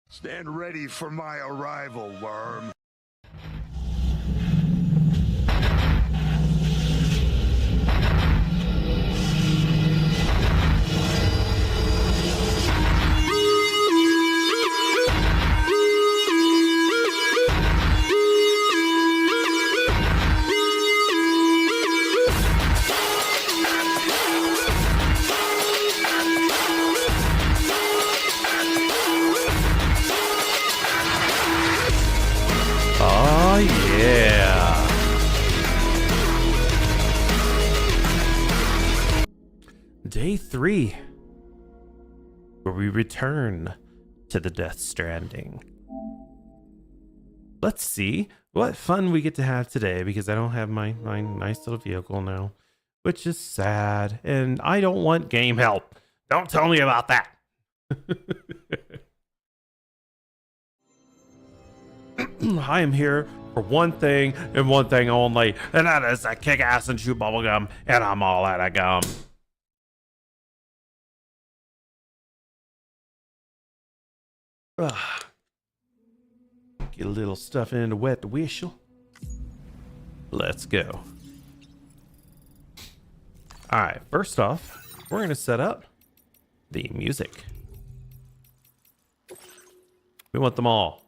Stand ready for my arrival, worm. Oh yeah. Day 3, where we return to the Death Stranding. Let's see what fun we get to have today, because I don't have my nice little vehicle now, which is sad, and I don't want game help. Don't tell me about that. I am here for one thing and one thing only, and that is to kick ass and chew bubblegum, and I'm all out of gum. Ugh. Get a little stuff in to wet the whistle. Let's go. Alright, first off, we're going to set up the music. We want them all.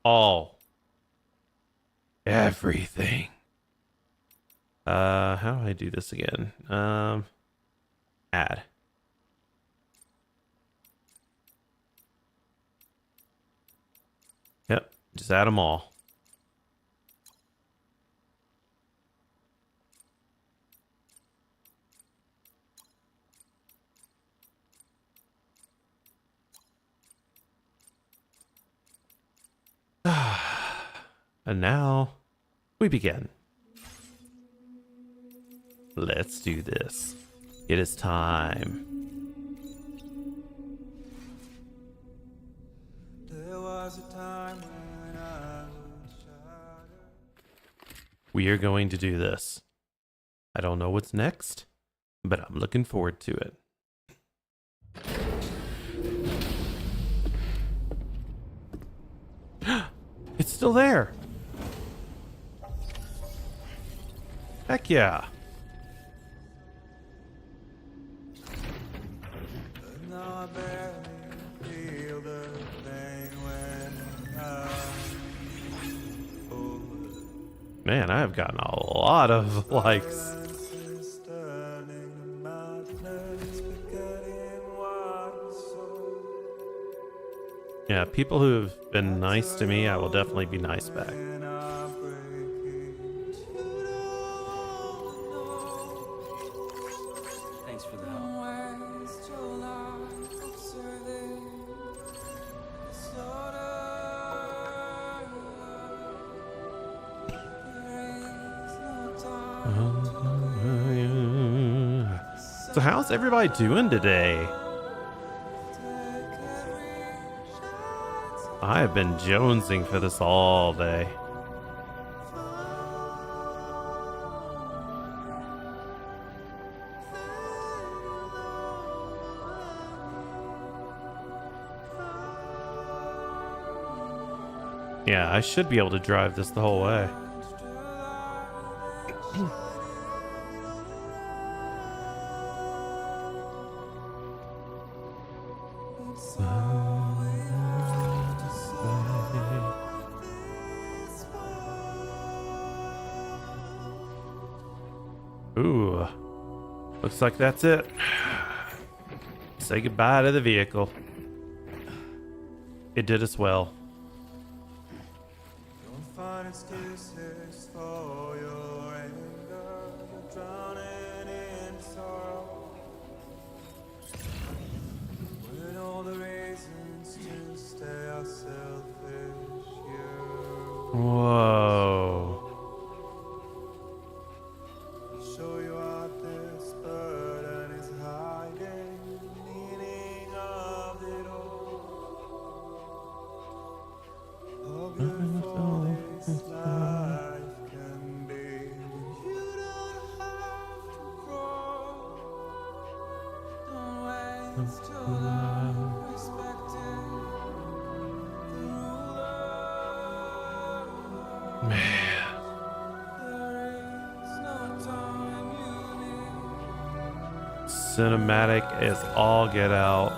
All. Everything. How do I do this again? Add. Yep, just add them all. And now we begin. Let's do this. It is time. There was a time when I was shattered. We are going to do this. I don't know what's next, but I'm looking forward to it. It's still there. Heck yeah. Man, I have gotten a lot of likes. Yeah, people who have been nice to me, I will definitely be nice back. Thanks for the help. So how's everybody doing today? I have been jonesing for this all day. Yeah, I should be able to drive this the whole way. Ooh, looks like that's it. Say goodbye to the vehicle. It did us well. Don't find excuses for your anger, you're drowning in sorrow. With all the reasons to stay selfish, you. Whoa. Show you what this burden is hiding, the meaning of it all. How beautiful this life can be. Man. Cinematic is all get out.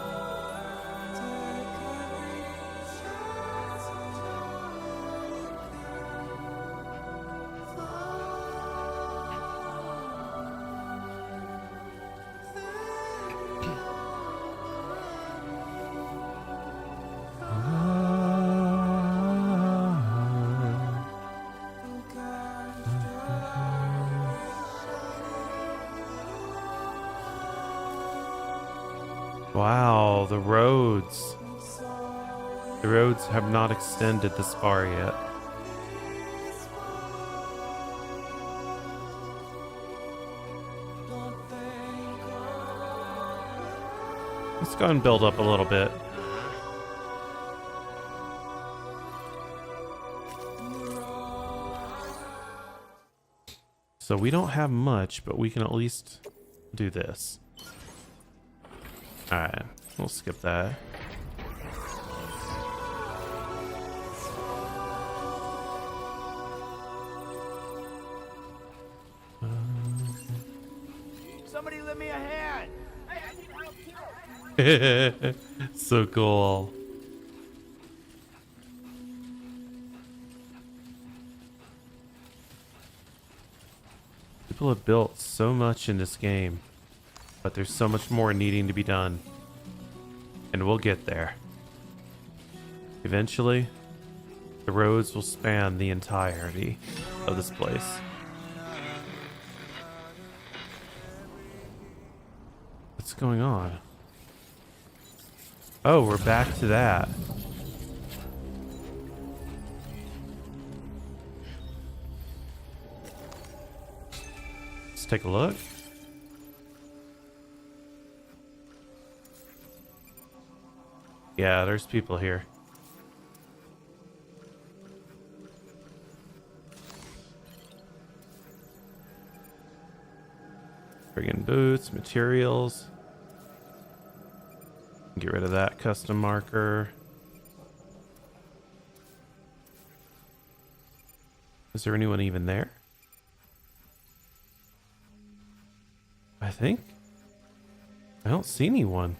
Wow, the roads. The roads have not extended this far yet. Let's go and build up a little bit. So we don't have much, but we can at least do this. Alright, we'll skip that. Somebody lend me a hand. Hey, I need help too. So cool. People have built so much in this game, but there's so much more needing to be done. And we'll get there. Eventually, the roads will span the entirety of this place. What's going on? Oh, we're back to that. Let's take a look. Yeah, there's people here. Friggin' boots, materials. Get rid of that custom marker. Is there anyone even there? I think. I don't see anyone.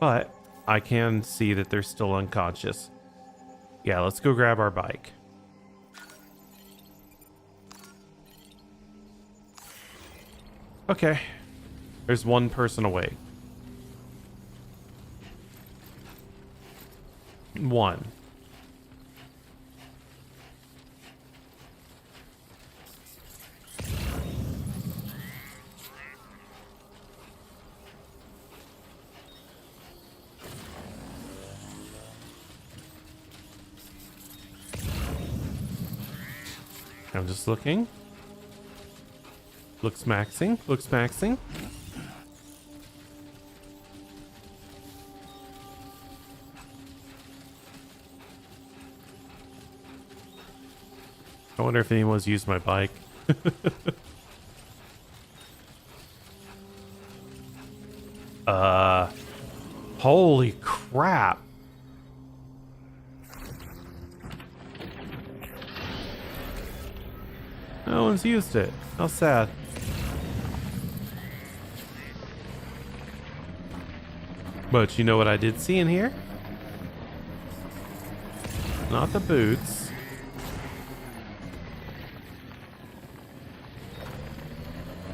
But I can see that they're still unconscious. Yeah, let's go grab our bike. Okay. There's one person awake. One. I'm just looking. Looks maxing. Looks maxing. I wonder if anyone's used my bike. Holy crap. No one's used it. How sad. But you know what I did see in here? Not the boots.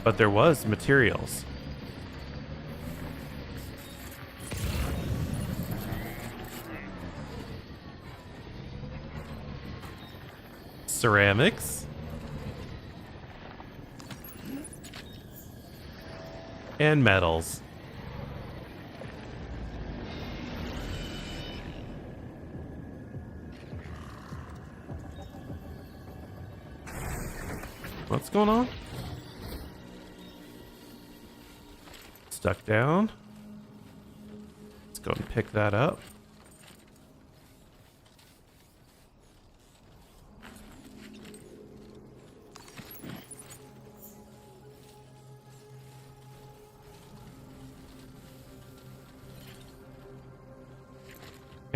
But there was materials. Ceramics. And metals. What's going on? Stuck down. Let's go and pick that up.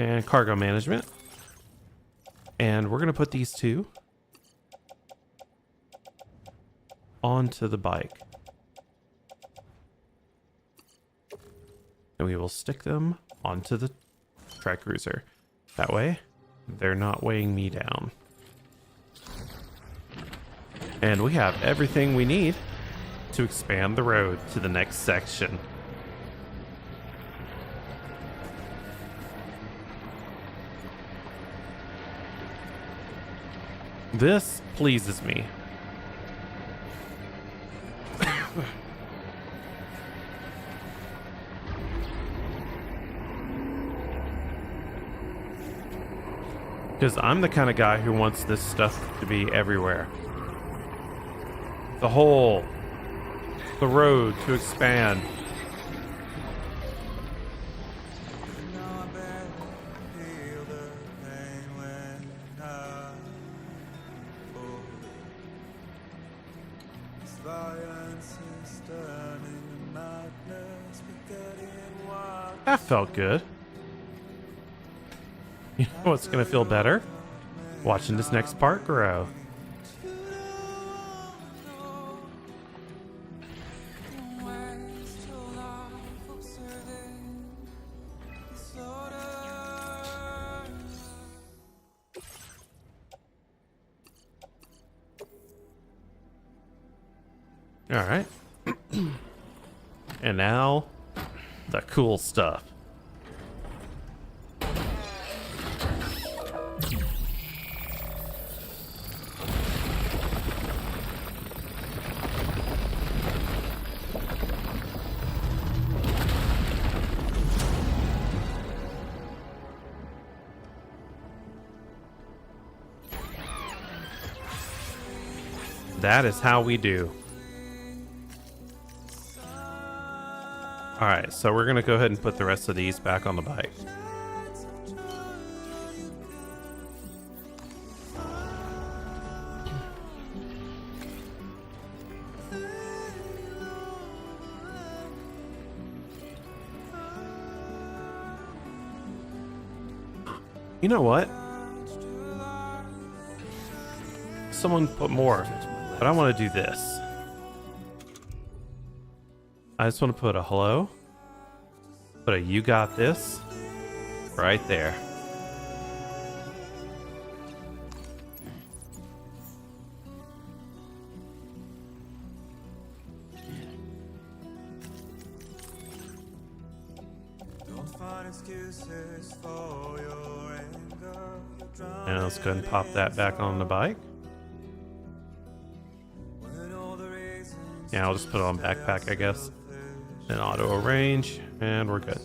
and cargo management. And we're going to put these two onto the bike. And we will stick them onto the track cruiser. That way, they're not weighing me down. And we have everything we need to expand the road to the next section. This pleases me. Because I'm the kind of guy who wants this stuff to be everywhere. The road to expand. That felt good. You know what's gonna feel better? Watching this next part grow. All right. And now the cool stuff. That is how we do. Alright, so we're going to go ahead and put the rest of these back on the bike. You know what? Someone put more, but I want to do this. I just want to put a hello, put a you got this right there. And let's go ahead and pop that back on the bike. Yeah, I'll just put it on backpack, I guess. Then auto arrange, and we're good.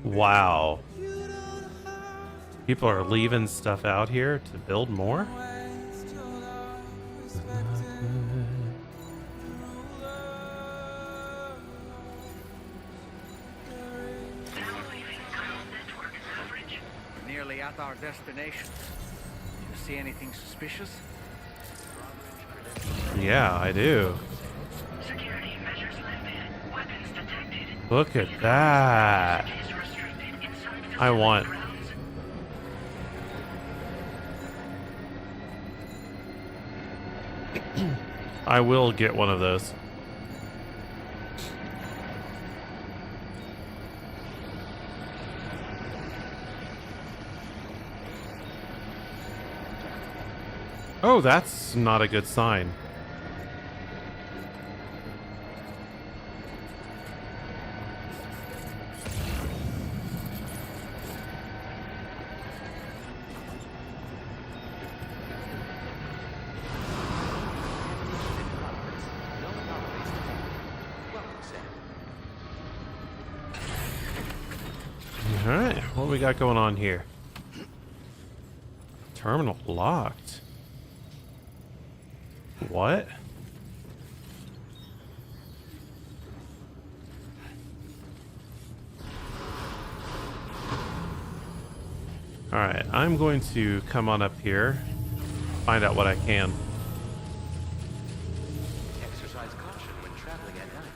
Wow. People are leaving stuff out here to build more? At our destination. You see anything suspicious? Yeah, I do. Security measures lifted. Weapons detected. Look at that. Is restricted inside I want. grounds. I will get one of those. Oh, that's not a good sign. All right, what we got going on here? Terminal locked. What? Alright, I'm going to come on up here, find out what I can. Exercise caution when traveling at night.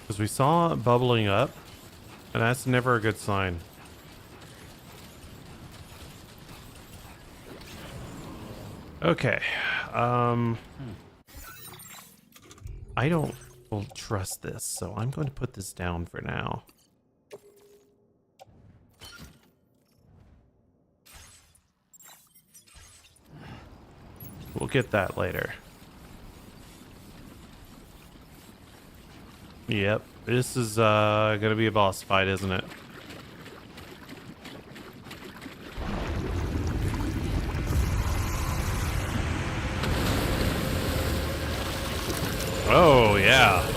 Because we saw it bubbling up, and that's never a good sign. Okay. I don't trust this, so I'm going to put this down for now. We'll get that later. Yep, this is gonna be a boss fight, isn't it? Oh, yeah.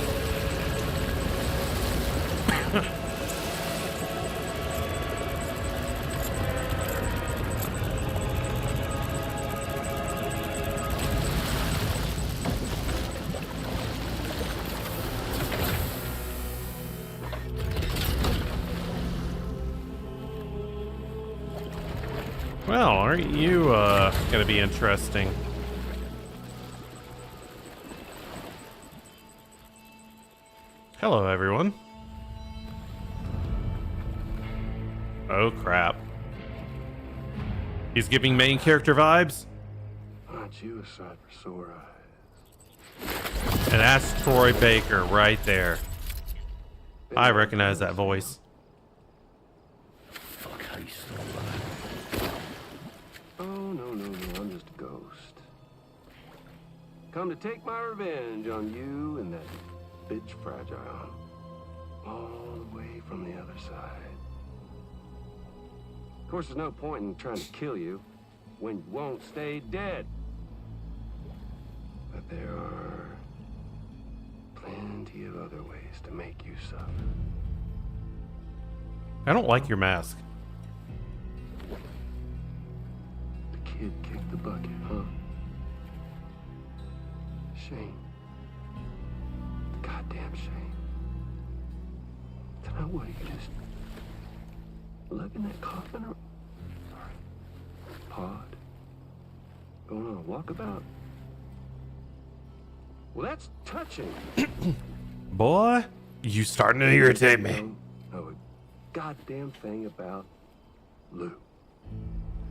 Well, aren't you gonna be interesting? Hello, everyone. Oh, crap. He's giving main character vibes? Aren't you a sight for sore eyes? And that's Troy Baker right there. I recognize that voice. Fuck, how you still alive? Oh, no, I'm just a ghost. Come to take my revenge on you and that bitch Fragile. All the way from the other side. Of course, there's no point in trying to kill you when you won't stay dead. But there are plenty of other ways to make you suffer. I don't like your mask. The kid kicked the bucket, huh? Shame. Goddamn shame. Tonight, what, you just lug in that coffin or pod? Going on a walkabout? Well, that's touching. Boy, you starting to irritate me. Don't know a goddamn thing about Lou.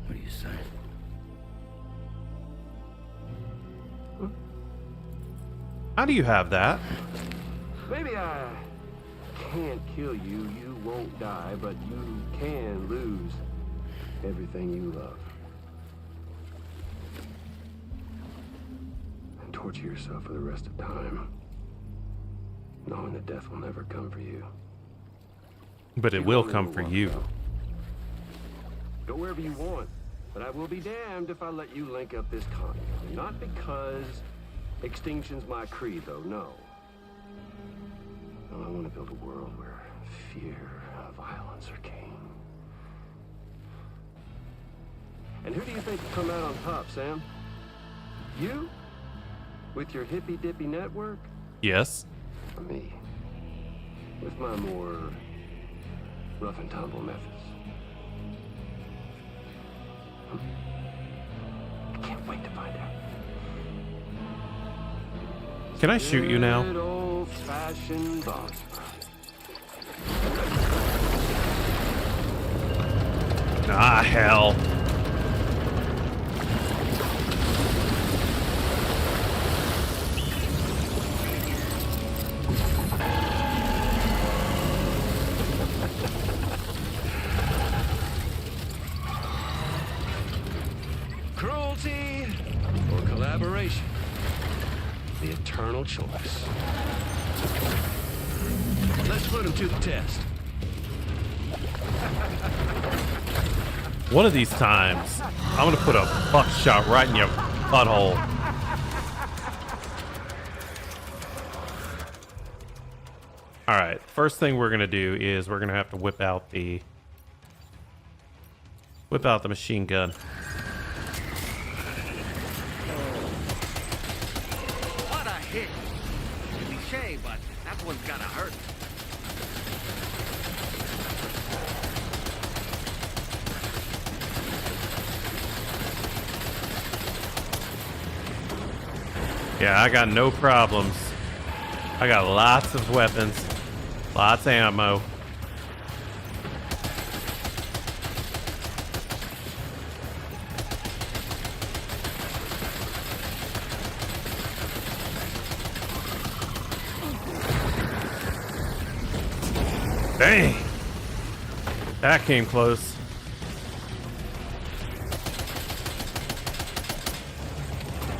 What are you saying? How do you have that? Maybe I can't kill you, you won't die, but you can lose everything you love. And torture yourself for the rest of time, knowing that death will never come for you. But it will come for you. Go wherever you want, but I will be damned if I let you link up this con. Not because extinction's my creed, though, no. No, I want to build a world where fear and violence are king. And who do you think will come out on top, Sam? You? With your hippy-dippy network? Yes. Or me? With my more rough and tumble methods? I can't wait to find out. Can I shoot you now? Good old-fashioned boss fight. Ah, hell. Cruelty or collaboration? The eternal choice. Let's put him to the test. One of these times, I'm gonna put a buckshot right in your butthole. Alright, first thing we're gonna do is we're gonna have to whip out the machine gun. What a hit! Cliche, but one's gotta hurt. Yeah, I got no problems. I got lots of weapons, lots of ammo. Dang! That came close.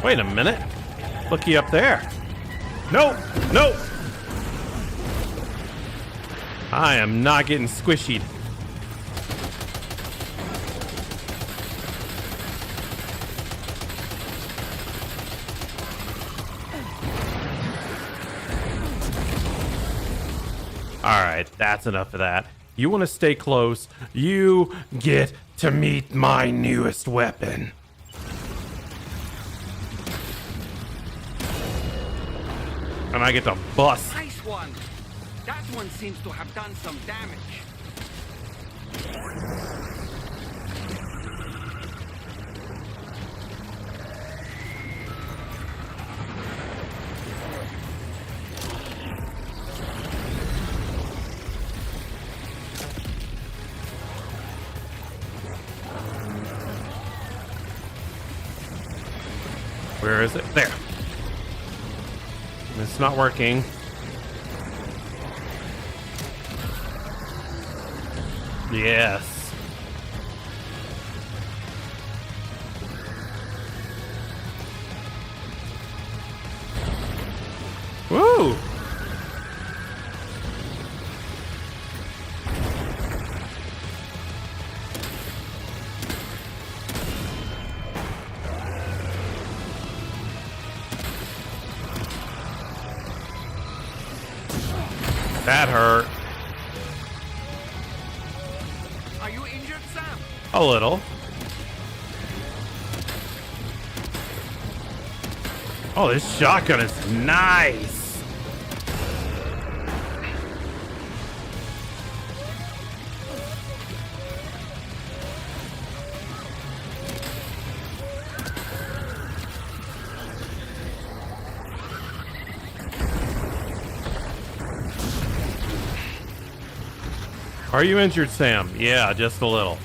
Wait a minute. Looky up there. Nope! Nope! I am not getting squishied. Alright, that's enough of that. You want to stay close, you get to meet my newest weapon. And I get to bust. Nice one! That one seems to have done some damage. Where is it? There. It's not working. Yes. Woo! That hurt. Are you injured, Sam? A little. Oh, this shotgun is nice. Are you injured, Sam? Yeah, just a little.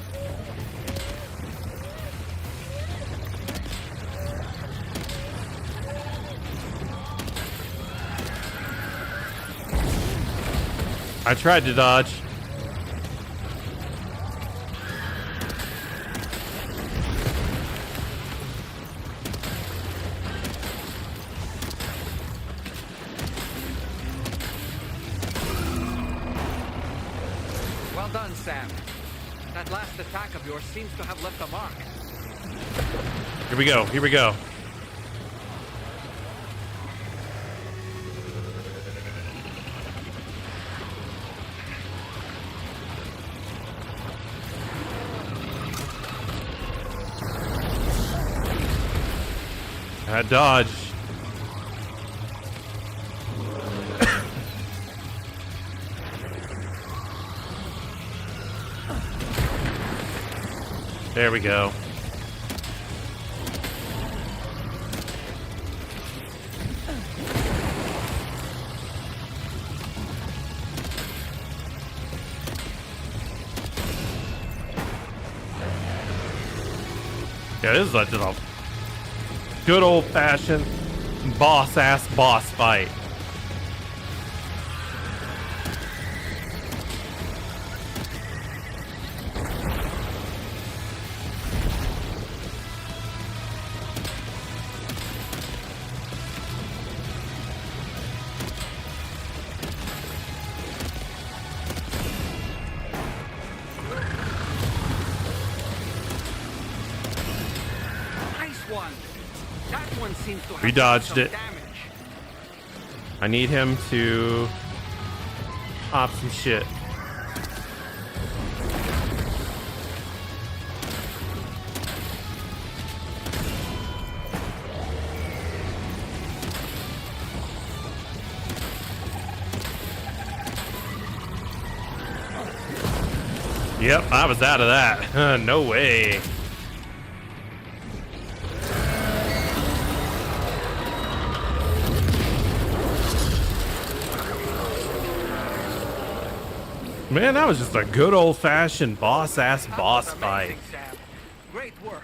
I tried to dodge. Well done, Sam. That last attack of yours seems to have left a mark. Here we go. Here we go. I dodged. There we go. Yeah, this is just a good old-fashioned boss-ass boss fight. Seems to have We dodged it. Damage. I need him to pop some shit. Yep, I was out of that. No way. Man, that was just a good old-fashioned boss-ass boss That was fight. amazing, Sam. Great work.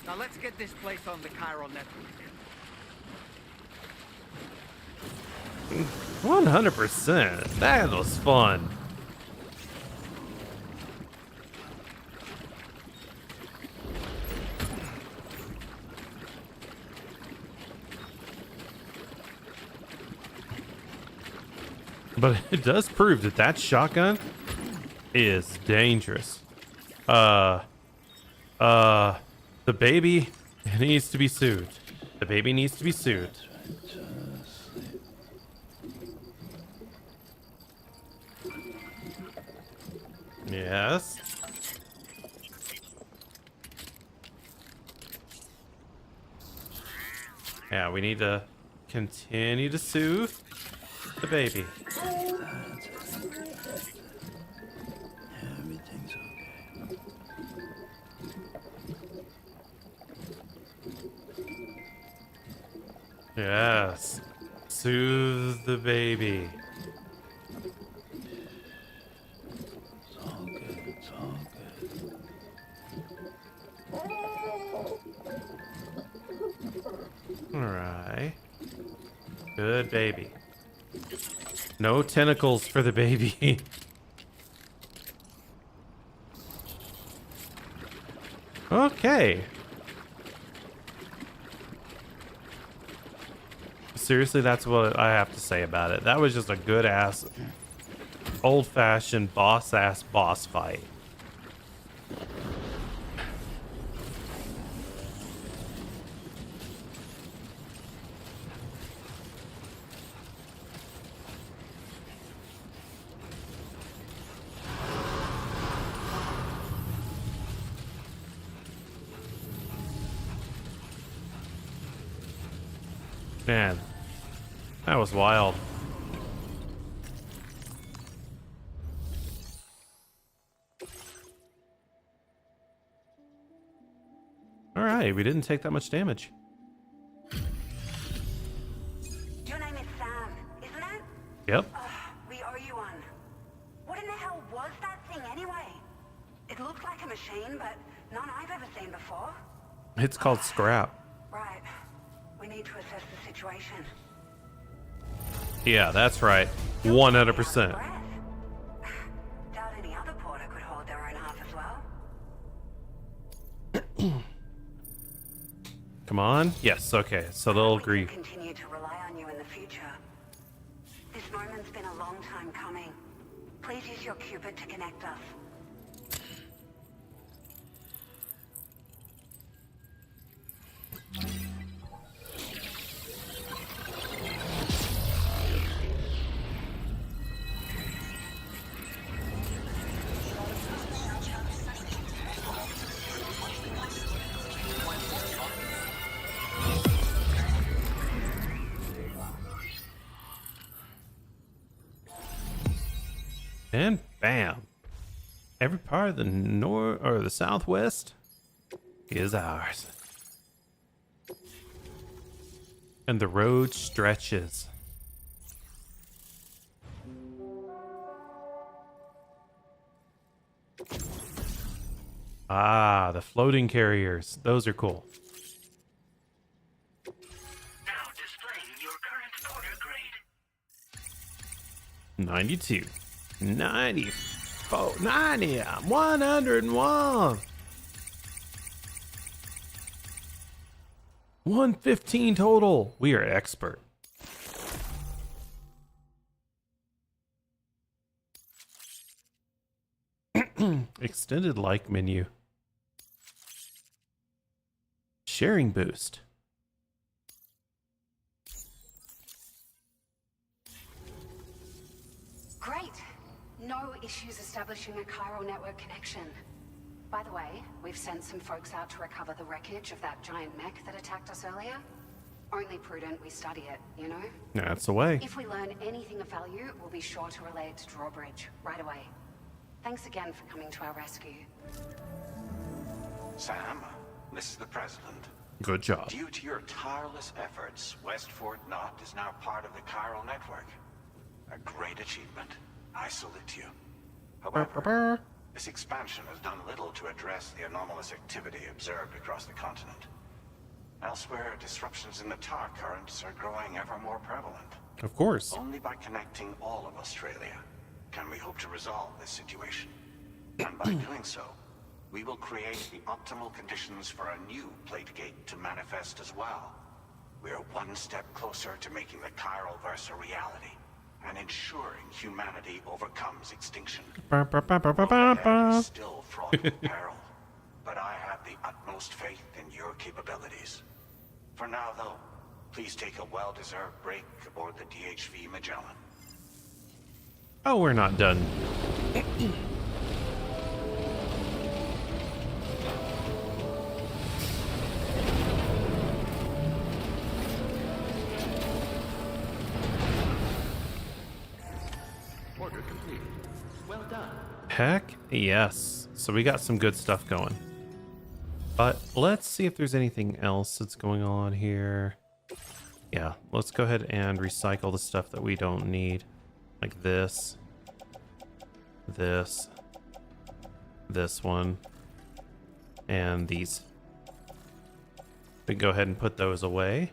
Now let's get this place on the Chiral network. 100%. That was fun. But it does prove that that shotgun is dangerous. The baby needs to be soothed. The baby needs to be soothed. Yes. Yeah, we need to continue to soothe the baby. Everything's okay. Yes. Soothe the baby. It's all good. It's all good. Alright. Good baby. No tentacles for the baby. Okay. Seriously, that's what I have to say about it. That was just a good ass, old-fashioned boss-ass boss fight. Man, that was wild. All right, we didn't take that much damage. Your name is Sam, isn't it? Yep. We owe you one. What in the hell was that thing anyway? It looked like a machine, but none I've ever seen before. It's called Scrap. Right. We need to assess the situation. Yeah, that's right. 100%. Breath. Doubt any other porter could hold their own half as well. Come on. Yes, okay. So they'll We agree. can continue to rely on you in the future. This moment's been a long time coming. Please use your Cupid to connect us. And bam. Every part of the north or the southwest is ours. And the road stretches. Ah, the floating carriers. Those are cool. Now displaying your current porter grade. 92. 94. 90. 101. 115 total. We are expert. Extended like menu. Sharing boost. Great. No issues establishing a chiral network connection. By the way, we've sent some folks out to recover the wreckage of that giant mech that attacked us earlier. Only prudent we study it, you know? That's the way. If we learn anything of value, we'll be sure to relay it to Drawbridge right away. Thanks again for coming to our rescue. Sam, this is the President. Good job. Due to your tireless efforts, West Fort Knot is now part of the Chiral Network. A great achievement. I salute you. However, this expansion has done little to address the anomalous activity observed across the continent. Elsewhere, disruptions in the tar currents are growing ever more prevalent. Of course. Only by connecting all of Australia can we hope to resolve this situation. And by doing so, we will create the optimal conditions for a new Plategate to manifest as well. We are one step closer to making the Chiralverse a reality, and ensuring humanity overcomes extinction. Overhead is still fraught with peril, but I have the utmost faith in your capabilities. For now, though, please take a well-deserved break aboard the DHV Magellan. Oh, we're not done. Order completed. Well done. Heck yes. So we got some good stuff going. But let's see if there's anything else that's going on here. Yeah, let's go ahead and recycle the stuff that we don't need. Like this. This one. And these. We can go ahead and put those away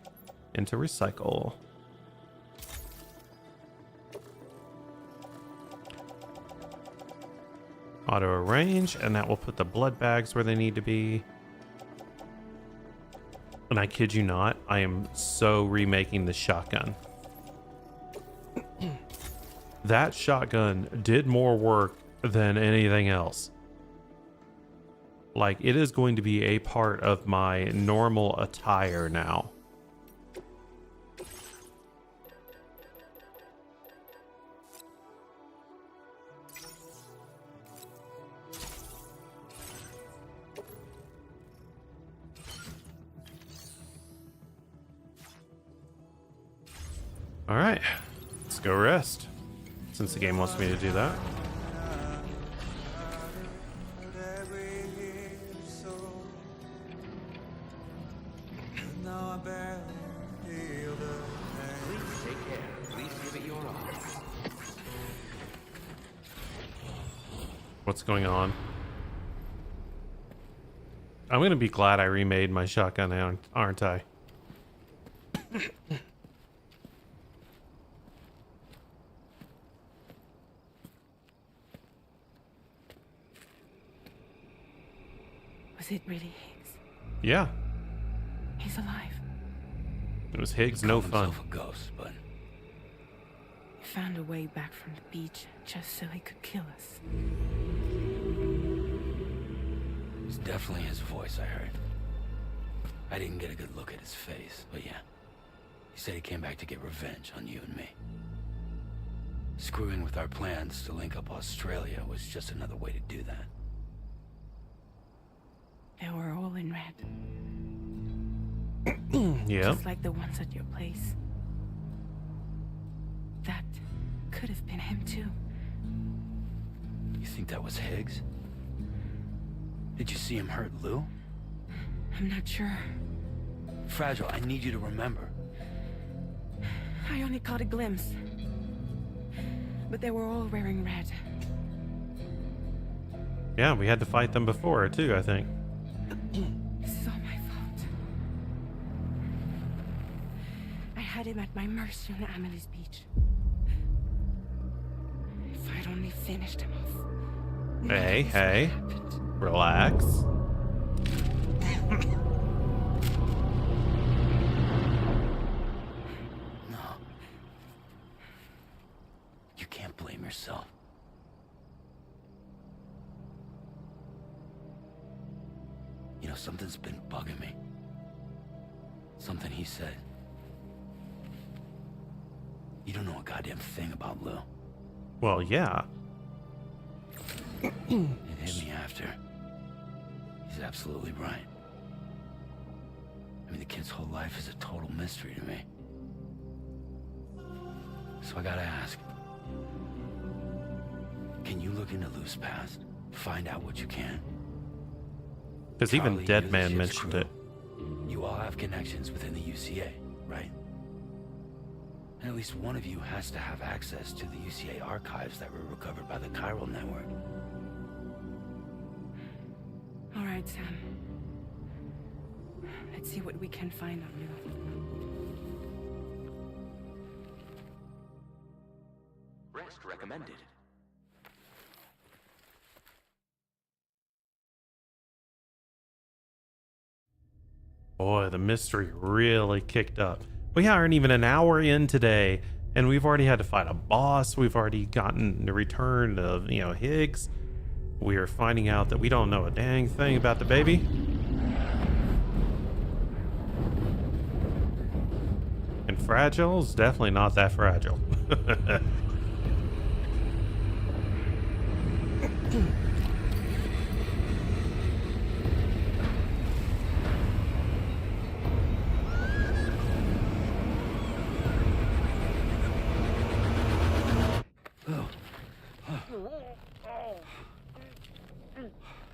into recycle. Auto arrange, and that will put the blood bags where they need to be. And I kid you not, I am so remaking the shotgun. That shotgun did more work than anything else. Like, it is going to be a part of my normal attire now. All right, let's go rest, since the game wants me to do that. Please take care. Please give it your all. What's going on? I'm gonna be glad I remade my shotgun, aren't I? Was it really Higgs? Yeah, He's alive. it was Higgs. No fun. Himself a ghost, but He found a way back from the beach just so he could kill us. it's definitely his voice I heard. I didn't get a good look at his face, but yeah. He said he came back to get revenge on you and me. Screwing with our plans to link up Australia was just another way to do that. They were all in red, Yeah. just like the ones at your place. That could have been him too. You think that was Higgs? Did you see him hurt Lou? I'm not sure. Fragile, I need you to remember. I only caught a glimpse. But they were all wearing red. Yeah, we had to fight them before too, I think. This is all my fault. I had him at my mercy on Amelie's beach. If I'd only finished him off. none of Hey, this hey. would have happened. Relax. No. You can't blame yourself. You know, something's been bugging me. Something he said. You don't know a goddamn thing about Lou. Well, yeah. It hit me after. He's absolutely right. I mean, the kid's whole life is a total mystery to me. So I gotta ask. Can you look into Lou's past? Find out what you can. Because even Charlie, Dead you're the Man ship's mentioned crew. it. You all have connections within the UCA, right? And at least one of you has to have access to the UCA archives that were recovered by the Chiral Network. All right, Sam. Let's see what we can find on you. Rest recommended. Boy, the mystery really kicked up. We aren't even an hour in today, and we've already had to fight a boss. We've already gotten the return of, Higgs. We are finding out that we don't know a dang thing about the baby. And fragile is definitely not that fragile.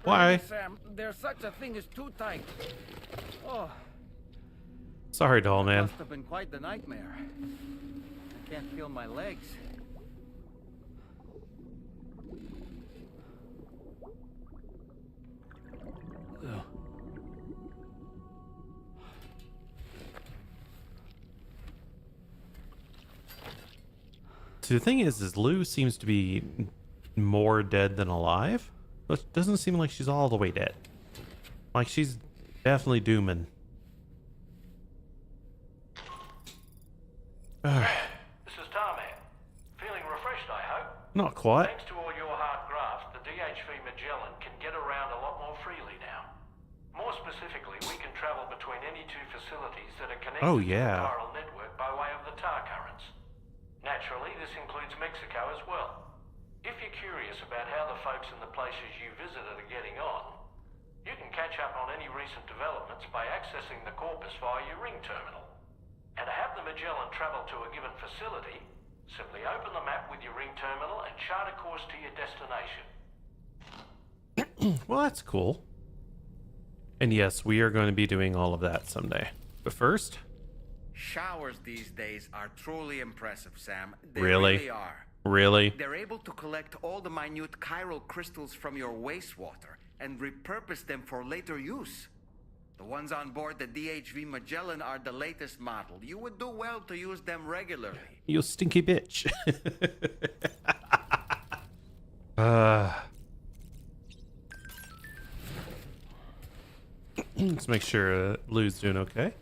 Why? Sam, there's such a thing as too tight. Oh, Sorry, doll man. must have been quite the nightmare. I can't feel my legs. Lou. So the thing is Lou seems to be more dead than alive. But it doesn't seem like she's all the way dead. Like she's definitely dooming. This is Tarman. Feeling refreshed, I hope? Not quite. Thanks to all your hard graft, the DHV Magellan can get around a lot more freely now. More specifically, we can travel between any two facilities that are connected Oh, to the yeah. chiral network by way of the tar currents. Naturally, this includes Mexico as well. If you're curious about how the folks in the places you visited are getting on, you can catch up on any recent developments by accessing the Corpus via your ring terminal. And to have the Magellan travel to a given facility, simply open the map with your ring terminal and chart a course to your destination. Well, that's cool. And yes, we are going to be doing all of that someday. But first... Showers these days are truly impressive, Sam. They Really? are. Really? They're able to collect all the minute chiral crystals from your wastewater and repurpose them for later use. The ones on board the DHV Magellan are the latest model. You would do well to use them regularly. You stinky bitch. Let's make sure Lou's doing okay.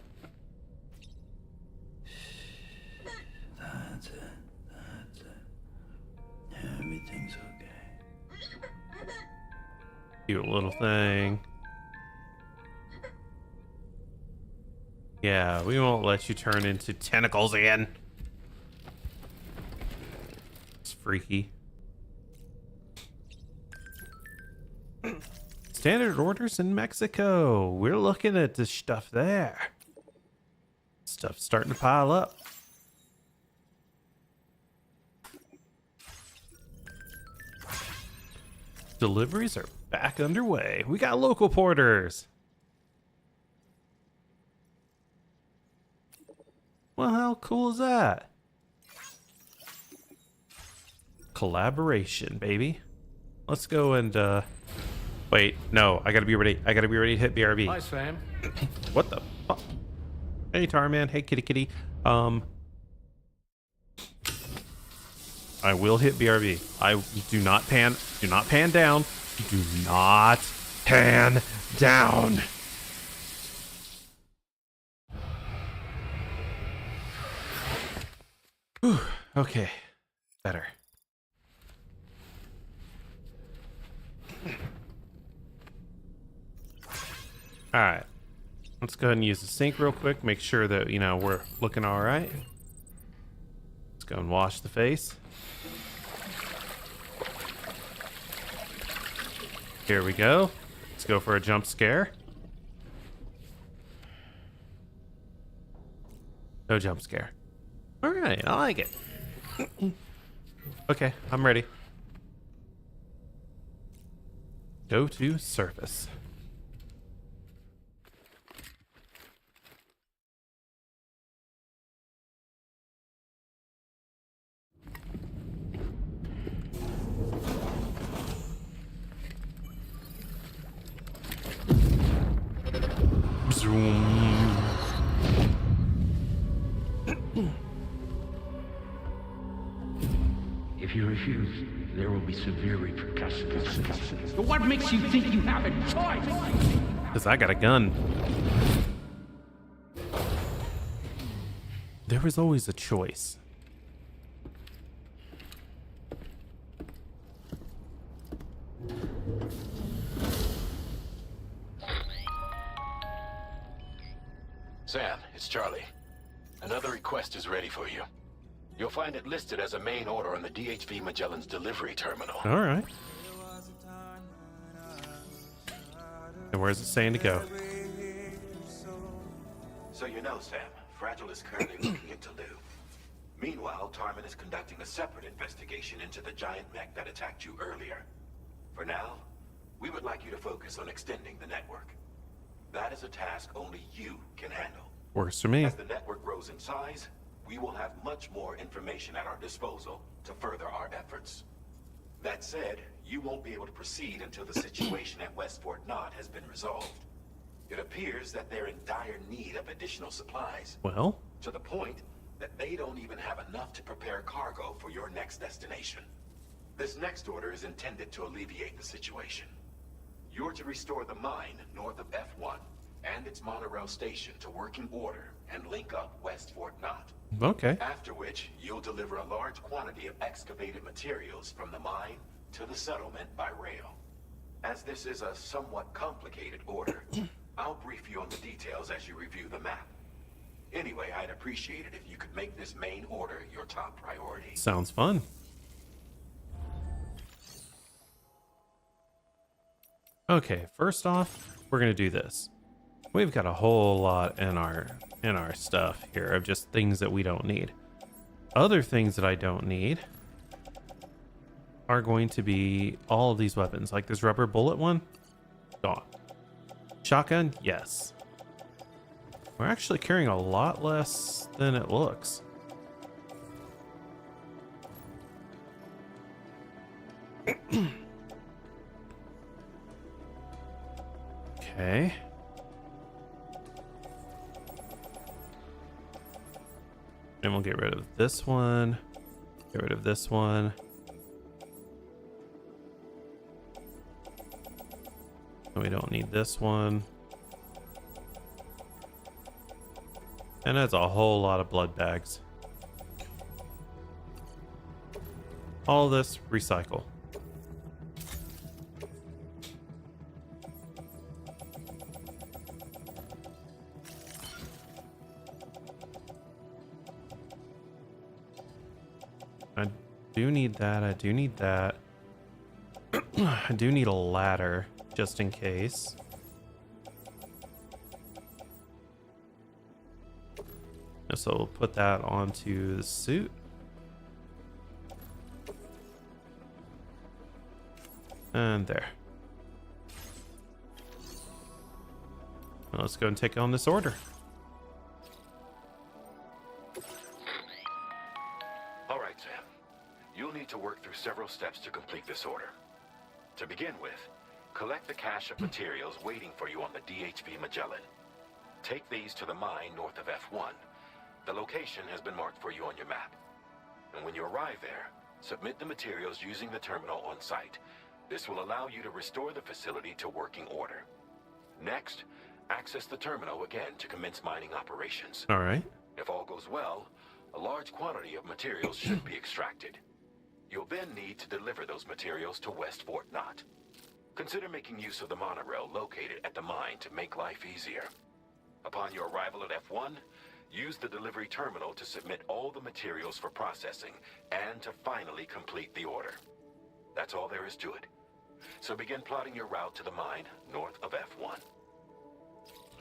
That's it. That's it. Everything's okay. Cute little thing. Yeah, we won't let you turn into tentacles again. It's freaky. Standard orders in Mexico. We're looking at this stuff there. Stuff's starting to pile up. Deliveries are back underway. We got local porters. Well, how cool is that? Collaboration, baby. Let's go and, wait, no, I gotta be ready. I gotta be ready to hit BRB. Hi, Sam. What the fuck? Hey, Tarman. Hey, kitty kitty. I will hit BRB. Do not pan down. Do not pan down. Whew, okay, better. All right, let's go ahead and use the sink real quick. Make sure that, we're looking all right. Let's go and wash the face. Here we go. Let's go for a jump scare. No jump scare. All right, I like it. Okay, I'm ready. Go to surface. Zoom. If you refuse, there will be severe repercussions. What makes you think you have a choice? Because I got a gun. There was always a choice. Sam, it's Charlie. Another request is ready for you. You'll find it listed as a main order on the DHV Magellan's delivery terminal. All right. And where's it saying to go? So you know, Sam, Fragile is currently looking into Lou. Meanwhile, Tarman is conducting a separate investigation into the giant mech that attacked you earlier. For now, we would like you to focus on extending the network. That is a task only you can handle. Works for me. As the network grows in size, we will have much more information at our disposal to further our efforts. That said, you won't be able to proceed until the situation at West Fort Knott has been resolved. It appears that they're in dire need of additional supplies. Well? To the point that they don't even have enough to prepare cargo for your next destination. This next order is intended to alleviate the situation. You're to restore the mine north of F1 and its monorail station to working order and link up West Fort Knott. Okay. After which, you'll deliver a large quantity of excavated materials from the mine to the settlement by rail. As this is a somewhat complicated order, I'll brief you on the details as you review the map. Anyway, I'd appreciate it if you could make this main order your top priority. Sounds fun. Okay, first off, we're gonna do this. We've got a whole lot in our stuff here of just things that we don't need. Other things that I don't need are going to be all of these weapons. Like this rubber bullet one, gone. Shotgun, yes. We're actually carrying a lot less than it looks. Okay. And we'll get rid of this one. Get rid of this one. And we don't need this one. And that's a whole lot of blood bags. All this, recycle. I do need that. I do need that. I do need a ladder just in case. So we'll put that onto the suit. And there. Now let's go and take on this order. All right, Sam. You'll need to work through several steps to complete this order. To begin with, collect the cache of materials waiting for you on the DHV Magellan. Take these to the mine north of F1. The location has been marked for you on your map. And when you arrive there, submit the materials using the terminal on site. This will allow you to restore the facility to working order. Next, access the terminal again to commence mining operations. All right. If all goes well, a large quantity of materials should be extracted. You'll then need to deliver those materials to West Fort Knott. Consider making use of the monorail located at the mine to make life easier. Upon your arrival at F1, use the delivery terminal to submit all the materials for processing and to finally complete the order. That's all there is to it. So begin plotting your route to the mine north of F1.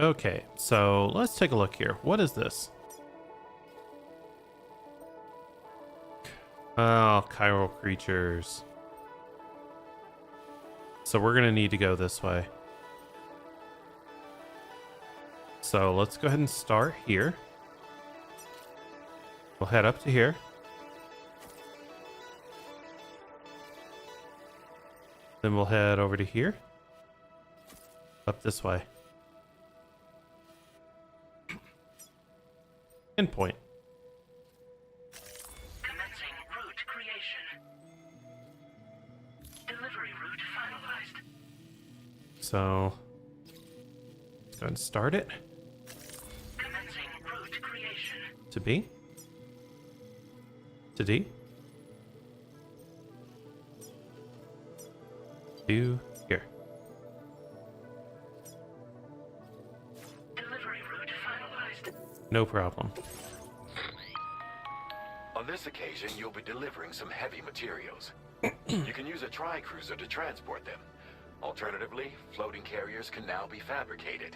Okay, so let's take a look here. What is this? Oh, chiral creatures. So we're going to need to go this way. So let's go ahead and start here. We'll head up to here. Then we'll head over to here. Up this way. Endpoint. Commencing route creation. Delivery route finalized. So let's go ahead and start it. Commencing route creation. To B. To D. To here. Delivery route finalized. No problem. On this occasion, you'll be delivering some heavy materials. You can use a tri-cruiser to transport them. Alternatively, floating carriers can now be fabricated.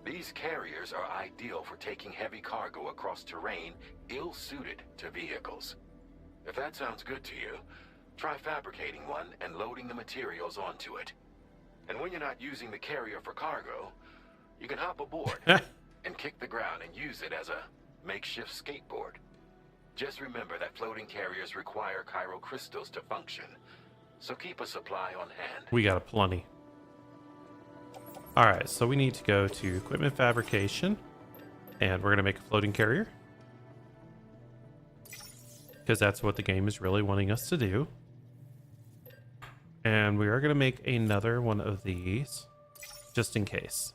These carriers are ideal for taking heavy cargo across terrain ill-suited to vehicles. If that sounds good to you, try fabricating one and loading the materials onto it. And when you're not using the carrier for cargo, you can hop aboard and kick the ground and use it as a makeshift skateboard. Just remember that floating carriers require chiral crystals to function, so keep a supply on hand. We got a plenty. Alright, so we need to go to equipment fabrication, and we're going to make a floating carrier. Because that's what the game is really wanting us to do. And we are going to make another one of these, just in case.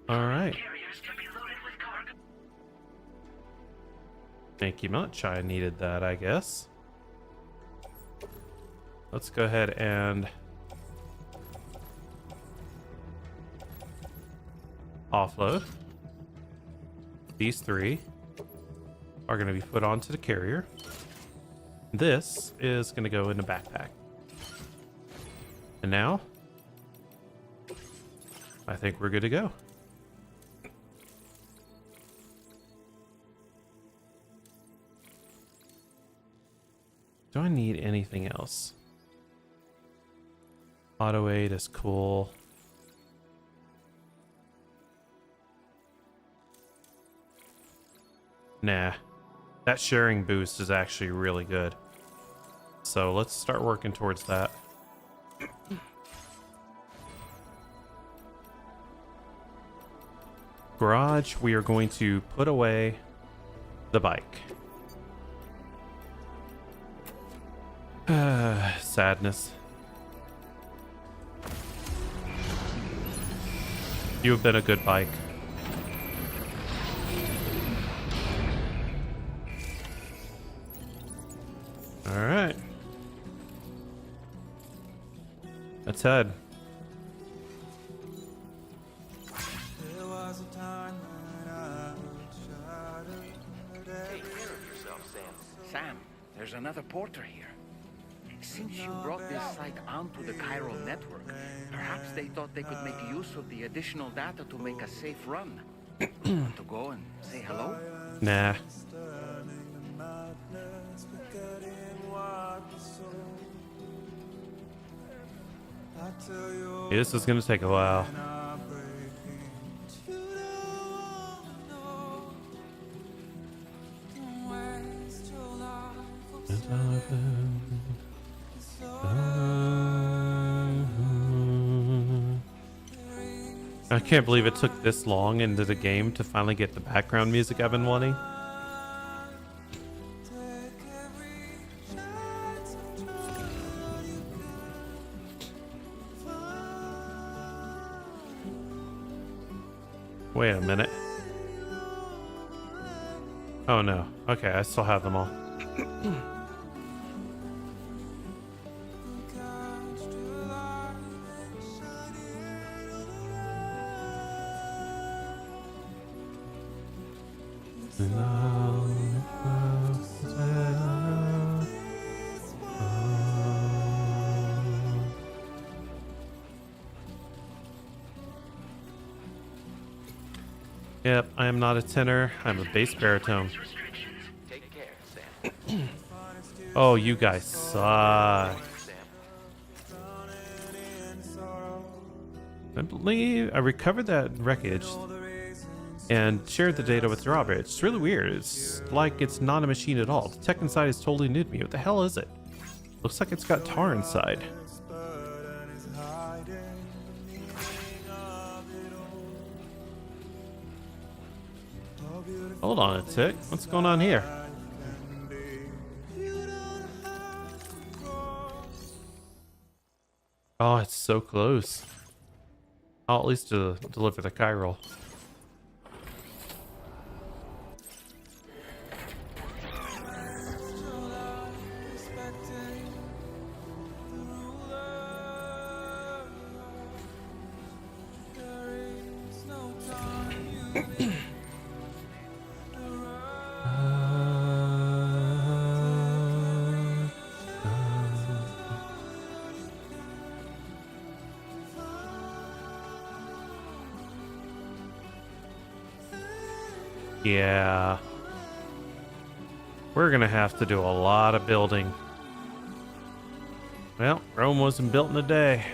Alright. Thank you much. I needed that, I guess. Let's go ahead and offload. These three are going to be put onto the carrier. This is going to go in the backpack. And now, I think we're good to go. Do I need anything else? Auto aid is cool. Nah. That sharing boost is actually really good. So let's start working towards that. Garage, we are going to put away the bike. Sadness. You've been a good bike. All right. Let's head. There was a time when I Take care of yourself, Sam. Sam, there's another porter here. Since you brought this site onto the chiral network, perhaps they thought they could make use of the additional data to make a safe run. Want to go and say hello? Nah. Yeah, this is gonna take a while. I can't believe it took this long into the game to finally get the background music I've been wanting. Wait a minute. Oh no. Okay, I still have them all. Yep, I am not a tenor. I'm a bass baritone. Take care, Sam. Oh, you guys suck. I believe I recovered that wreckage and shared the data with Drawbridge. It's really weird. It's like it's not a machine at all. The tech inside is totally new to me. What the hell is it? Looks like it's got tar inside. Hold on a tick. What's going on here? Oh, it's so close. I'll at least deliver the chiral. Yeah. We're gonna have to do a lot of building. Well, Rome wasn't built in a day.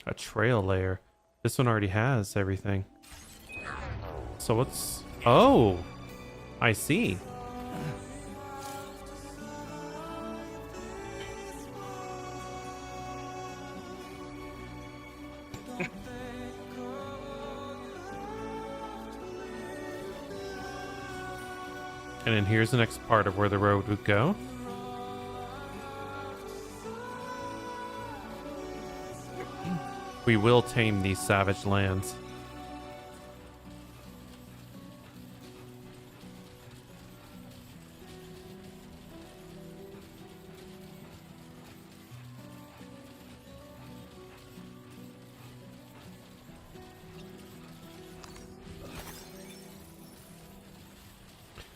A trail layer. This one already has everything. So what's... Oh! I see. And then here's the next part of where the road would go. We will tame these savage lands.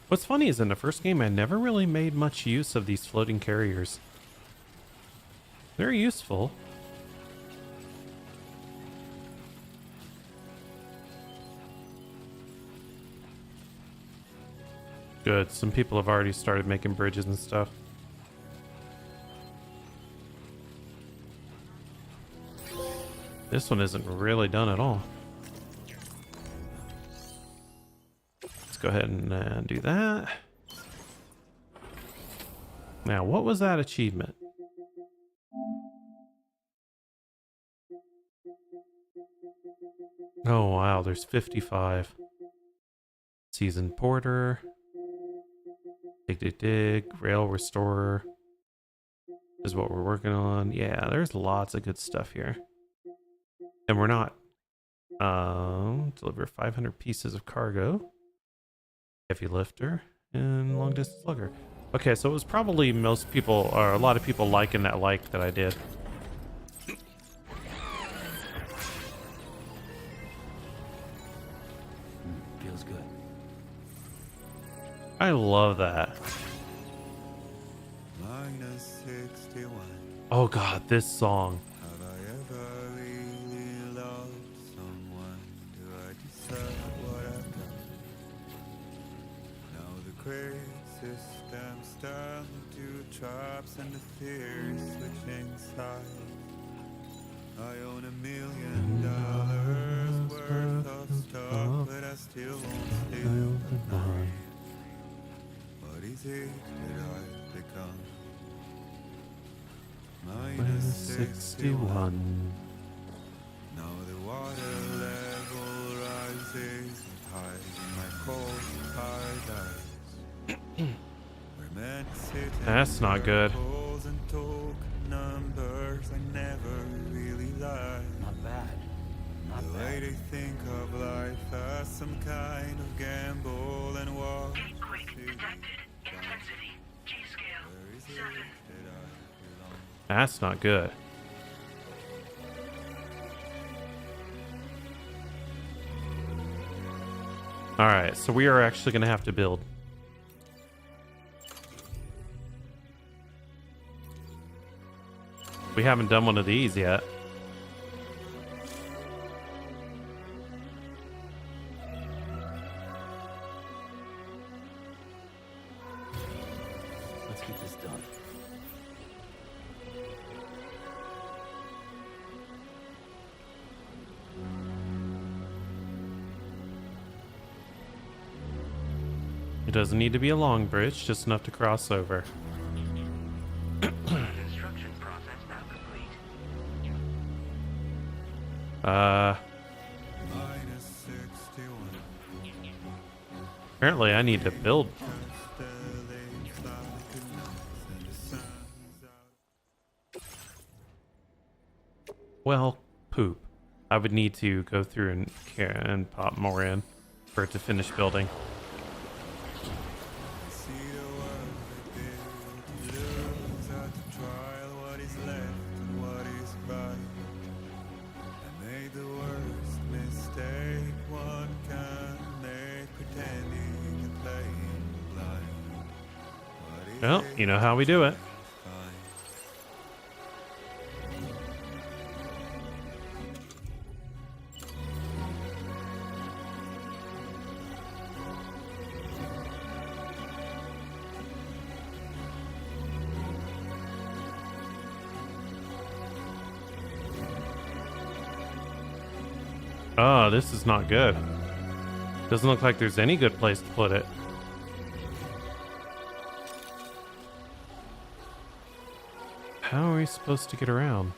What's funny is in the first game, I never really made much use of these floating carriers. They're useful. Good. Some people have already started making bridges and stuff. This one isn't really done at all. Go ahead and do that. Now, what was that achievement? Oh, wow, there's 55. Seasoned Porter. Dig, Rail Restorer is what we're working on. Yeah, there's lots of good stuff here. And we're not... deliver 500 pieces of cargo. Heavy lifter and long distance lugger. Okay, so it was probably most people, or a lot of people liking that that I did. Feels good. I love that. Oh god, this song. Systems turn to traps and the fears switching sides. I own $1 million worth of stuff, but I still won't steal the night. What is it that I've become? Minus 61. Now the water level rises high in my cold paradise. That's not good. Numbers I never really lied. Not bad. Not the way they think of life as some kind of gamble and walk. That's not good. Alright, so we are actually going to have to build. We haven't done one of these yet. It doesn't need to be a long bridge, just enough to cross over. Construction process now complete. Apparently I need to build. Well, poop. I would need to go through and pop more in for it to finish building. Well, you know how we do it. Oh, this is not good. Doesn't look like there's any good place to put it. How are we supposed to get around?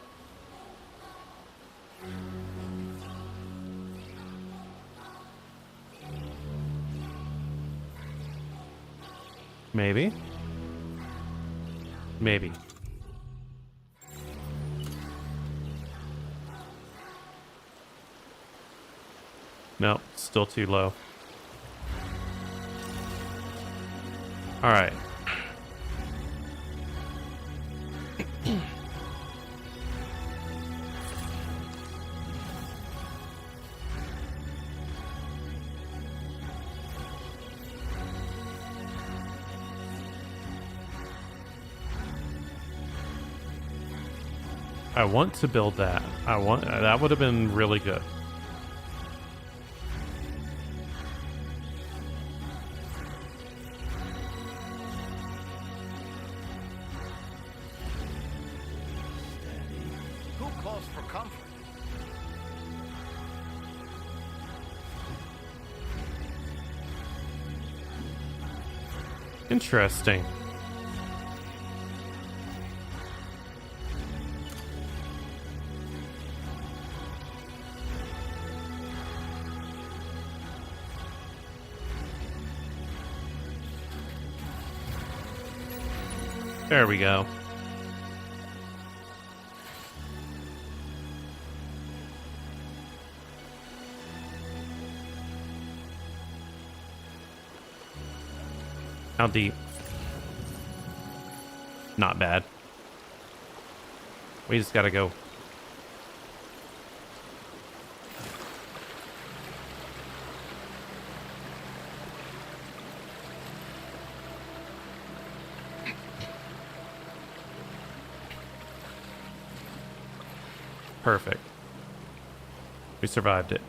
Maybe? Maybe. Nope, still too low. All right. I want to build that. That would have been really good. Who calls for comfort? Interesting. There we go. How deep? Not bad. We just gotta go. Perfect. We survived it.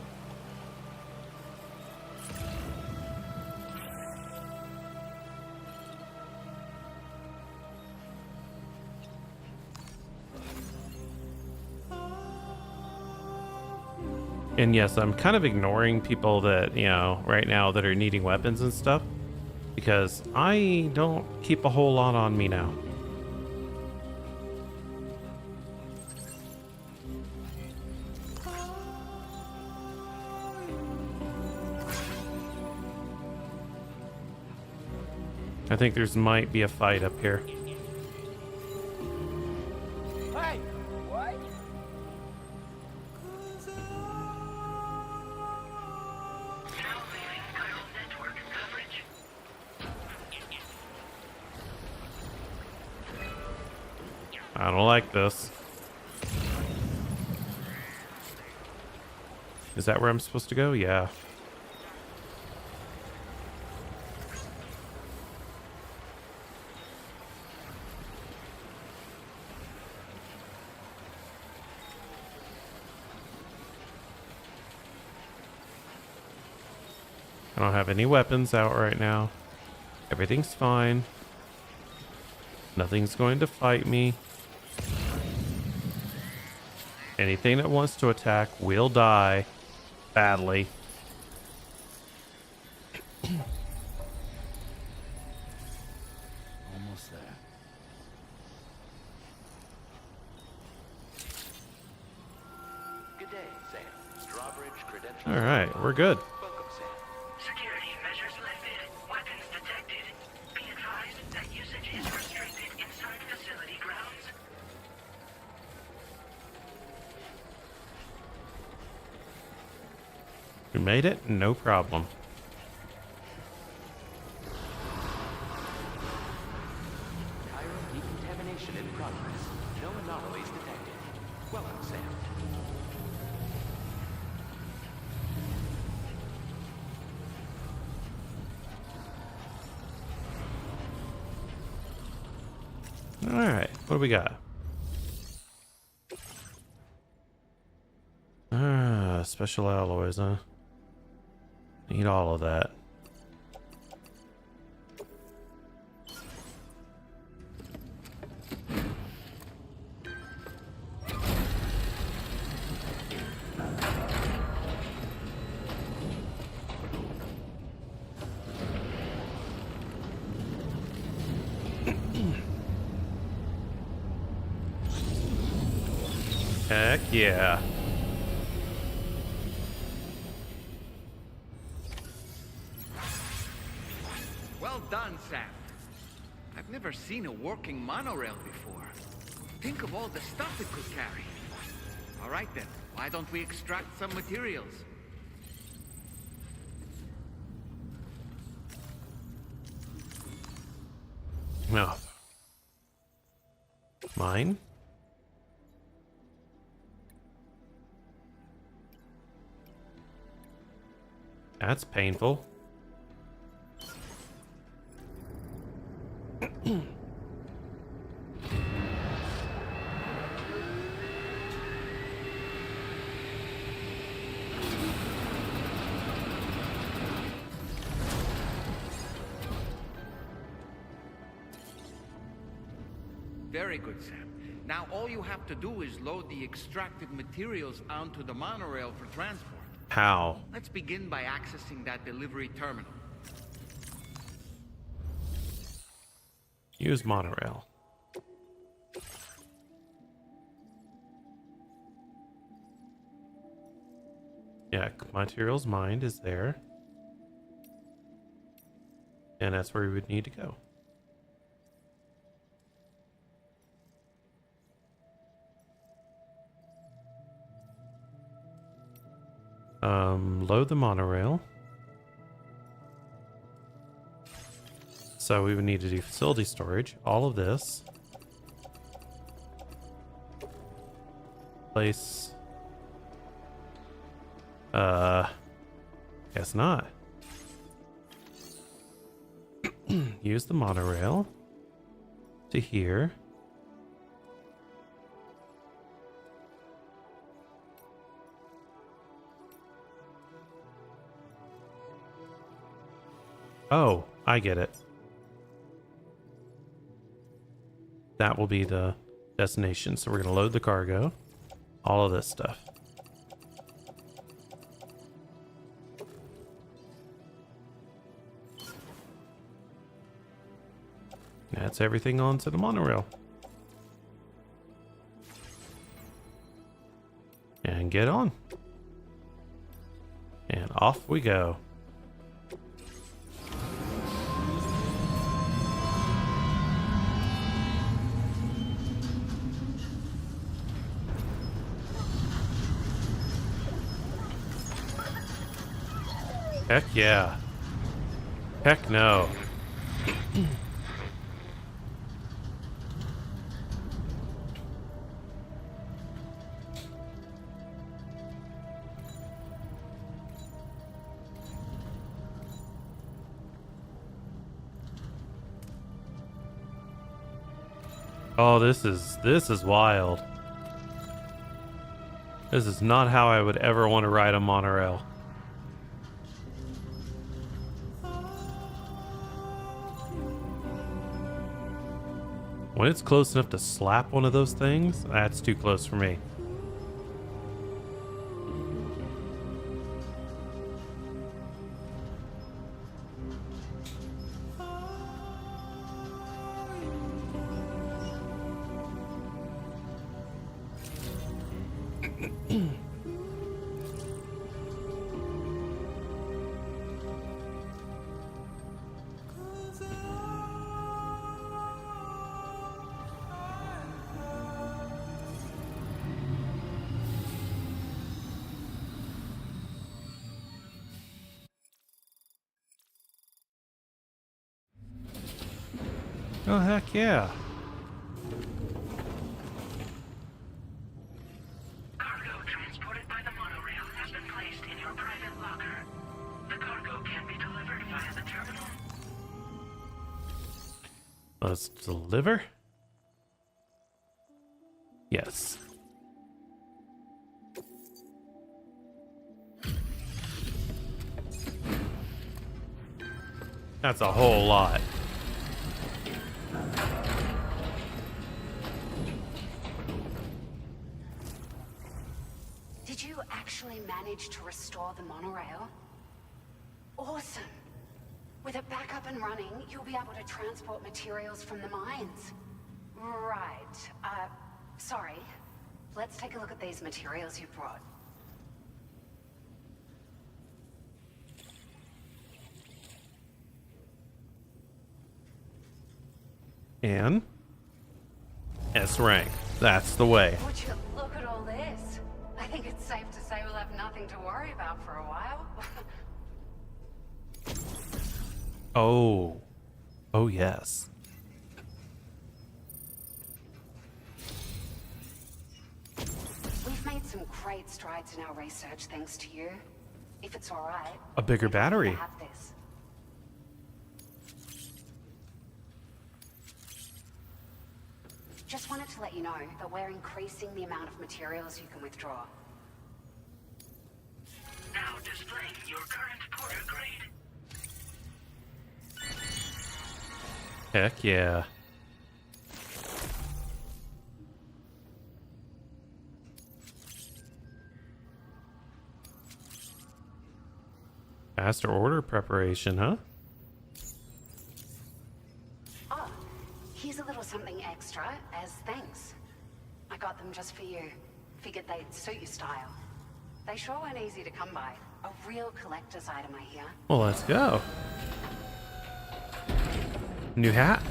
And yes, I'm kind of ignoring people that, you know, right now that are needing weapons and stuff, because I don't keep a whole lot on me now. I think there's might be a fight up here. Hey, what? I don't like this. Is that where I'm supposed to go? Yeah. I don't have any weapons out right now. Everything's fine. Nothing's going to fight me. Anything that wants to attack will die badly. All right, we're good. Welcome, Sam. Security measures lifted. Weapons detected. Be advised that usage is restricted inside facility grounds. We made it, no problem. Chiral decontamination in progress. No anomalies detected. Welcome, Sam. All right, what do we got? Special alloys, huh? Need all of that. Heck yeah. Well done, Sam. I've never seen a working monorail before. Think of all the stuff it could carry. All right then, why don't we extract some materials? No. Mine? That's painful. Very good, Sam. Now all you have to do is load the extracted materials onto the monorail for transport. How? Let's begin by accessing that delivery terminal. Use monorail. Yeah, materials mined is there. And that's where we would need to go. Load the monorail. So we would need to do facility storage, all of this. Place. Guess not. Use the monorail to here. Oh, I get it. That will be the destination. So we're going to load the cargo. All of this stuff. That's everything onto the monorail. And get on. And off we go. Heck yeah. Heck no. Oh, this is wild. This is not how I would ever want to ride a monorail. When it's close enough to slap one of those things, that's too close for me. Oh, heck yeah. Cargo transported by the monorail has been placed in your private locker. The cargo can be delivered via the terminal. Let's deliver. Yes. That's a whole lot. Did you actually manage to restore the monorail? Awesome. With it back up and running, you'll be able to transport materials from the mines. Right. Sorry. Let's take a look at these materials you brought. And S rank. That's the way. Would you look at all this? I think it's safe to say we'll have nothing to worry about for a while. Oh. Oh, yes. We've made some great strides in our research thanks to you. If it's all right. A bigger battery. Have this. Just wanted to let you know that we're increasing the amount of materials you can withdraw. Now displaying your current Porter grade. Heck yeah. Faster order preparation, huh? Oh, here's a little something extra as thanks. I got them just for you. Figured they'd suit your style. They sure weren't easy to come by. A real collector's item, I hear. Well, let's go. New hat.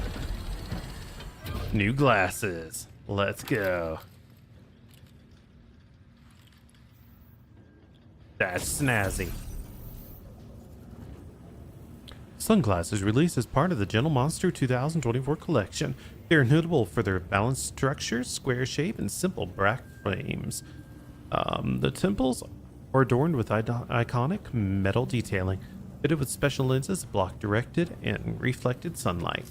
New glasses. Let's go. That's snazzy. Sunglasses released as part of the Gentle Monster 2024 collection. They are notable for their balanced structure, square shape, and simple black frames. The temples are adorned with iconic metal detailing, fitted with special lenses that block directed and reflected sunlight.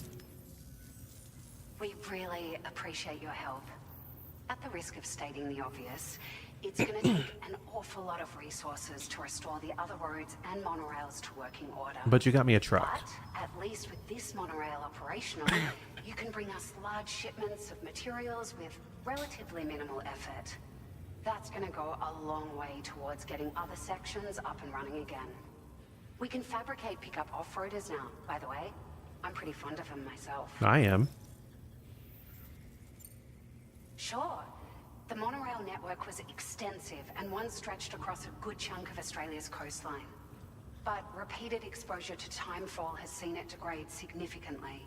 We really appreciate your help. At the risk of stating the obvious, it's going to take an awful lot of resources to restore the other roads and monorails to working order. But you got me a truck. But at least with this monorail operational, you can bring us large shipments of materials with relatively minimal effort. That's going to go a long way towards getting other sections up and running again. We can fabricate pickup off-roaders now, by the way. I'm pretty fond of them myself. I am. Sure. The monorail network was extensive and once stretched across a good chunk of Australia's coastline. But repeated exposure to timefall has seen it degrade significantly.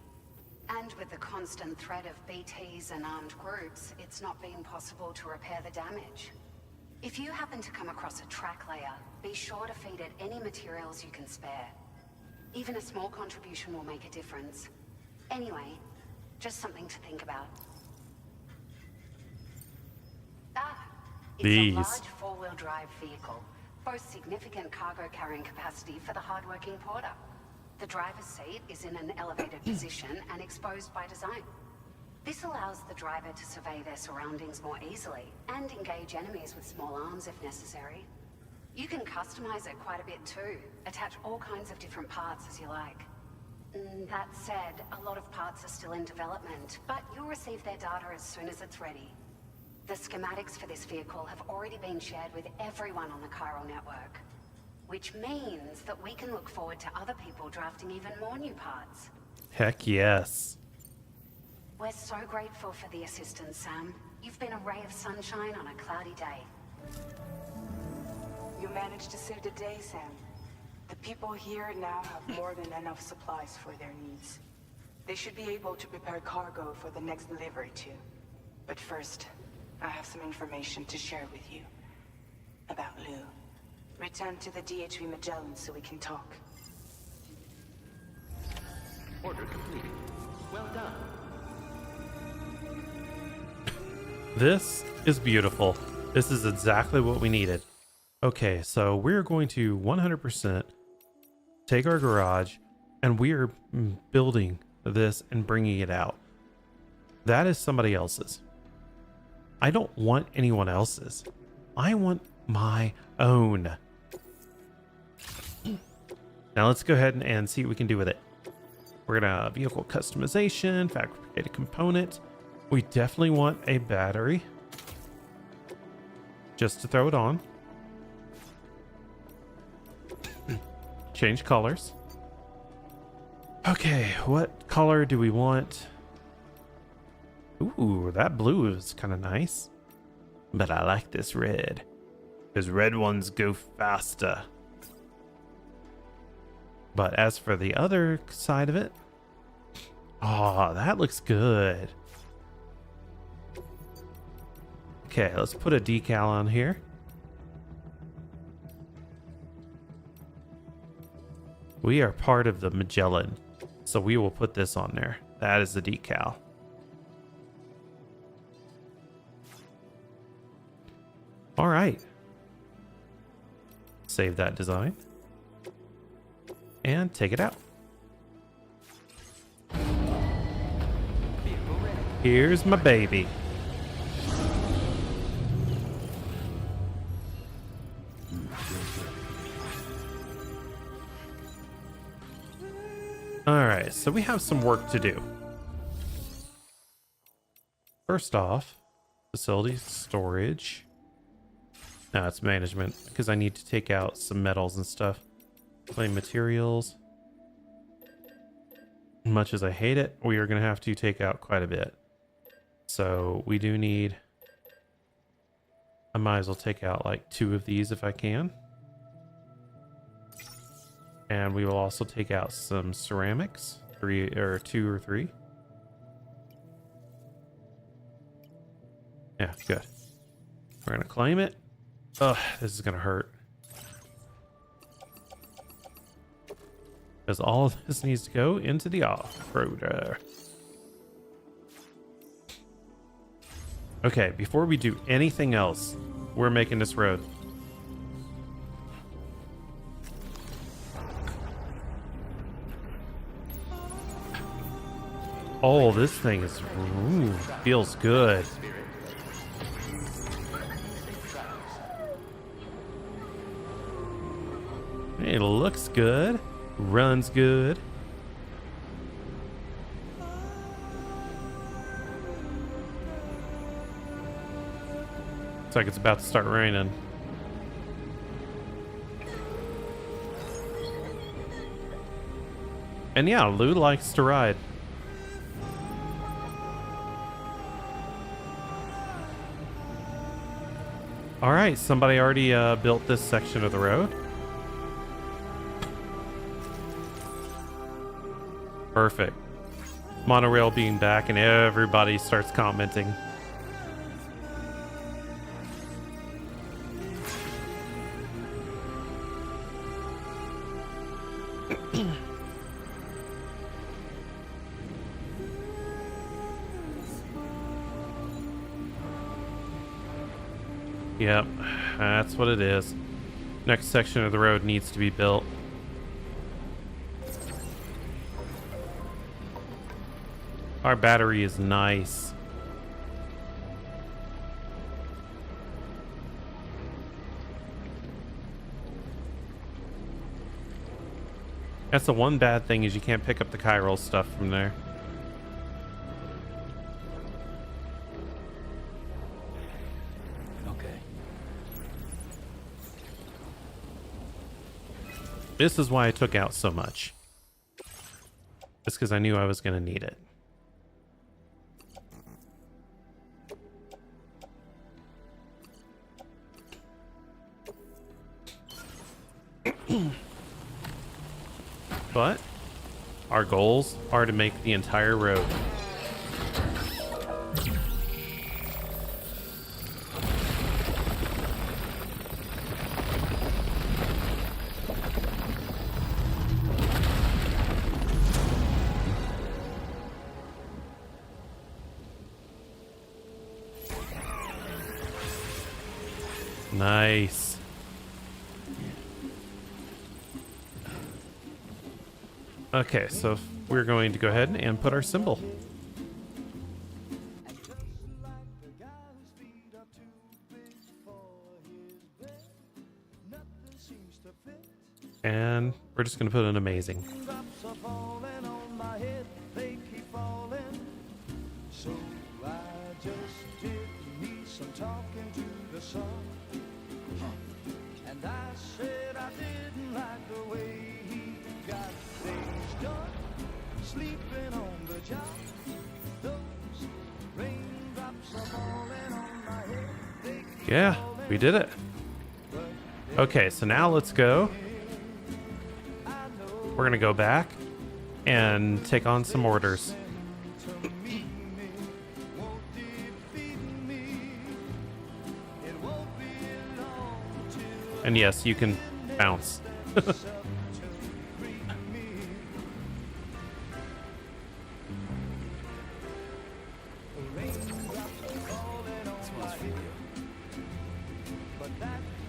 And with the constant threat of BTs and armed groups, it's not been possible to repair the damage. If you happen to come across a track layer, be sure to feed it any materials you can spare. Even a small contribution will make a difference. Anyway, just something to think about. It's a large four-wheel drive vehicle, boasts significant cargo carrying capacity for the hard-working porter. The driver's seat is in an elevated position and exposed by design. This allows the driver to survey their surroundings more easily and engage enemies with small arms if necessary. You can customize it quite a bit too, attach all kinds of different parts as you like. That said, a lot of parts are still in development, but you'll receive their data as soon as it's ready. The schematics for this vehicle have already been shared with everyone on the Chiral network, which means that we can look forward to other people drafting even more new parts. Heck yes. We're so grateful for the assistance, Sam. You've been a ray of sunshine on a cloudy day. You managed to save the day, Sam. The people here now have more than enough supplies for their needs. They should be able to prepare cargo for the next delivery too. But first, I have some information to share with you. About Lou. Return to the DHV Magellan so we can talk. Order completed. Well done. This is beautiful. This is exactly what we needed. Okay, so we're going to 100% take our garage and we are building this and bringing it out. That is somebody else's. I don't want anyone else's. I want my own. Now let's go ahead and see what we can do with it. We're gonna vehicle customization, fabricate a component. We definitely want a battery. Just to throw it on. Change colors. Okay, what color do we want? Ooh, that blue is kind of nice. But I like this red. Because red ones go faster. But as for the other side of it, oh, that looks good. Okay, let's put a decal on here. We are part of the Magellan, so we will put this on there. That is the decal. All right. Save that design. And take it out. Here's my baby. Alright, so we have some work to do. First off, facility storage. No, it's management, because I need to take out some metals and stuff. Plain materials. Much as I hate it, we are going to have to take out quite a bit. So we do need... I might as well take out like 2 of these if I can. And we will also take out some ceramics, 2 or 3. Yeah, good. We're gonna claim it. Ugh, this is gonna hurt. Because all of this needs to go into the off-roader. Okay, before we do anything else, we're making this road. Oh, this thing is, ooh, feels good. It looks good, runs good. Looks like it's about to start raining. And yeah, Lou likes to ride. All right, somebody already built this section of the road. Perfect. Monorail being back and everybody starts commenting. Yep, that's what it is. Next section of the road needs to be built. Our battery is nice. That's the one bad thing is you can't pick up the chiral stuff from there. This is why I took out so much. Just because I knew I was going to need it. But our goals are to make the entire road. Nice. Okay, so we're going to go ahead and put our symbol. And we're just going to put an amazing. So I just did me some talking to the sun. And I said I didn't like the way he got things done. Sleeping on the job. Those raindrops are falling on my head. Yeah, we did it. Okay, so now let's go. We're gonna go back and take on some orders. And yes, you can bounce.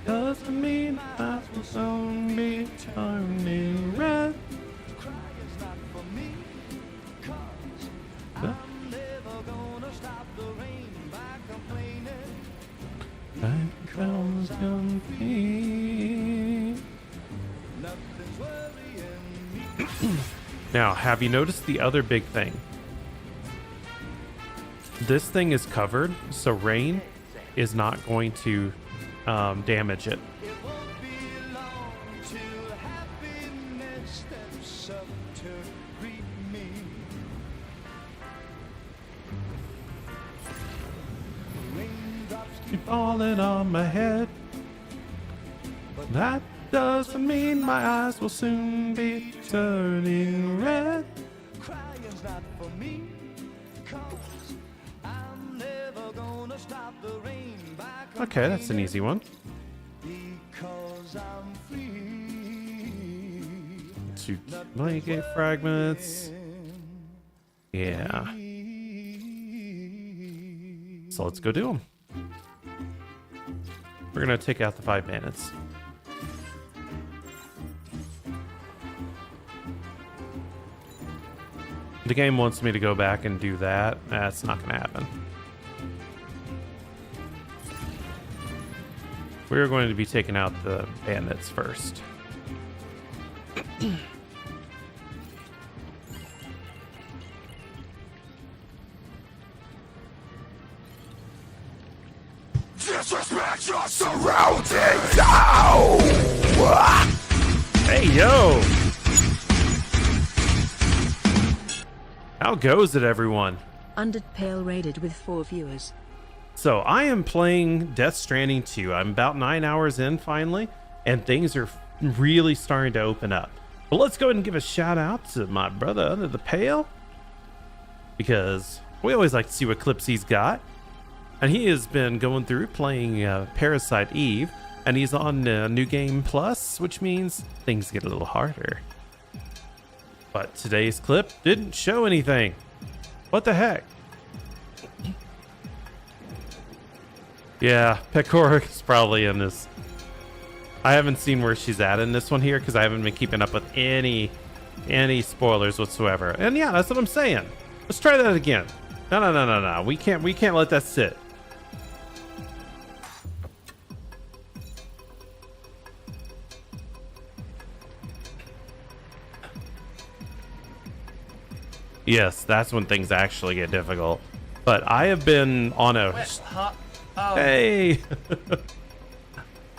Doesn't mean I will soon be turning red. Now, have you noticed the other big thing? This thing is covered, so rain is not going to damage it. Keep falling on my head. That doesn't mean my eyes will soon be turning red. Crying's not for me, 'cause I'm never gonna stop the rain by Okay, that's an easy one. because I'm free. 2 blanket fragments. Yeah. So let's go do them. We're gonna take out the 5 bandits. The game wants me to go back and do that. That's not gonna happen. We're going to be taking out the bandits first. Disrespect your surroundings! Ow! Hey, yo! How goes it, everyone? Undertale rated with 4 viewers. So, I am playing Death Stranding 2. I'm about 9 hours in, finally, and things are really starting to open up. But let's go ahead and give a shout out to my brother Under the Pale, because we always like to see what clips he's got. And he has been going through playing Parasite Eve, and he's on New Game Plus, which means things get a little harder. But today's clip didn't show anything. What the heck? Yeah, Pecora is probably in this. I haven't seen where she's at in this one here because I haven't been keeping up with any spoilers whatsoever. And yeah, that's what I'm saying. Let's try that again. No. We can't let that sit. Yes, that's when things actually get difficult. But I have been on a... Hey!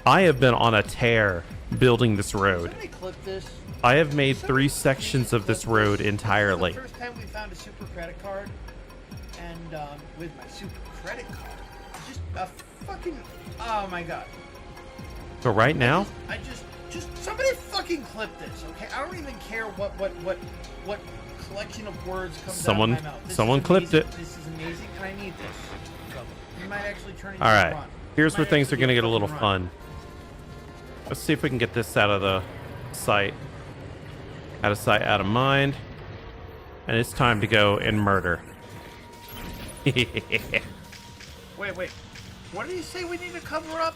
I have been on a tear building this road. Somebody clip this. I have made 3 sections of this road entirely. The first time we found a super credit card, and with my super credit card, just a fucking... Oh my god. So right now... I just somebody fucking clip this, okay? I don't even care what collection of words comes out of my mouth. Someone clipped it. This is amazing, and I need this. You might actually turn it All right, into a run. here's where things are going to get a little fun. Let's see if we can get this out of the sight. Out of sight, out of mind. And it's time to go and murder. Wait. What did he say we need to cover up?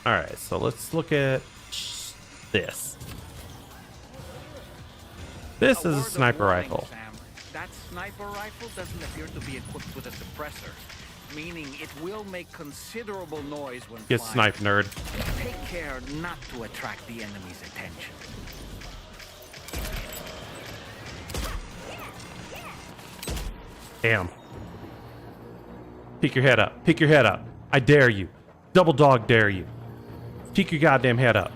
All right, so let's look at this. This is a word of sniper warning, rifle. Sam. That sniper rifle doesn't appear to be equipped with a suppressor, meaning it will make considerable noise when Get flying. sniped, nerd. Take care not to attract the enemy's attention. Damn. Peek your head up. Peek your head up. I dare you. Double dog dare you. Peek your goddamn head up.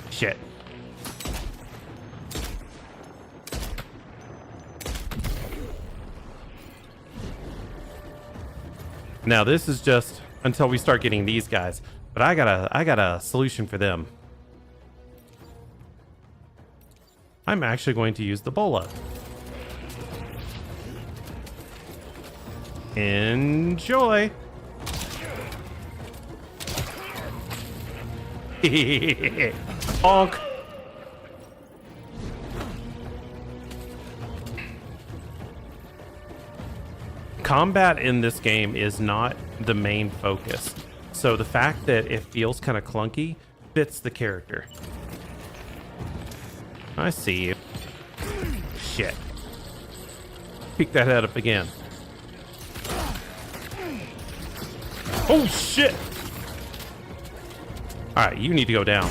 Shit. Now this is just until we start getting these guys. But I got a solution for them. I'm actually going to use the bola. Enjoy. Honk. Combat in this game is not the main focus. So the fact that it feels kind of clunky fits the character. I see you. Shit. Pick that head up again. Oh shit! Alright, you need to go down.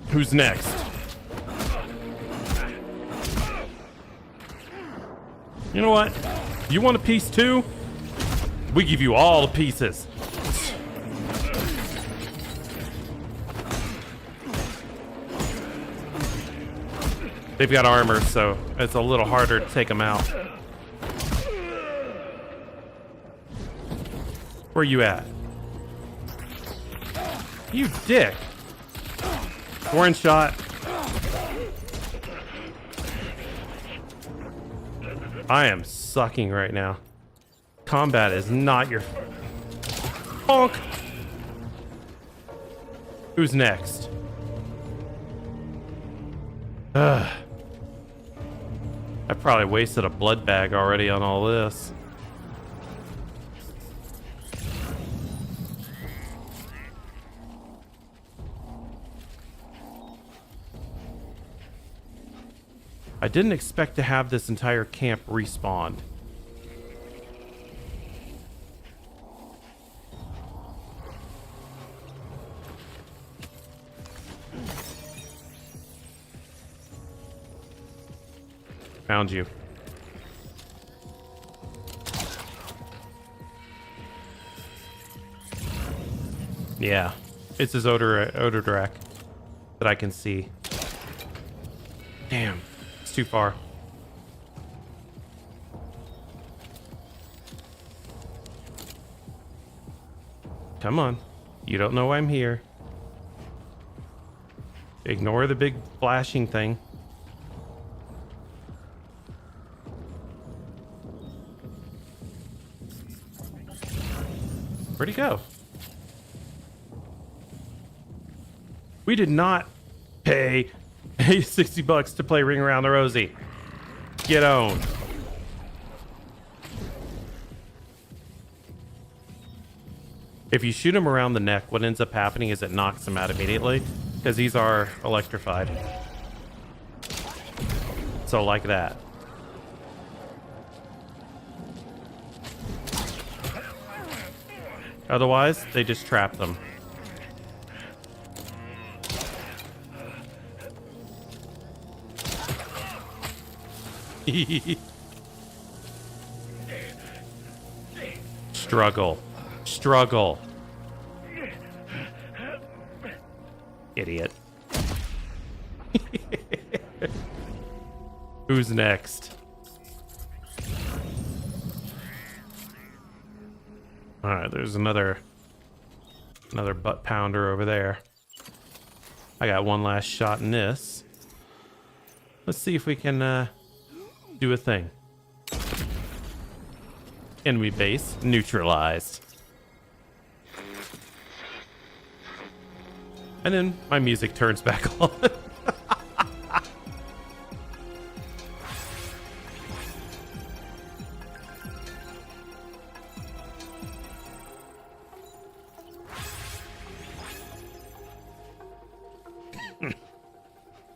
Who's next? You know what? You want a piece too? We give you all the pieces. They've got armor, so it's a little harder to take them out. Where you at? You dick. One shot. I am sucking right now. Combat is not your... Honk! Who's next? Ugh. I probably wasted a blood bag already on all this. I didn't expect to have this entire camp respawned. Found you. Yeah, it's his odor drac that I can see. Damn, it's too far. Come on, you don't know I'm here. Ignore the big flashing thing. Where'd he go? We did not pay $60 to play Ring Around the Rosie. Get on. If you shoot him around the neck, what ends up happening is it knocks him out immediately because these are electrified. So like that. Otherwise, they just trap them. Struggle. Struggle. Idiot. Who's next? Alright, there's another butt pounder over there. I got one last shot in this. Let's see if we can do a thing. Enemy base neutralized. And then my music turns back on.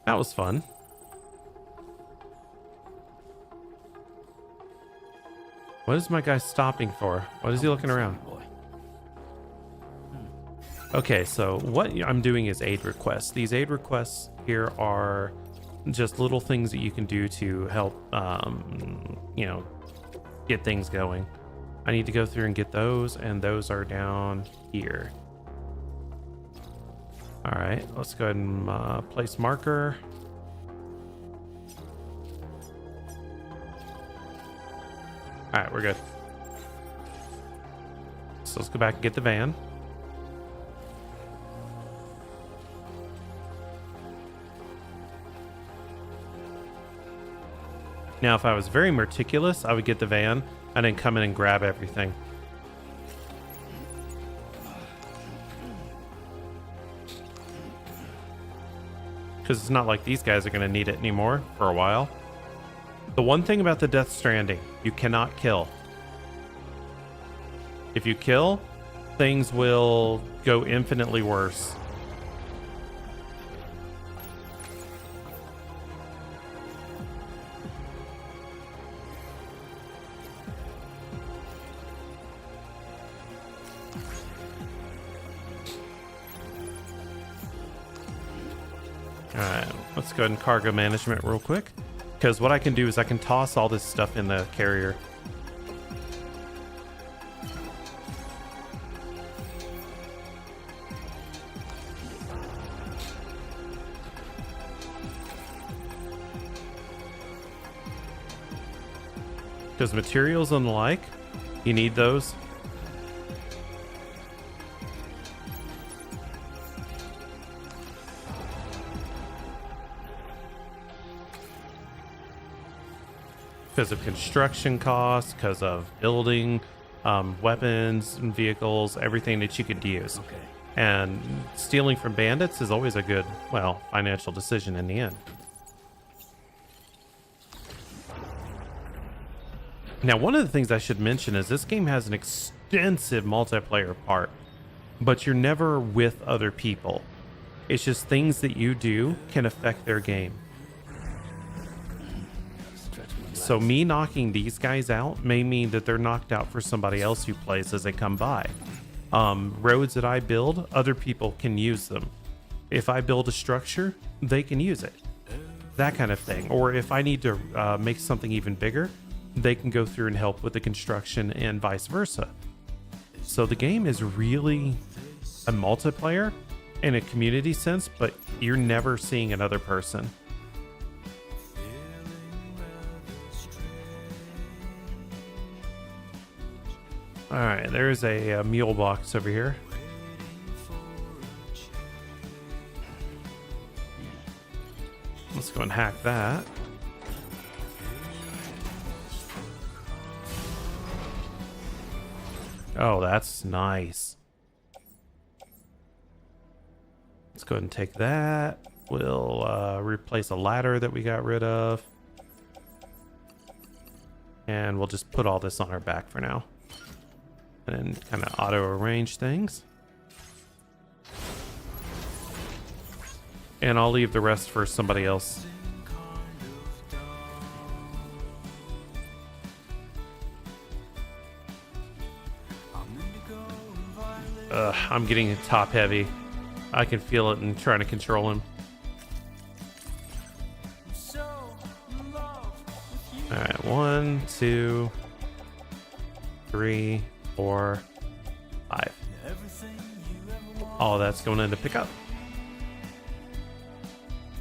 That was fun. What is my guy stopping for? What is he looking around? Okay, so what I'm doing is aid requests. These aid requests here are just little things that you can do to help, you know, get things going. I need to go through and get those, and those are down here. All right, let's go ahead and place marker. All right, we're good. So let's go back and get the van. Now, if I was very meticulous, I would get the van and then come in and grab everything. Because it's not like these guys are going to need it anymore for a while. The one thing about the Death Stranding, you cannot kill. If you kill, things will go infinitely worse. Alright, let's go ahead and cargo management real quick. Because what I can do is I can toss all this stuff in the carrier. Because materials and the like, you need those. Because of construction costs, because of building, weapons and vehicles, everything that you could use. Okay. And stealing from bandits is always a good, well, financial decision in the end. Now, one of the things I should mention is this game has an extensive multiplayer part, but you're never with other people. It's just things that you do can affect their game. So me knocking these guys out may mean that they're knocked out for somebody else who plays as they come by. Roads that I build, other people can use them. If I build a structure, they can use it. That kind of thing. Or if I need to make something even bigger, they can go through and help with the construction and vice versa. So the game is really a multiplayer in a community sense, but you're never seeing another person. All right, there's a mule box over here. Let's go and hack that. Oh, that's nice. Let's go ahead and take that. We'll replace a ladder that we got rid of. And we'll just put all this on our back for now. And kind of auto arrange things. And I'll leave the rest for somebody else. I'm getting top heavy. I can feel it and trying to control him. Alright, 1, 2, 3, 4, 5. All that's going into pickup.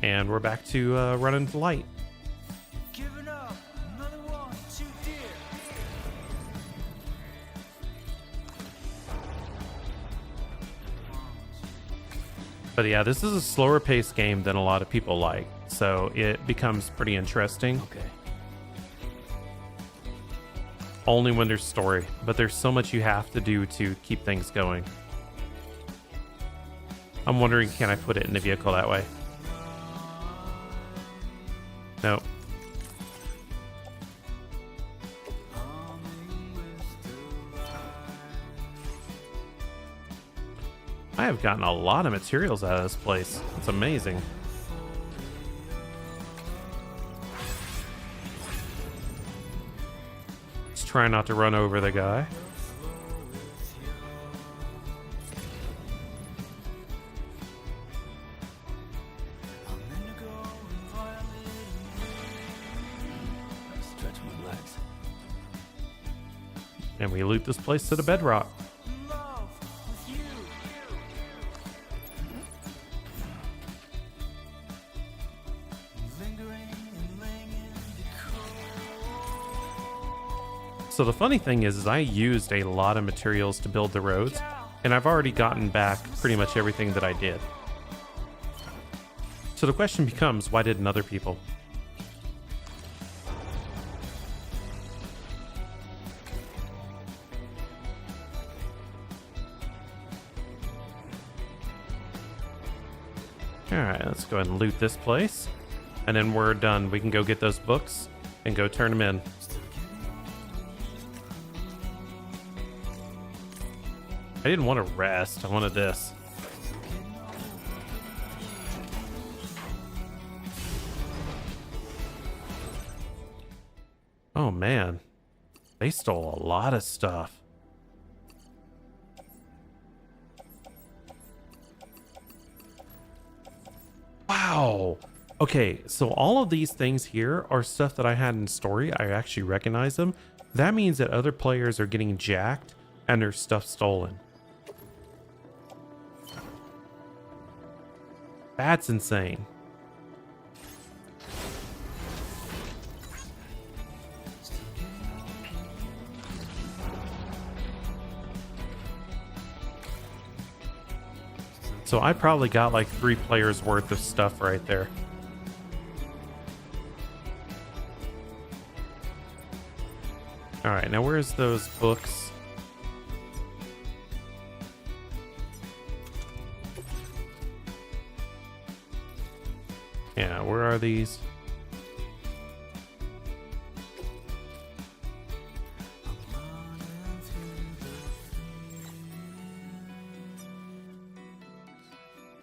And we're back to running the light. But yeah, this is a slower paced game than a lot of people like, so it becomes pretty interesting. Okay. Only when there's story, but there's so much you have to do to keep things going. I'm wondering, can I put it in the vehicle that way? Nope. I have gotten a lot of materials out of this place. It's amazing. Let's try not to run over the guy. Stretch my legs. And we loot this place to the bedrock. So the funny thing is I used a lot of materials to build the roads, and I've already gotten back pretty much everything that I did. So the question becomes, why didn't other people? Alright, let's go ahead and loot this place. And then we're done. We can go get those books and go turn them in. I didn't want to rest. I wanted this. Oh man. They stole a lot of stuff. Wow. Okay, so all of these things here are stuff that I had in story. I actually recognize them. That means that other players are getting jacked and their stuff stolen. That's insane. So I probably got like 3 players worth of stuff right there. All right, now where's those books? Yeah, where are these?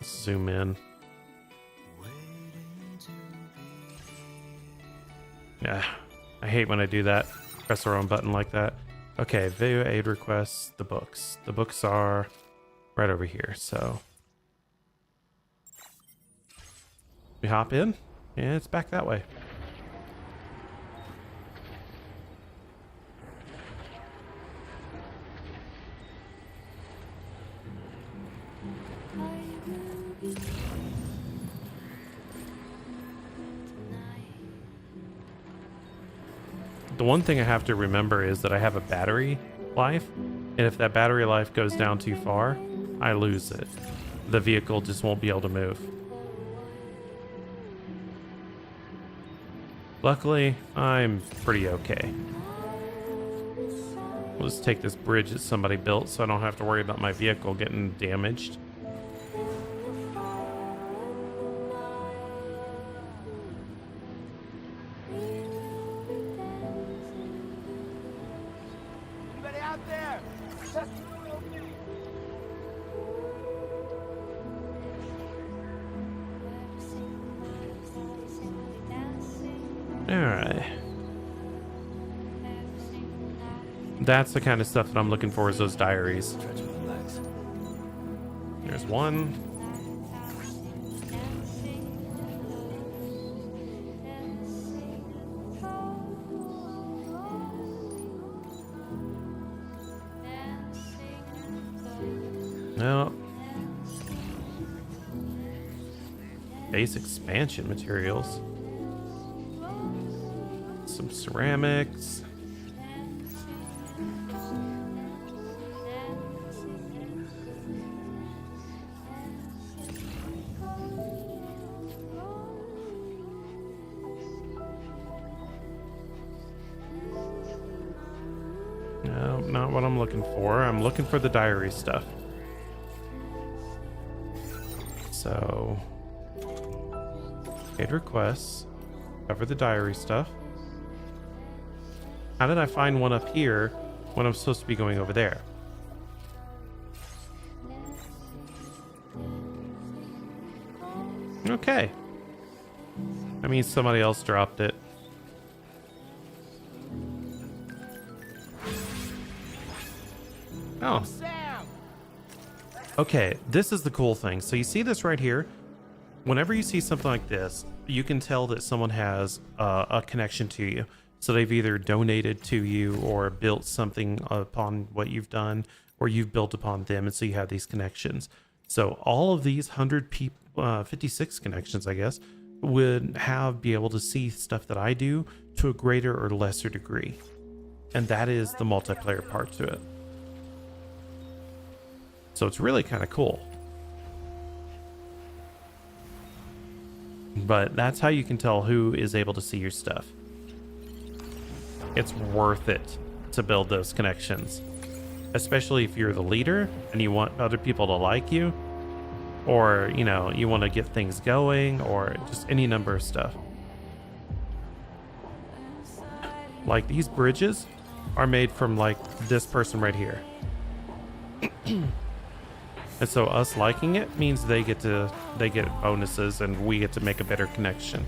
Zoom in. Yeah, I hate when I do that. Press the wrong button like that. Okay, video aid requests, the books. The books are right over here, so we hop in, and it's back that way. The one thing I have to remember is that I have a battery life, and if that battery life goes down too far, I lose it. The vehicle just won't be able to move. Luckily, I'm pretty okay. We'll just take this bridge that somebody built so I don't have to worry about my vehicle getting damaged. Anybody out there? Alright. That's the kind of stuff that I'm looking for, is those diaries. There's one. No. Base expansion materials. Some ceramics. No, not what I'm looking for. I'm looking for the diary stuff. So, aid requests, cover the diary stuff. How did I find one up here when I'm supposed to be going over there? Okay. I mean, somebody else dropped it. Oh. Okay, this is the cool thing. So you see this right here? Whenever you see something like this, you can tell that someone has a connection to you. So they've either donated to you or built something upon what you've done, or you've built upon them, and so you have these connections. So all of these 56 connections, I guess, would be able to see stuff that I do to a greater or lesser degree. And that is the multiplayer part to it. So it's really kind of cool. But that's how you can tell who is able to see your stuff. It's worth it to build those connections. Especially if you're the leader and you want other people to like you. Or, you know, you want to get things going, or just any number of stuff. Like these bridges are made from like this person right here. And so us liking it means they get bonuses and we get to make a better connection.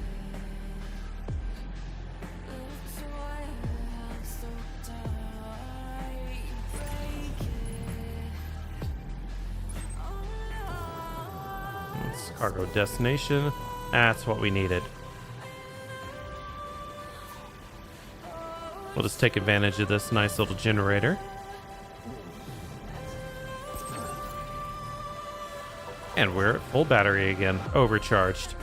It's cargo destination. That's what we needed. We'll just take advantage of this nice little generator. And we're at full battery again, overcharged.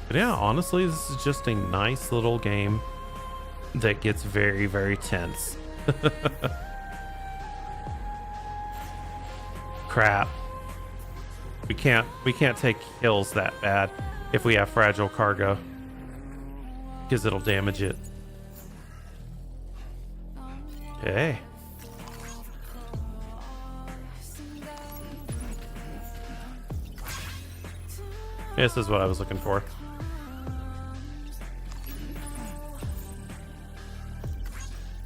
But yeah, honestly, this is just a nice little game that gets very, very tense. Crap. We can't take kills that bad if we have fragile cargo, because it'll damage it. Okay. This is what I was looking for.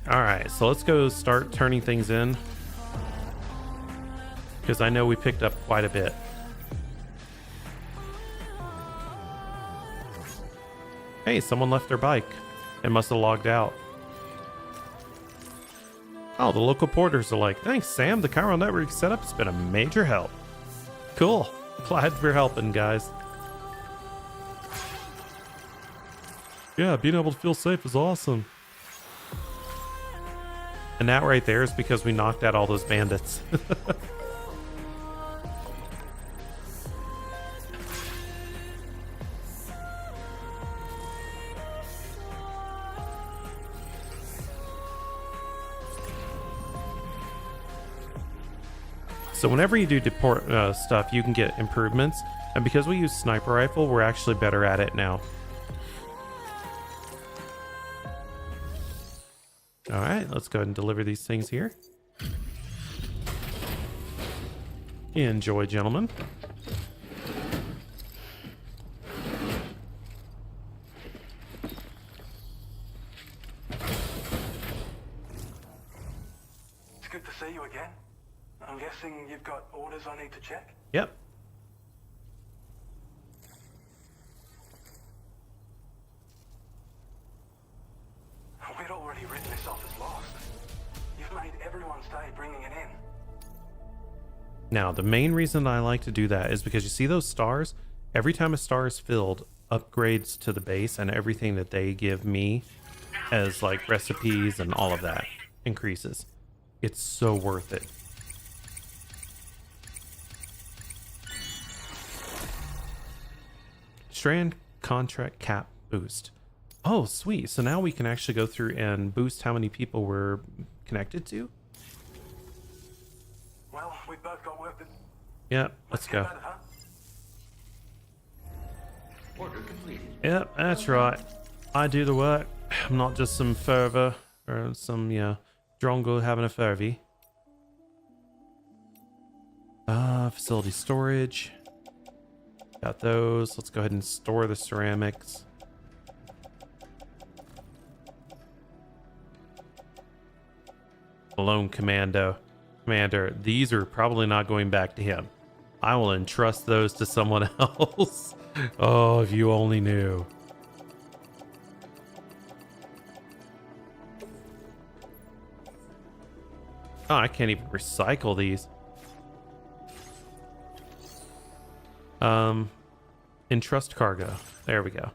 Alright, so let's go start turning things in, because I know we picked up quite a bit. Hey, someone left their bike. It must have logged out. Oh, the local porters are like, thanks, Sam. The Chiral Network setup has been a major help. Cool. Glad for helping, guys. Yeah, being able to feel safe is awesome. And that right there is because we knocked out all those bandits. So whenever you do deport stuff, you can get improvements. And because we use sniper rifle, we're actually better at it now. Alright, let's go ahead and deliver these things here. Enjoy, gentlemen. It's good to see you again. I'm guessing you've got orders I need to check? Yep. We'd already written this off as lost. You've made everyone's day bringing it in. Now, the main reason I like to do that is because you see those stars? Every time a star is filled, upgrades to the base and everything that they give me as like recipes and all of that increases. It's so worth it. Strand contract cap boost. Oh, sweet. So now we can actually go through and boost how many people we're connected to. Well, we've both got work to... Yeah, let's go. At it, huh? Order completed. Yep, that's right. I do the work. I'm not just some fervor or some, drongo having a fervy. Facility storage. Got those. Let's go ahead and store the ceramics. Lone Commander. Commander, these are probably not going back to him. I will entrust those to someone else. Oh, if you only knew. Oh, I can't even recycle these. Entrust cargo. There we go.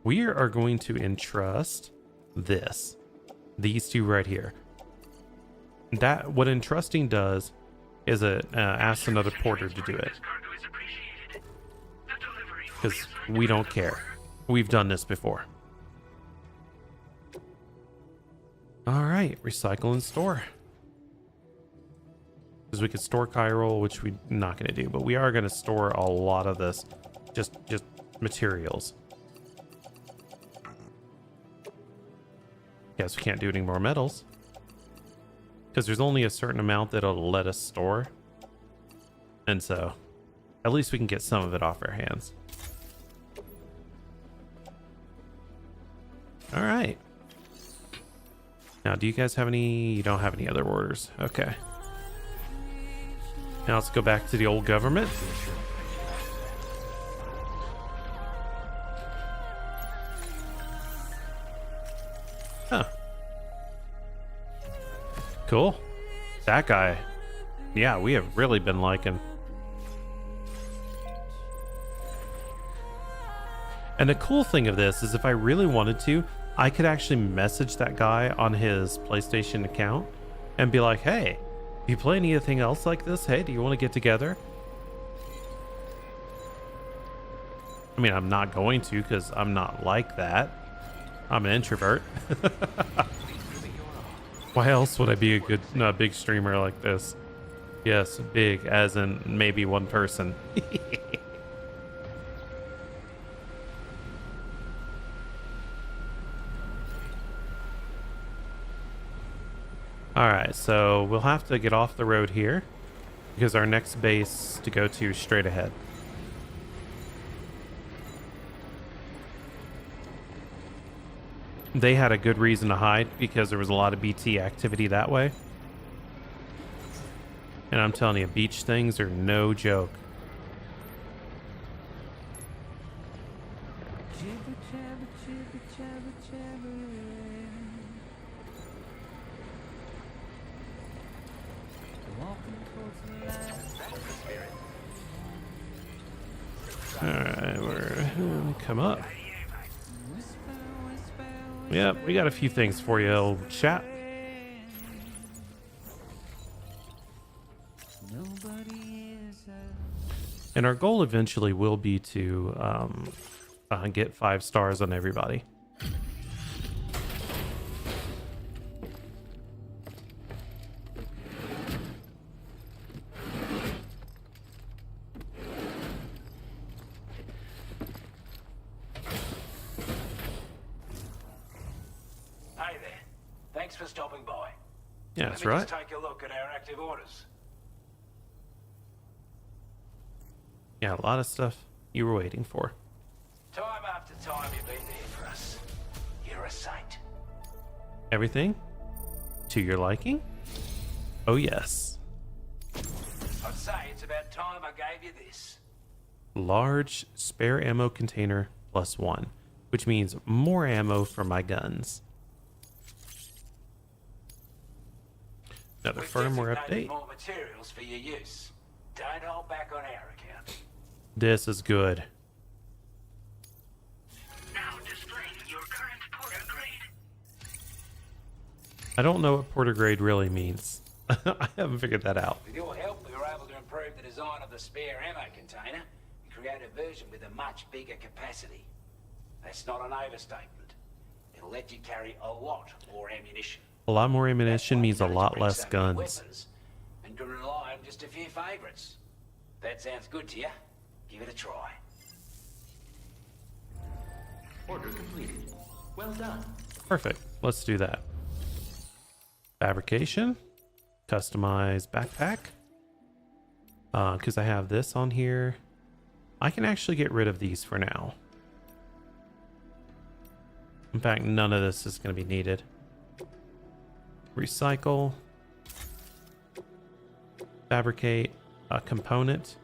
We are going to entrust this. These two right here. That what entrusting does is it asks another porter to do it. Because we don't care. We've done this before. Alright, recycle and store. Because we could store chiral, which we're not going to do, but we are going to store a lot of this. Just materials. Guess we can't do any more metals. Because there's only a certain amount that'll let us store. And so, at least we can get some of it off our hands. Alright. Now, do you guys have any... You don't have any other orders. Okay. Now let's go back to the old government. Huh. Cool. That guy. Yeah, we have really been liking. And the cool thing of this is if I really wanted to, I could actually message that guy on his PlayStation account and be like, hey, you play anything else like this? Hey, do you want to get together? I mean, I'm not going to because I'm not like that. I'm an introvert. Why else would I be a good, big streamer like this? Yes, big, as in maybe one person. Alright, so we'll have to get off the road here because our next base to go to is straight ahead. They had a good reason to hide because there was a lot of BT activity that way. And I'm telling you, beach things are no joke. Alright, we're gonna come up. Yep, we got a few things for you, old chat. And our goal eventually will be to get 5 stars on everybody. Hey there. Thanks for stopping by. Yeah, that's Let me right. just take a look at our active orders. Yeah, a lot of stuff you were waiting for. Time after time you've been there for us. You're a saint. Everything to your liking? Oh, yes. I'd say it's about time I gave you this. Large spare ammo container +1, which means more ammo for my guns. Another firmware Designated update. more materials for your use. Don't hold back on our account. This is good. Now displaying your current porter grade. I don't know what porter grade really means. I haven't figured that out. With your help, we were able to improve the design of the spare ammo container and create a version with a much bigger capacity. That's not an overstatement. It'll let you carry a lot more ammunition. A lot more ammunition means a lot less guns. Weapons, and can rely on just a few favorites. That sounds good to you? Give it a try. Order completed. Well done. Perfect. Let's do that. Fabrication. Customize backpack. Because I have this on here. I can actually get rid of these for now. In fact, none of this is going to be needed. Recycle. Fabricate a component.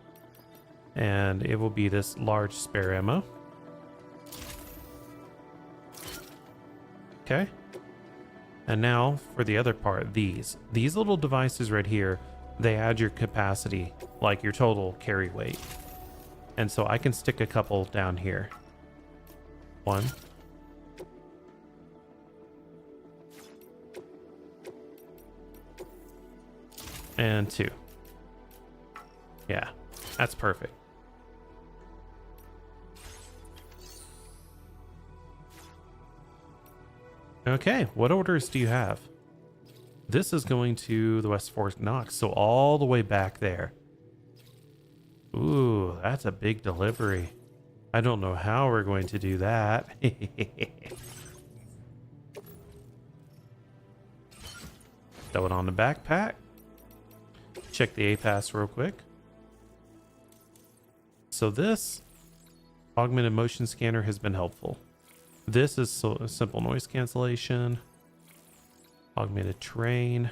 And it will be this large spare ammo. Okay. And now for the other part, these little devices right here, they add your capacity, like your total carry weight. And so I can stick a couple down here. 1. And 2. Yeah, that's perfect. Okay, what orders do you have? This is going to the West Fort Knox, so all the way back there. Ooh, that's a big delivery. I don't know how we're going to do that. Throw it on the backpack. Check the APAS real quick. So this augmented motion scanner has been helpful. This is simple noise cancellation, augmented terrain,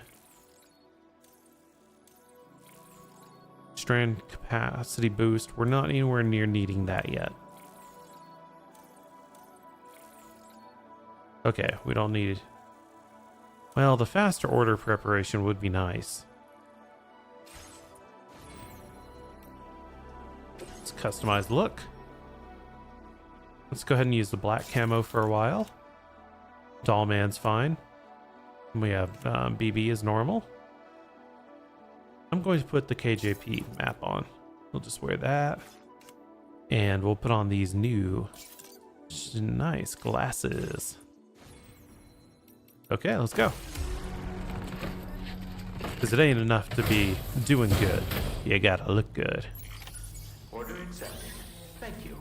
strand capacity boost. We're not anywhere near needing that yet. Okay, we don't need... Well, the faster order preparation would be nice. Let's customize the look. Let's go ahead and use the black camo for a while. Dollman's fine. We have BB as normal. I'm going to put the KJP map on. We'll just wear that. And we'll put on these new nice glasses. Okay, let's go. Because it ain't enough to be doing good. You gotta look good. Order accepted. Thank you.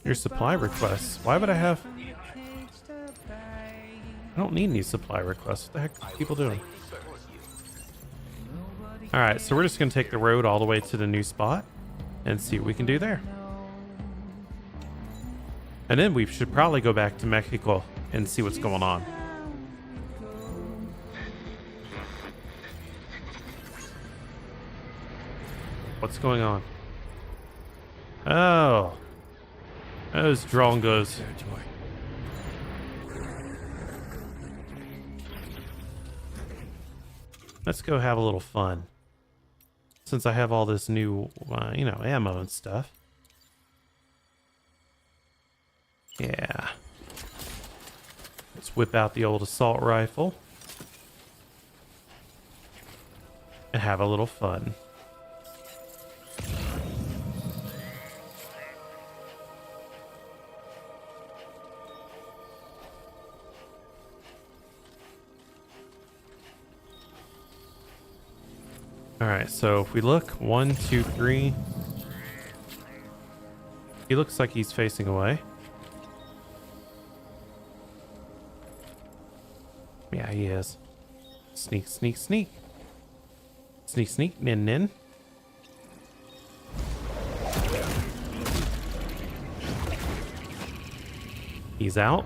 Your supply requests. Why would I have... I don't need any supply requests. What the heck are people doing? Alright, so we're just going to take the road all the way to the new spot and see what we can do there. And then we should probably go back to Mexico and see what's going on. What's going on? Oh. Those Drongos. Let's go have a little fun. Since I have all this new, you know, ammo and stuff. Yeah. Let's whip out the old assault rifle. And have a little fun. Alright, so if we look, 1, 2, 3. He looks like he's facing away. Yeah, he is. Sneak, sneak, sneak. Sneak, sneak, nin, nin. He's out.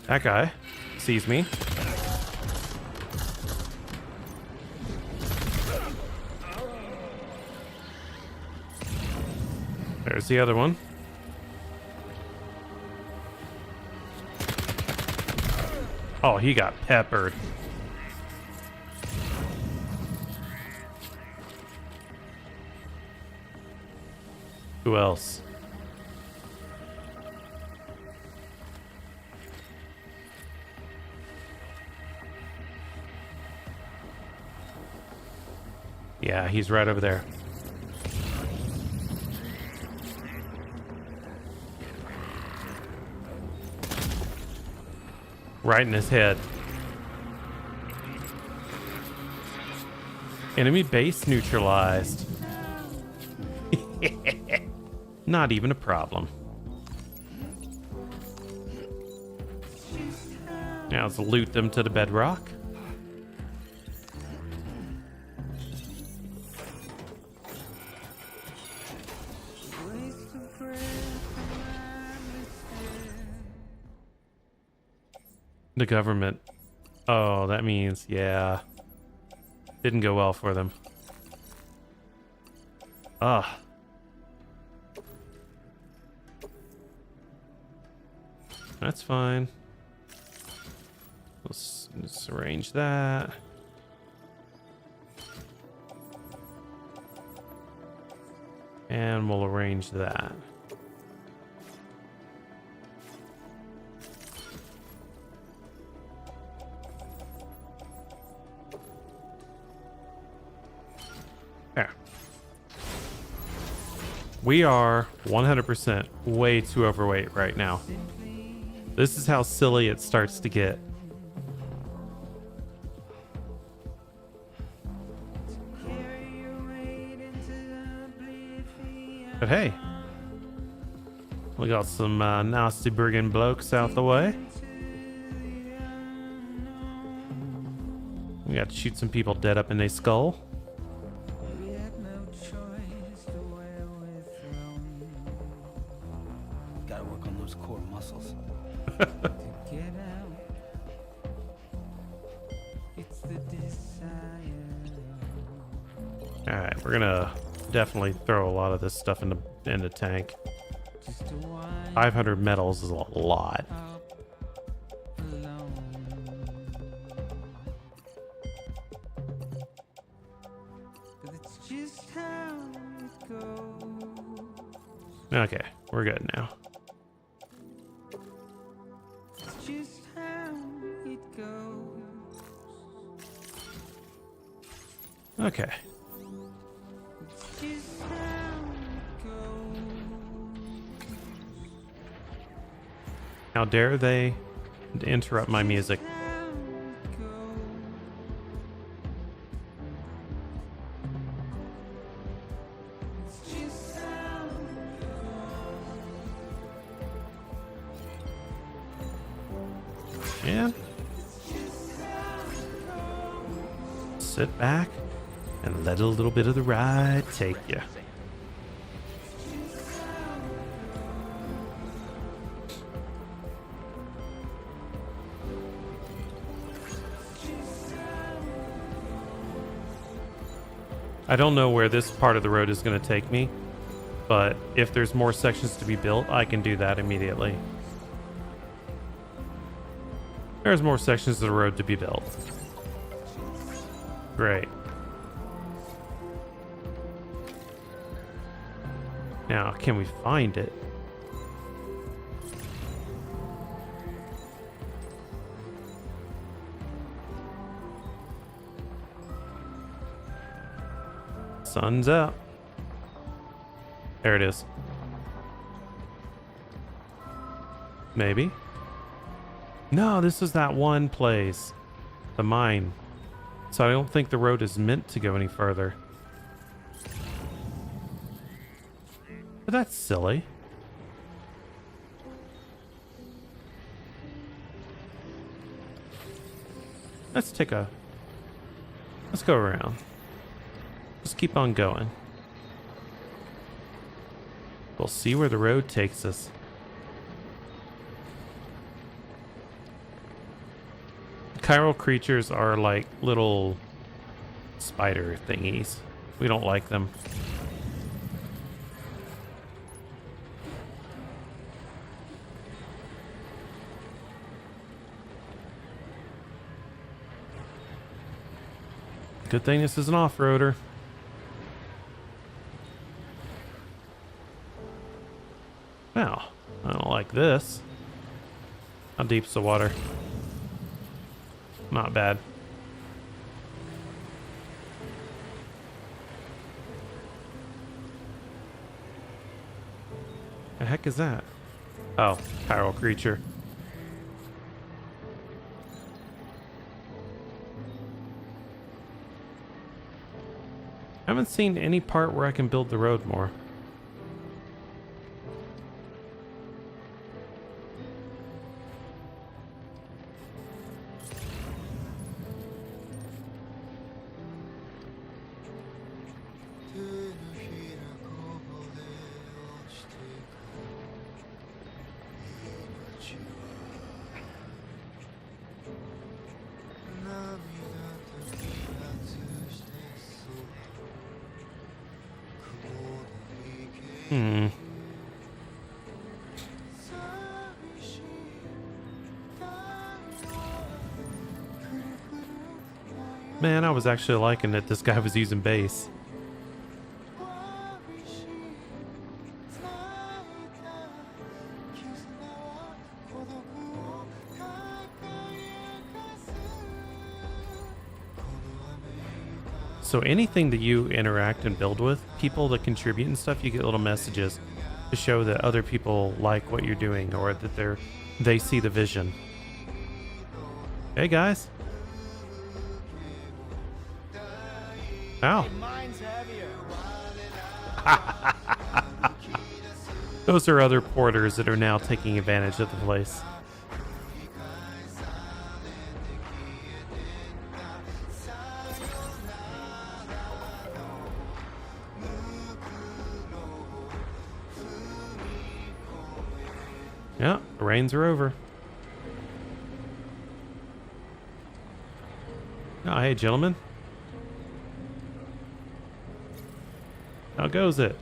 That guy sees me. There's the other one. Oh, he got peppered. Who else? Yeah, he's right over there. Right in his head. Enemy base neutralized. Not even a problem. Now let's loot them to the bedrock. The government. Oh, that means, yeah. Didn't go well for them. Ah. That's fine. Let's arrange that. And we'll arrange that. There. We are 100% way too overweight right now. This is how silly it starts to get. But hey, we got some nasty brigand blokes out the way. We got to shoot some people dead up in their skull. Gotta work on those core muscles. Alright, we're gonna definitely throw a lot of this stuff in the tank. 500 metals is a lot. Okay, we're good now. Okay. How dare they interrupt my music? And sit back and let a little bit of the ride take you. I don't know where this part of the road is going to take me, but if there's more sections to be built, I can do that immediately. There's more sections of the road to be built. Great. Now, can we find it? Sun's up. There it is. Maybe. No, this is that one place. The mine. So I don't think the road is meant to go any further. But that's silly. Let's go around. Just keep on going. We'll see where the road takes us. Chiral creatures are like little spider thingies. We don't like them. Good thing this is an off-roader. Now, I don't like this. How deep's the water? Not bad. The heck is that? Oh, chiral creature. I haven't seen any part where I can build the road more. Man, I was actually liking that this guy was using bass. So anything that you interact and build with, people that contribute and stuff, you get little messages to show that other people like what you're doing or that they see the vision. Hey guys. Ow. Mine's heavier. Those are other porters that are now taking advantage of the place. Yeah, the rains are over. Oh, hey, gentlemen. How goes it?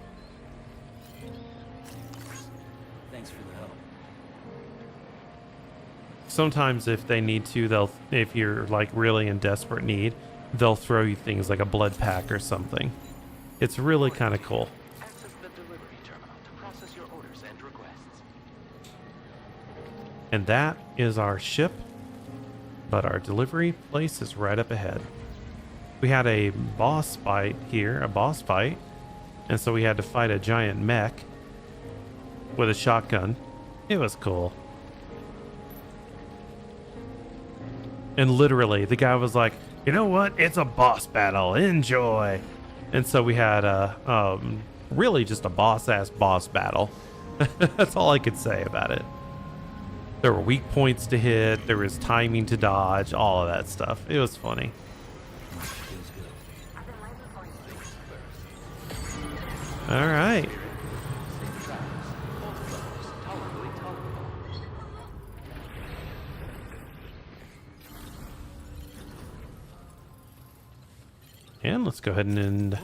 Thanks for the help. Sometimes if they need to, if you're like really in desperate need, they'll throw you things like a blood pack or something. It's really kind of cool. Access the delivery terminal to process your orders and requests. And that is our ship, but our delivery place is right up ahead. We had a boss fight here, and so we had to fight a giant mech with a shotgun. It was cool. And literally, the guy was like, you know what? It's a boss battle. Enjoy. And so we had really just a boss-ass boss battle. That's all I could say about it. There were weak points to hit. There was timing to dodge. All of that stuff. It was funny. All right. And let's go ahead and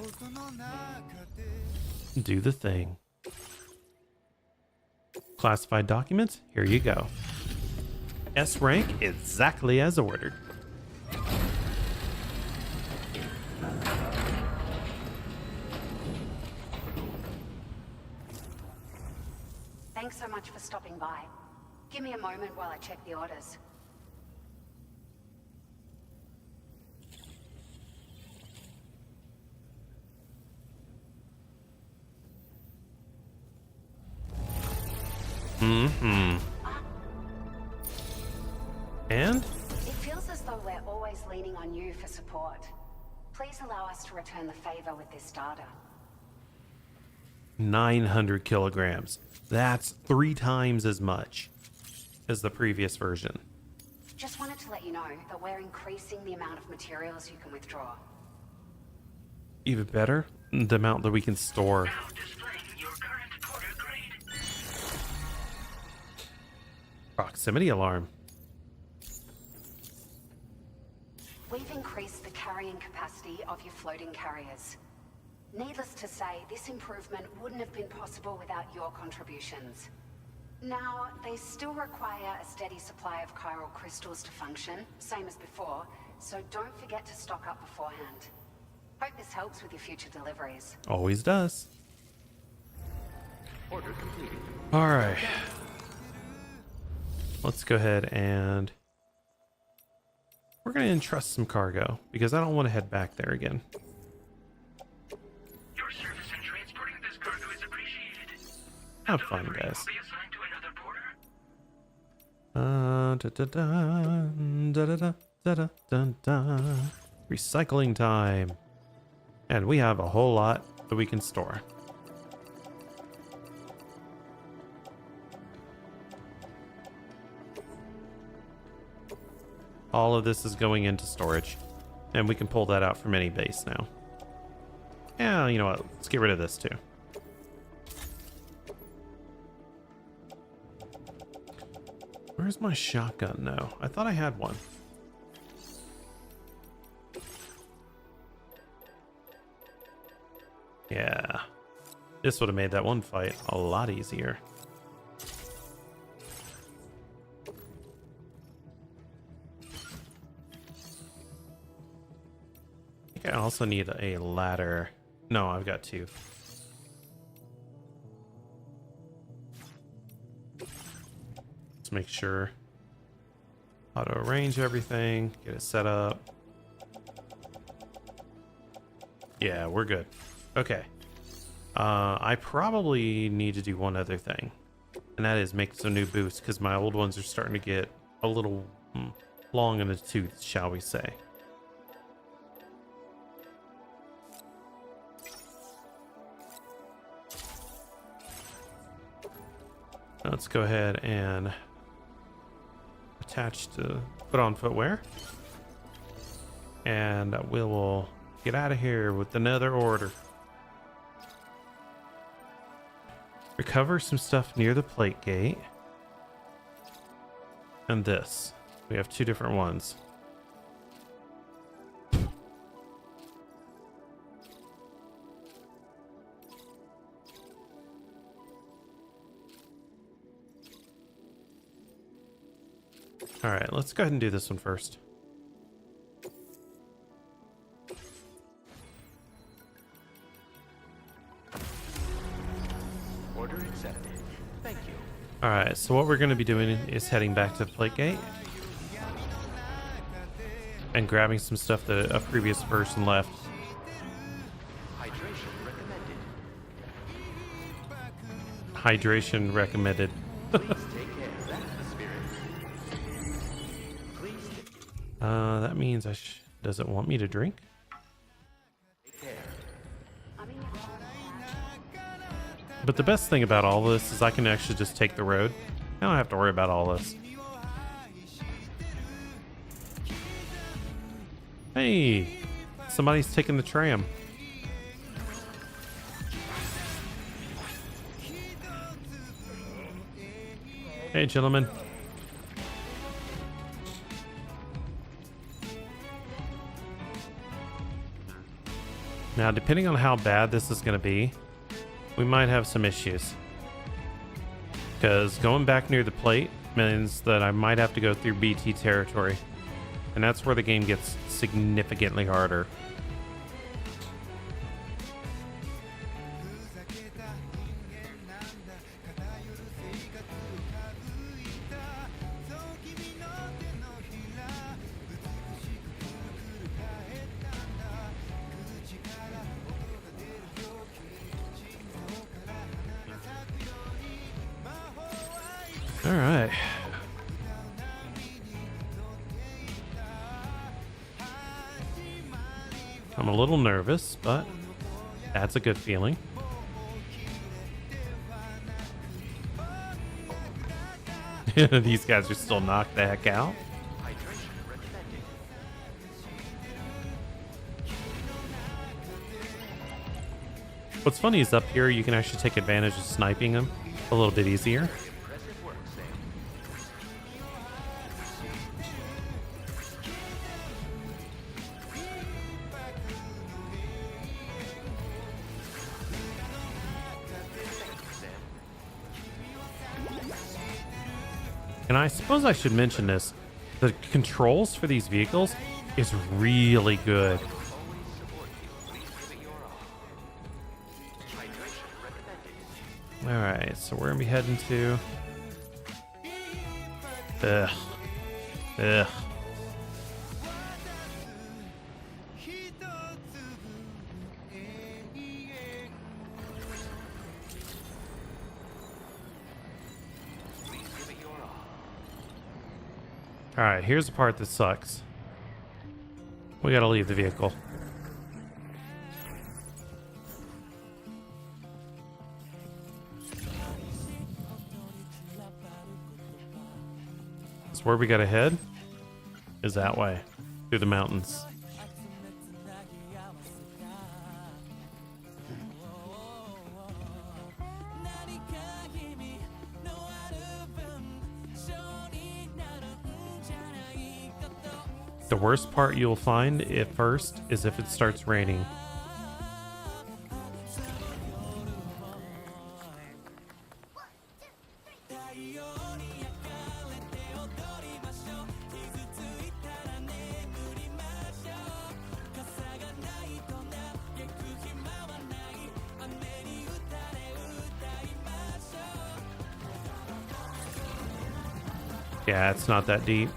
do the thing. Classified documents, here you go. S rank exactly as ordered. Thanks so much for stopping by. Give me a moment while I check the orders. And? It feels as though we're always leaning on you for support. Please allow us to return the favor with this data. 900 kilograms. That's 3 times as much as the previous version. Just wanted to let you know that we're increasing the amount of materials you can withdraw. Even better, the amount that we can store. Proximity alarm. We've increased the carrying capacity of your floating carriers. Needless to say, this improvement wouldn't have been possible without your contributions. Now, they still require a steady supply of chiral crystals to function, same as before, so don't forget to stock up beforehand. Hope this helps with your future deliveries. Always does. Order completed. All right. Let's go ahead and we're going to entrust some cargo because I don't want to head back there again. Your service in transporting this cargo is appreciated. Have fun, guys. Will be assigned to another porter. Recycling time. And we have a whole lot that we can store. All of this is going into storage. And we can pull that out from any base now. Yeah, you know what? Let's get rid of this too. Where's my shotgun now? I thought I had one. Yeah. This would have made that one fight a lot easier. I think I also need a ladder. No, I've got two. Let's make sure. Auto arrange everything. Get it set up. Yeah, we're good. Okay. I probably need to do one other thing. And that is make some new boots, because my old ones are starting to get a little long in the tooth, shall we say. Let's go ahead and attach to put on footwear. And we will get out of here with another order. Recover some stuff near the plate gate. And this. We have two different ones. Alright, let's go ahead and do this one first. Order accepted. Thank you. Alright, so what we're going to be doing is heading back to the plate gate. And grabbing some stuff that a previous person left. Hydration recommended. Hydration recommended. Please take care. That's the spirit. That means does it want me to drink? Take care. But the best thing about all this is I can actually just take the road. I don't have to worry about all this. Hey, somebody's taking the tram. Hey, gentlemen. Now, depending on how bad this is going to be, we might have some issues. Because going back near the plate means that I might have to go through BT territory. And that's where the game gets significantly harder. All right. I'm a little nervous, but that's a good feeling. These guys are still knocked the heck out. What's funny is up here you can actually take advantage of sniping them a little bit easier. And I suppose I should mention this. The controls for these vehicles is really good. Alright, so we're gonna be heading to... Ugh. Ugh. Alright, here's the part that sucks. We gotta leave the vehicle. So where we gotta head is that way, through the mountains. The worst part you'll find at first is if it starts raining. Yeah, it's not that deep.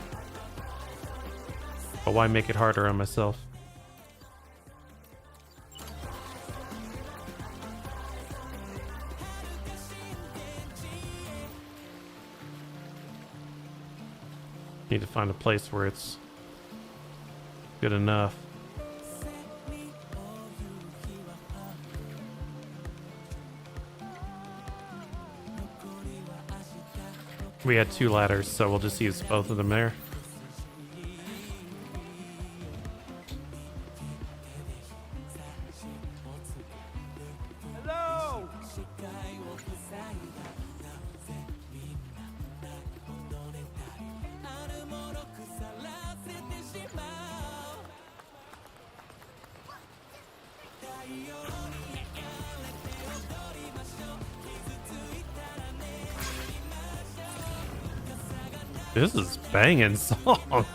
But why make it harder on myself? Need to find a place where it's good enough. We had 2 ladders, so we'll just use both of them there. Hello! This is banging song.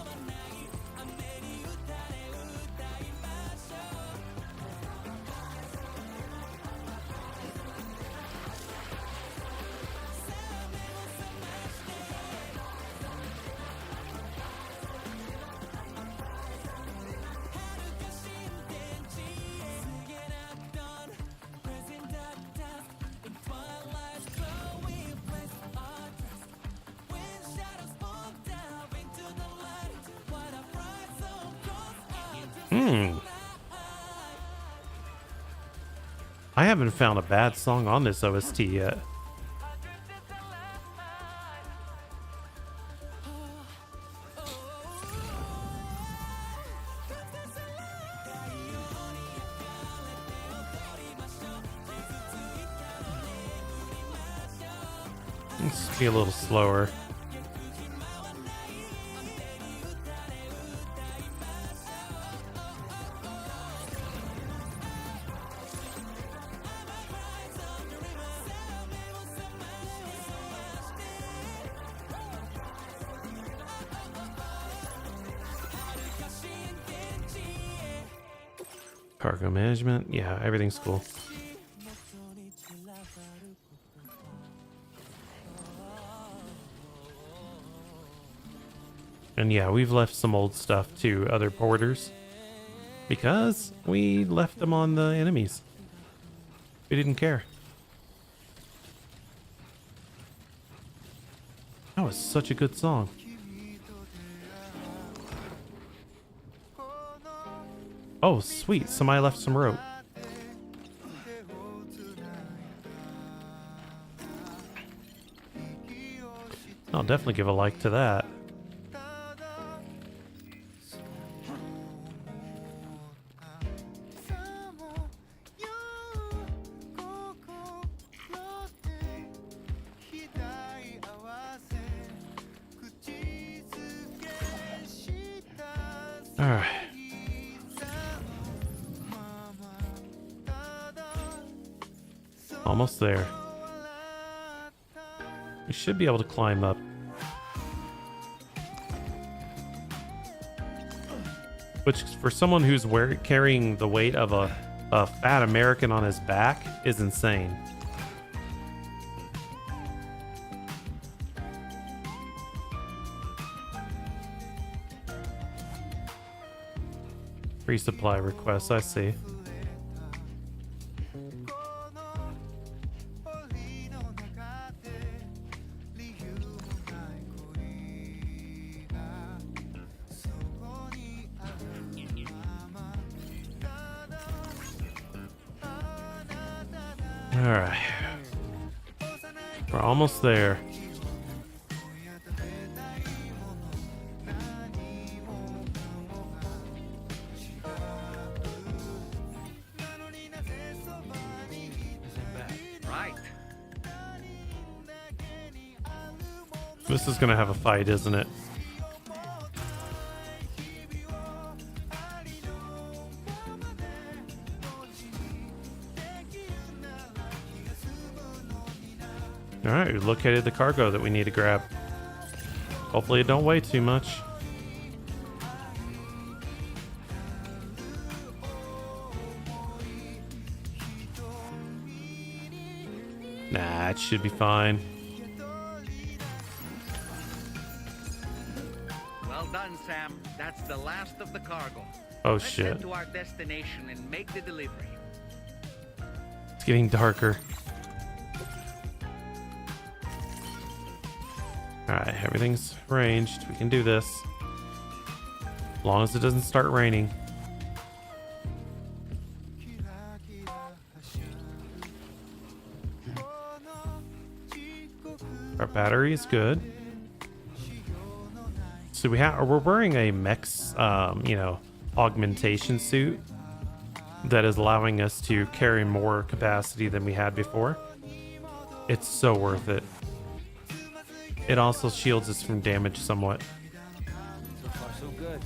I haven't found a bad song on this OST yet. Let's be a little slower. Cargo management, yeah, everything's cool. And yeah, we've left some old stuff to other porters because we left them on the enemies. We didn't care. That was such a good song. Oh, sweet. Somebody left some rope. I'll definitely give a like to that. All right. Almost there. We should be able to climb up. Which, for someone who's carrying the weight of a fat American on his back, is insane. Resupply requests, I see. Alright. We're almost there. This is gonna have a fight, isn't it? Alright, we located the cargo that we need to grab. Hopefully it don't weigh too much. Nah, it should be fine. Well done, Sam. That's the last of the cargo. Oh, Let's shit. head to our destination and make the delivery. It's getting darker. Alright, everything's ranged. We can do this. As long as it doesn't start raining. Our battery is good. So we're wearing a mech's, augmentation suit that is allowing us to carry more capacity than we had before. It's so worth it. It also shields us from damage somewhat. So far, so good.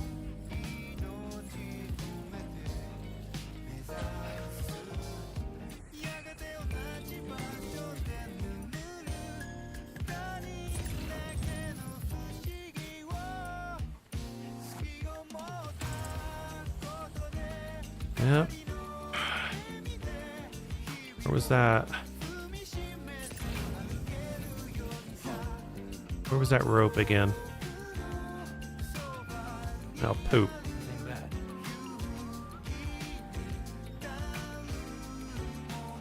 Yep. Where was that? Where was that rope again? Oh, poop.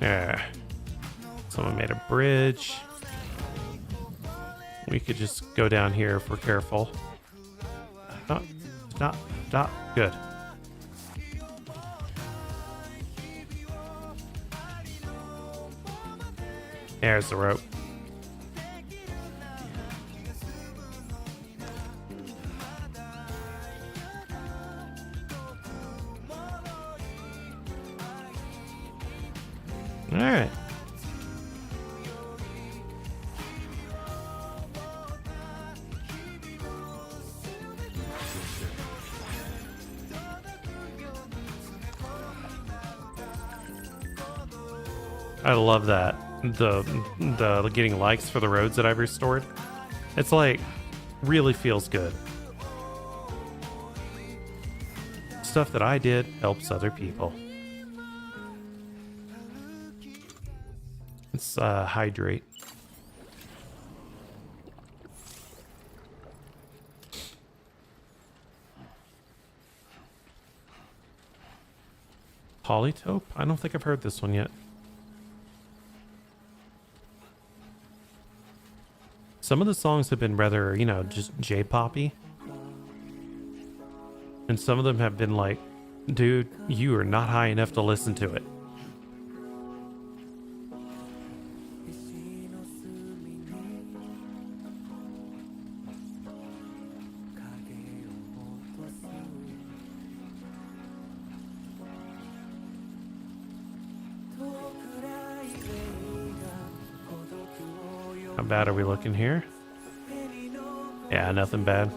Yeah. Someone made a bridge. We could just go down here if we're careful. Oh, stop, stop. Good. There's the rope. All right. I love that. The getting likes for the roads that I've restored. It's like really feels good. Stuff that I did helps other people. Let's hydrate. Polytope? I don't think I've heard this one yet. Some of the songs have been rather, just J-poppy. And some of them have been like, dude, you are not high enough to listen to it. How bad are we looking here? Yeah, nothing bad.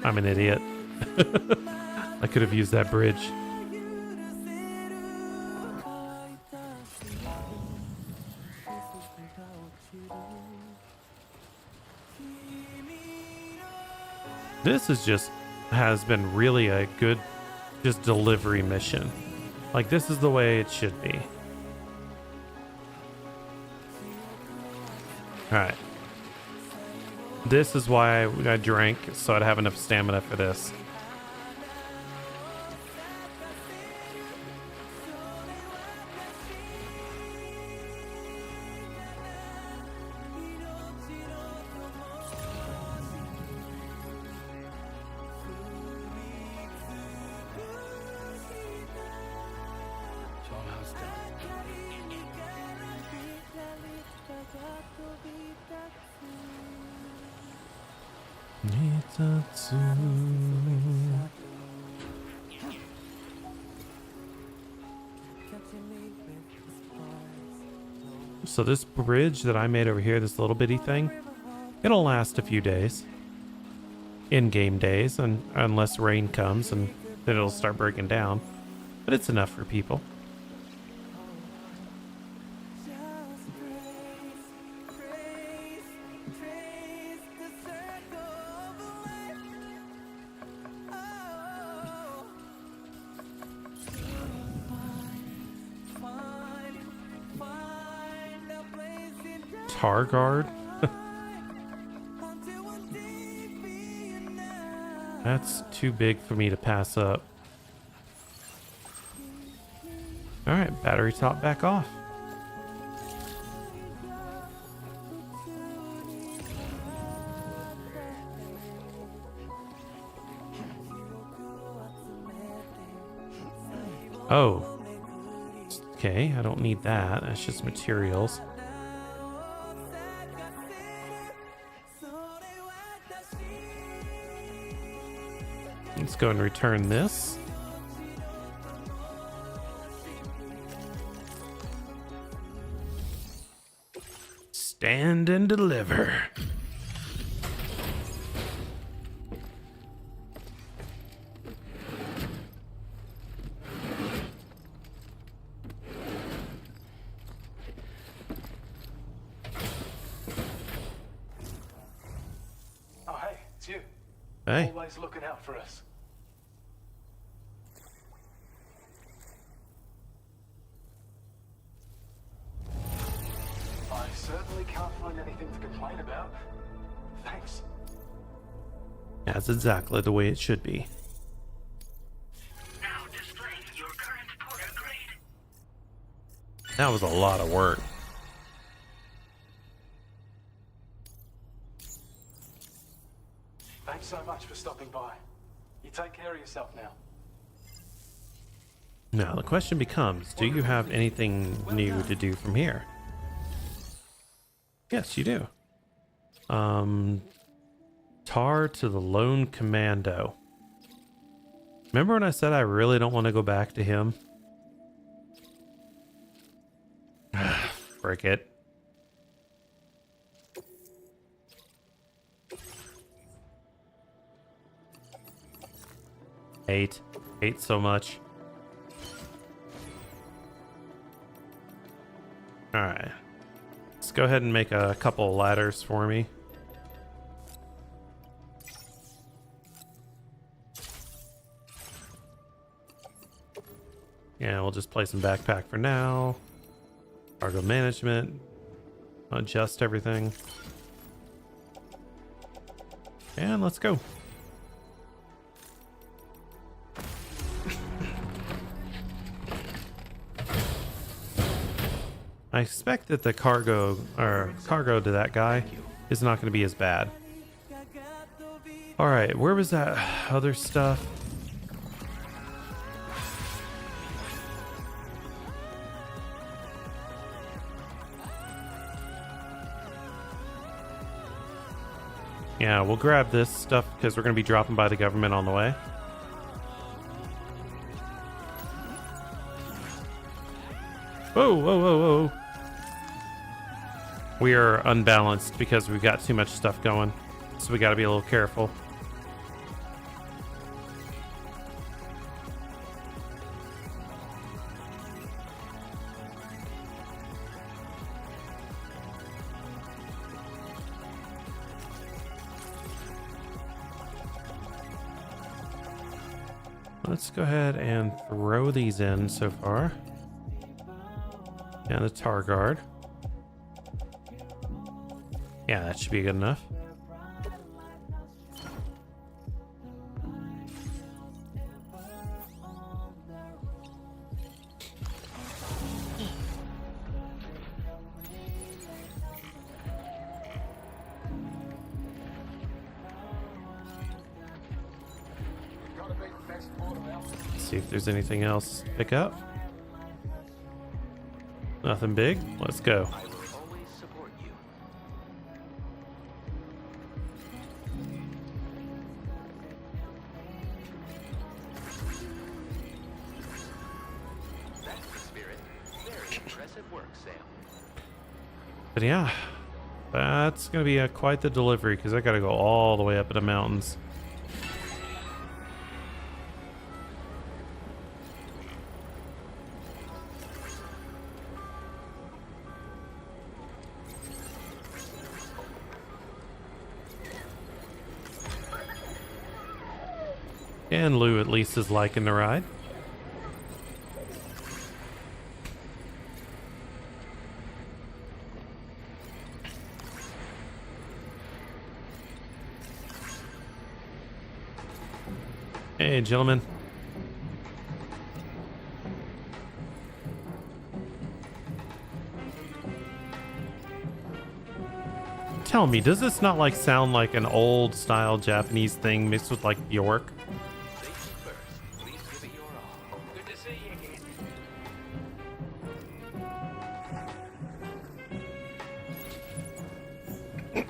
I'm an idiot. I could have used that bridge. This has been really a good delivery mission. Like, this is the way it should be. Alright. This is why I drank, so I'd have enough stamina for this. So this bridge that I made over here, this little bitty thing, it'll last a few days. In-game days, and unless rain comes, and then it'll start breaking down. But it's enough for people. Targard? That's too big for me to pass up. Alright, battery top back off. Oh. Okay, I don't need that. That's just materials. Let's go and return this. Stand and deliver. Oh, hey, it's you. Hey. Always looking out for us. I certainly can't find anything to complain about. Thanks. That's exactly the way it should be. Now displaying your current porter grade. That was a lot of work. Thanks so much for stopping by. You take care of yourself now. Now the question becomes, do you have anything new to do from here? Yes, you do. Tar to the Lone Commando. Remember when I said I really don't want to go back to him? Frick it. Hate so much. Alright. Let's go ahead and make a couple of ladders for me. Yeah, we'll just place some backpack for now. Cargo management. Adjust everything. And let's go. I expect that the cargo to that guy is not going to be as bad. All right, where was that other stuff? Yeah, we'll grab this stuff because we're going to be dropping by the government on the way. Whoa, whoa, whoa, whoa. We are unbalanced because we've got too much stuff going. So we got to be a little careful. Let's go ahead and throw these in so far. And the Targard. Yeah, that should be good enough. See if there's anything else to pick up. Nothing big. Let's go. I will always support you. That's the spirit. at work, Sam. But yeah, that's gonna be quite the delivery because I gotta go all the way up in the mountains. And Lou at least is liking the ride. Hey, gentlemen. Tell me, does this not like sound like an old style Japanese thing mixed with like Bjork? Good to see you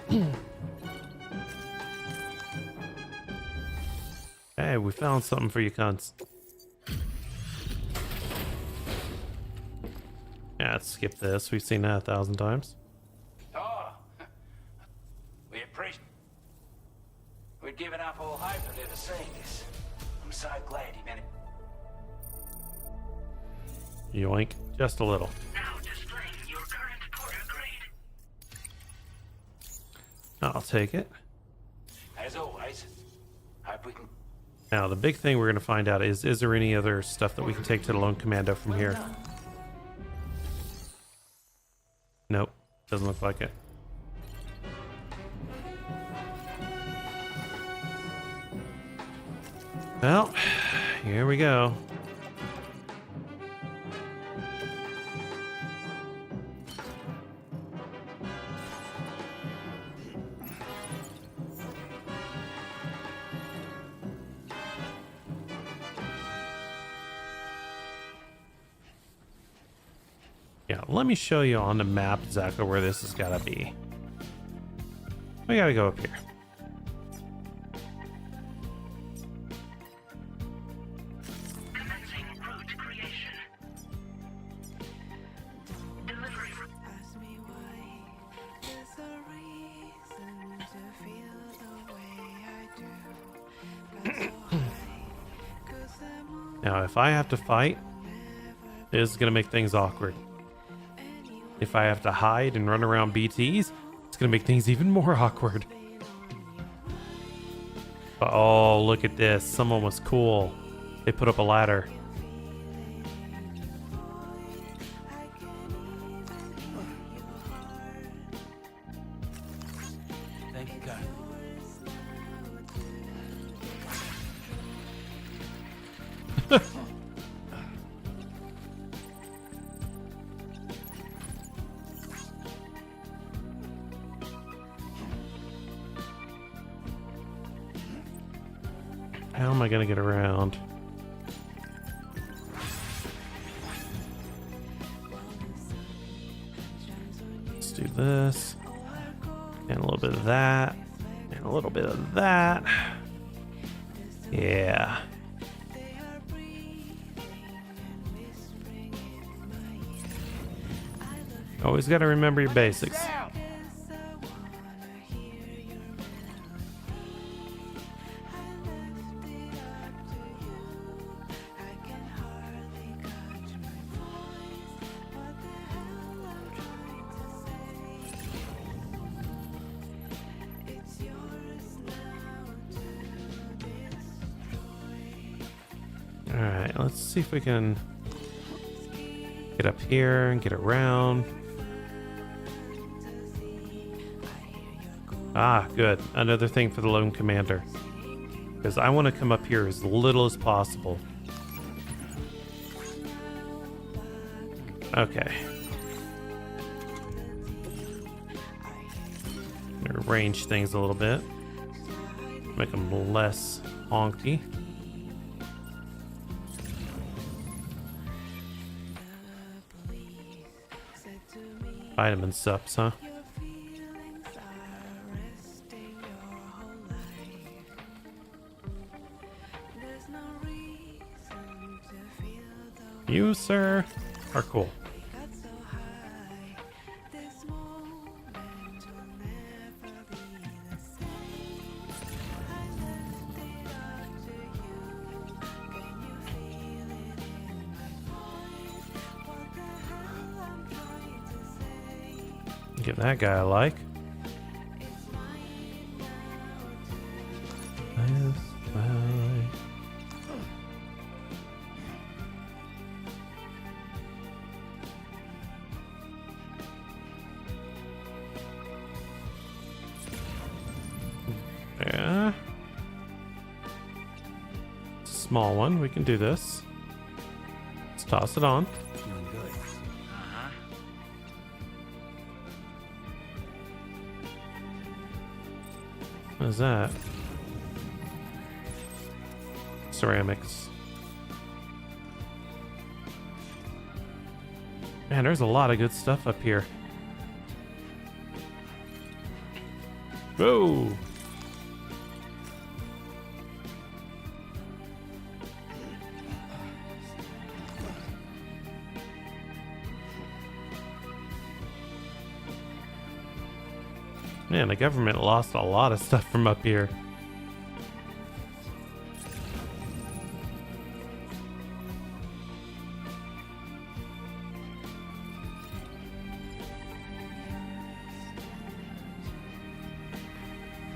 again. Hey, we found something for you cunts. Yeah, let's skip this. We've seen that 1,000 times. Oh, we appreciate. We'd given up all hope of ever seeing this. I'm so glad he managed. Yoink. Just a little. Now displaying your current Porter grade. I'll take it. As always, hope we can. Now, the big thing we're going to find out is there any other stuff that we can take to the Lone Commando from here? Nope. Doesn't look like it. Well, here we go. Yeah, let me show you on the map exactly where this has got to be. We got to go up here. Commencing route creation. Delivery. Now, if I have to fight, this is going to make things awkward. If I have to hide and run around BTs, it's going to make things even more awkward. But, oh, look at this. Someone was cool. They put up a ladder. Thank you, God. How am I going to get around? Let's do this. And a little bit of that. And a little bit of that. Yeah. Always got to remember your basics. Alright, let's see if we can get up here and get around. Ah, good. Another thing for the Lone Commander. Because I want to come up here as little as possible. Okay. Arrange things a little bit. Make them less honky. Vitamin sups, huh? You, sir, are cool. Get that guy I like. Yeah. It's a small one. We can do this. Let's toss it on. Feeling good. What is that? Ceramics. Man, there's a lot of good stuff up here. Whoa! Man, the government lost a lot of stuff from up here.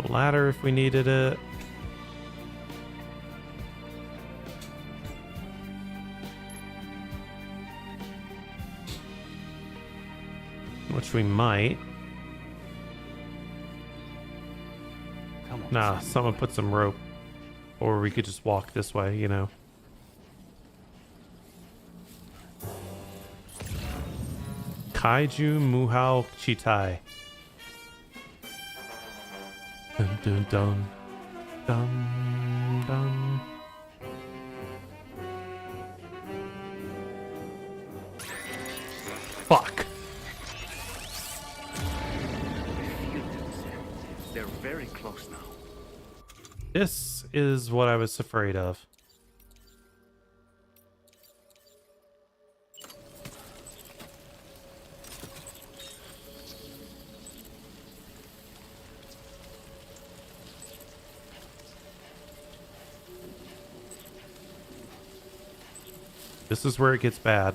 A ladder if we needed it. Which we might. Nah, someone put some rope. Or we could just walk this way, you know. Kaiju Muhao Chitai. Dun dun dun. Dun dun. Fuck. They're very close now. This is what I was afraid of. This is where it gets bad.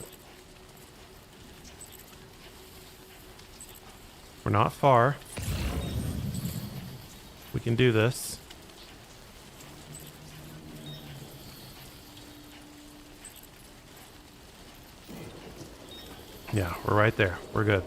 We're not far. We can do this. Yeah, we're right there. We're good.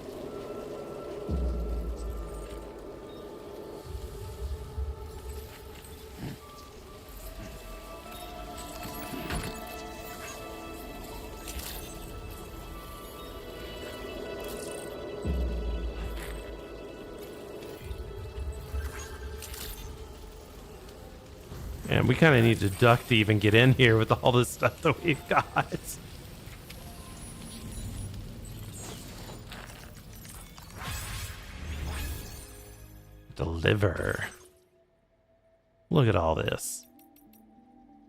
And we kind of need to duck to even get in here with all this stuff that we've got. Deliver. Look at all this.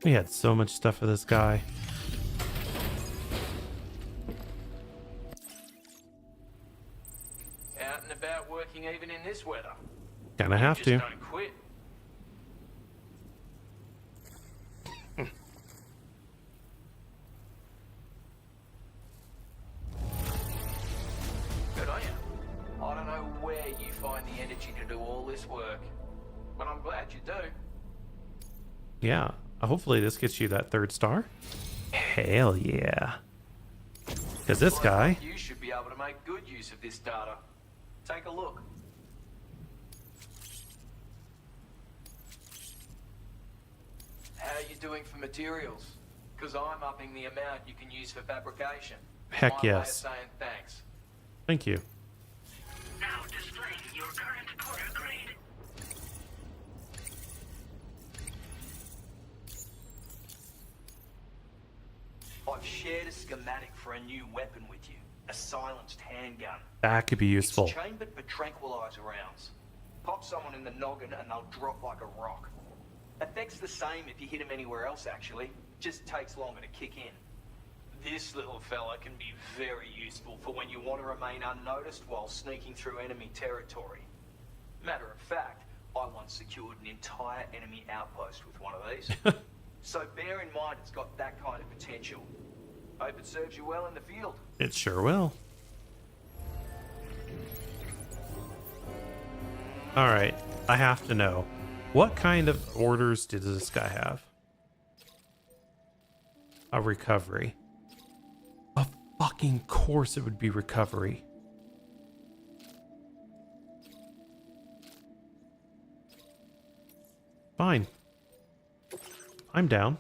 We had so much stuff for this guy. Out and about working even in this weather. Kinda have Just to. don't quit. Good on you. I don't know where you find the energy to do all this work, but I'm glad you do. Yeah. Hopefully this gets you that 3rd star. Hell yeah. Because this guy... You should be able to make good use of this data. Take a look. How are you doing for materials? Because I'm upping the amount you can use for fabrication. Heck My way of yes. saying thanks. Thank you. Now displaying your current quarter grade. I've shared a schematic for a new weapon with you. A silenced handgun. That could be useful. It's chambered for tranquilizer rounds. Pop someone in the noggin and they'll drop like a rock. Effect's the same if you hit them anywhere else, actually. Just takes longer to kick in. This little fella can be very useful for when you want to remain unnoticed while sneaking through enemy territory. Matter of fact, I once secured an entire enemy outpost with one of these. So bear in mind it's got that kind of potential. Hope it serves you well in the field. It sure will. Alright, I have to know. What kind of orders did this guy have? A recovery. Of fucking course it would be recovery. Fine. I'm down.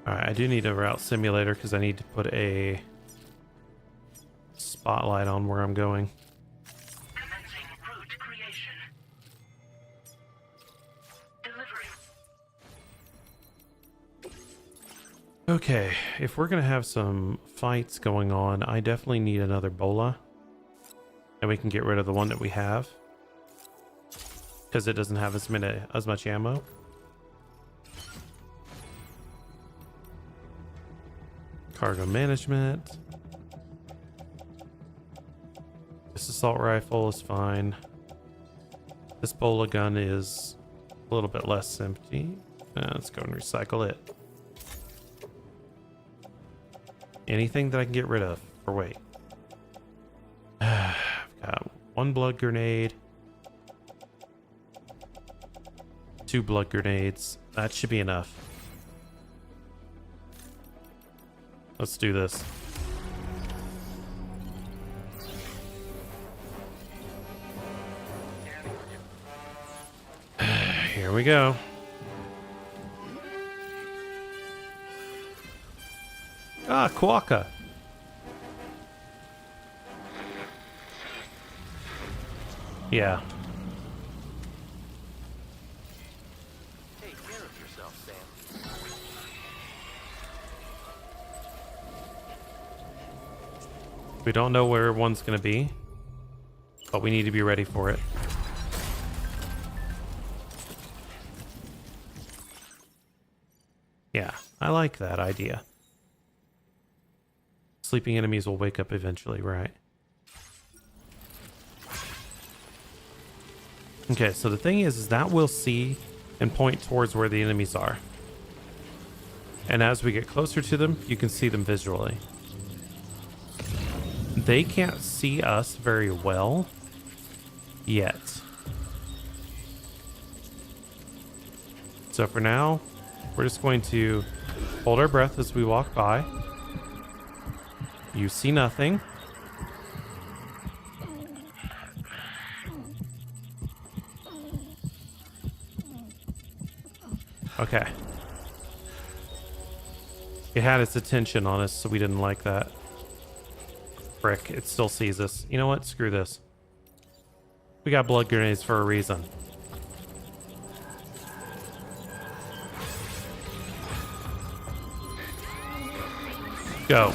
Alright, I do need a route simulator because I need to put a spotlight on where I'm going. Commencing route creation. Delivery. Okay, if we're gonna have some fights going on, I definitely need another Bola. And we can get rid of the one that we have. Because it doesn't have as much ammo. Cargo management. This assault rifle is fine. This Bola gun is a little bit less empty. Let's go and recycle it. Anything that I can get rid of. Or wait. I've got 1 blood grenade. 2 blood grenades. That should be enough. Let's do this. Here we go. Ah, Quokka. Yeah. Take care of yourself, Sam. We don't know where one's gonna be, but we need to be ready for it. Yeah, I like that idea. Sleeping enemies will wake up eventually, right? Okay, so the thing is that we'll see and point towards where the enemies are. And as we get closer to them, you can see them visually. They can't see us very well yet. So for now, we're just going to hold our breath as we walk by. You see nothing. Okay. It had its attention on us, so we didn't like that. Frick, it still sees us. You know what? Screw this. We got blood grenades for a reason. Go.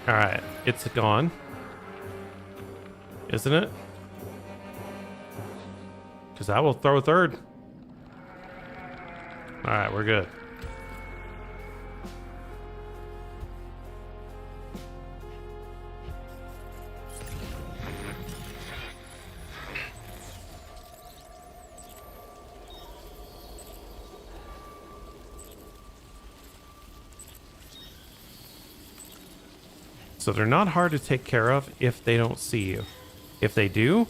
Alright, it's gone. Isn't it? Because I will throw a third. Alright, we're good. So they're not hard to take care of if they don't see you. If they do,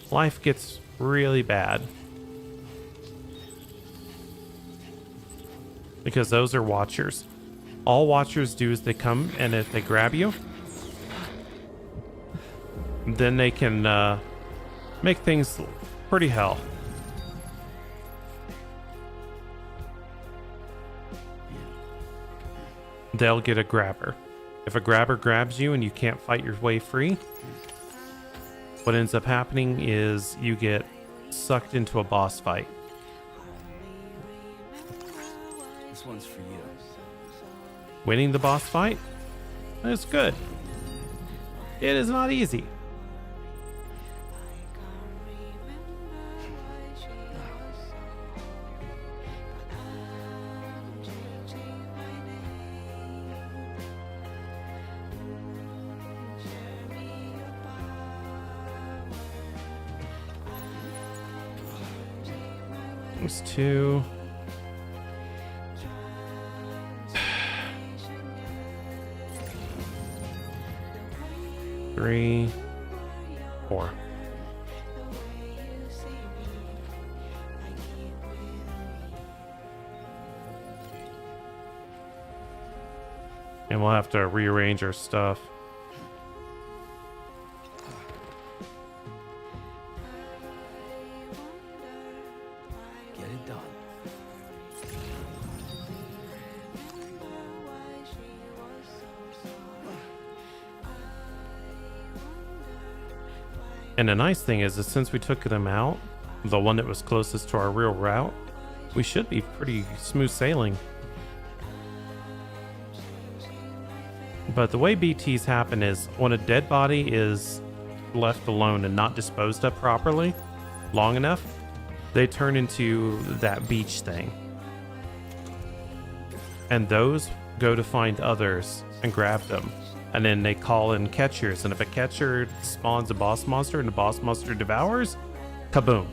life gets really bad. Because those are watchers. All watchers do is they come, and if they grab you, then they can make things pretty hell. They'll get a grabber. If a grabber grabs you and you can't fight your way free, what ends up happening is you get sucked into a boss fight. This one's for you. Winning the boss fight is good. It is not easy. There's 2. 3, 4. And we'll have to rearrange our stuff. Get it done. And the nice thing is since we took them out, the one that was closest to our real route, we should be pretty smooth sailing. But the way BTs happen is when a dead body is left alone and not disposed of properly long enough, they turn into that beach thing. And those go to find others and grab them. And then they call in catchers. And if a catcher spawns a boss monster and the boss monster devours, kaboom.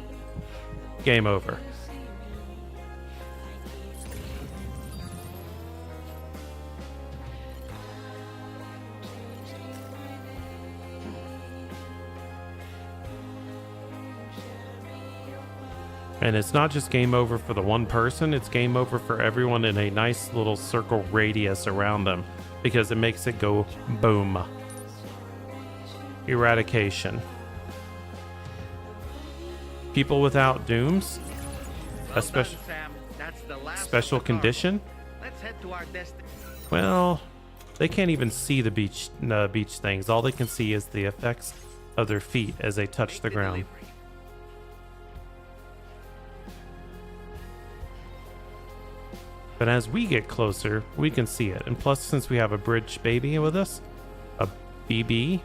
Game over. And it's not just game over for the one person, it's game over for everyone in a nice little circle radius around them, because it makes it go boom. Eradication. People without dooms, a special condition. Let's head to our destiny. Well, they can't even see the beach things. All they can see is the effects of their feet as they touch the ground. But as we get closer, we can see it. And plus, since we have a bridge baby with us, a BB,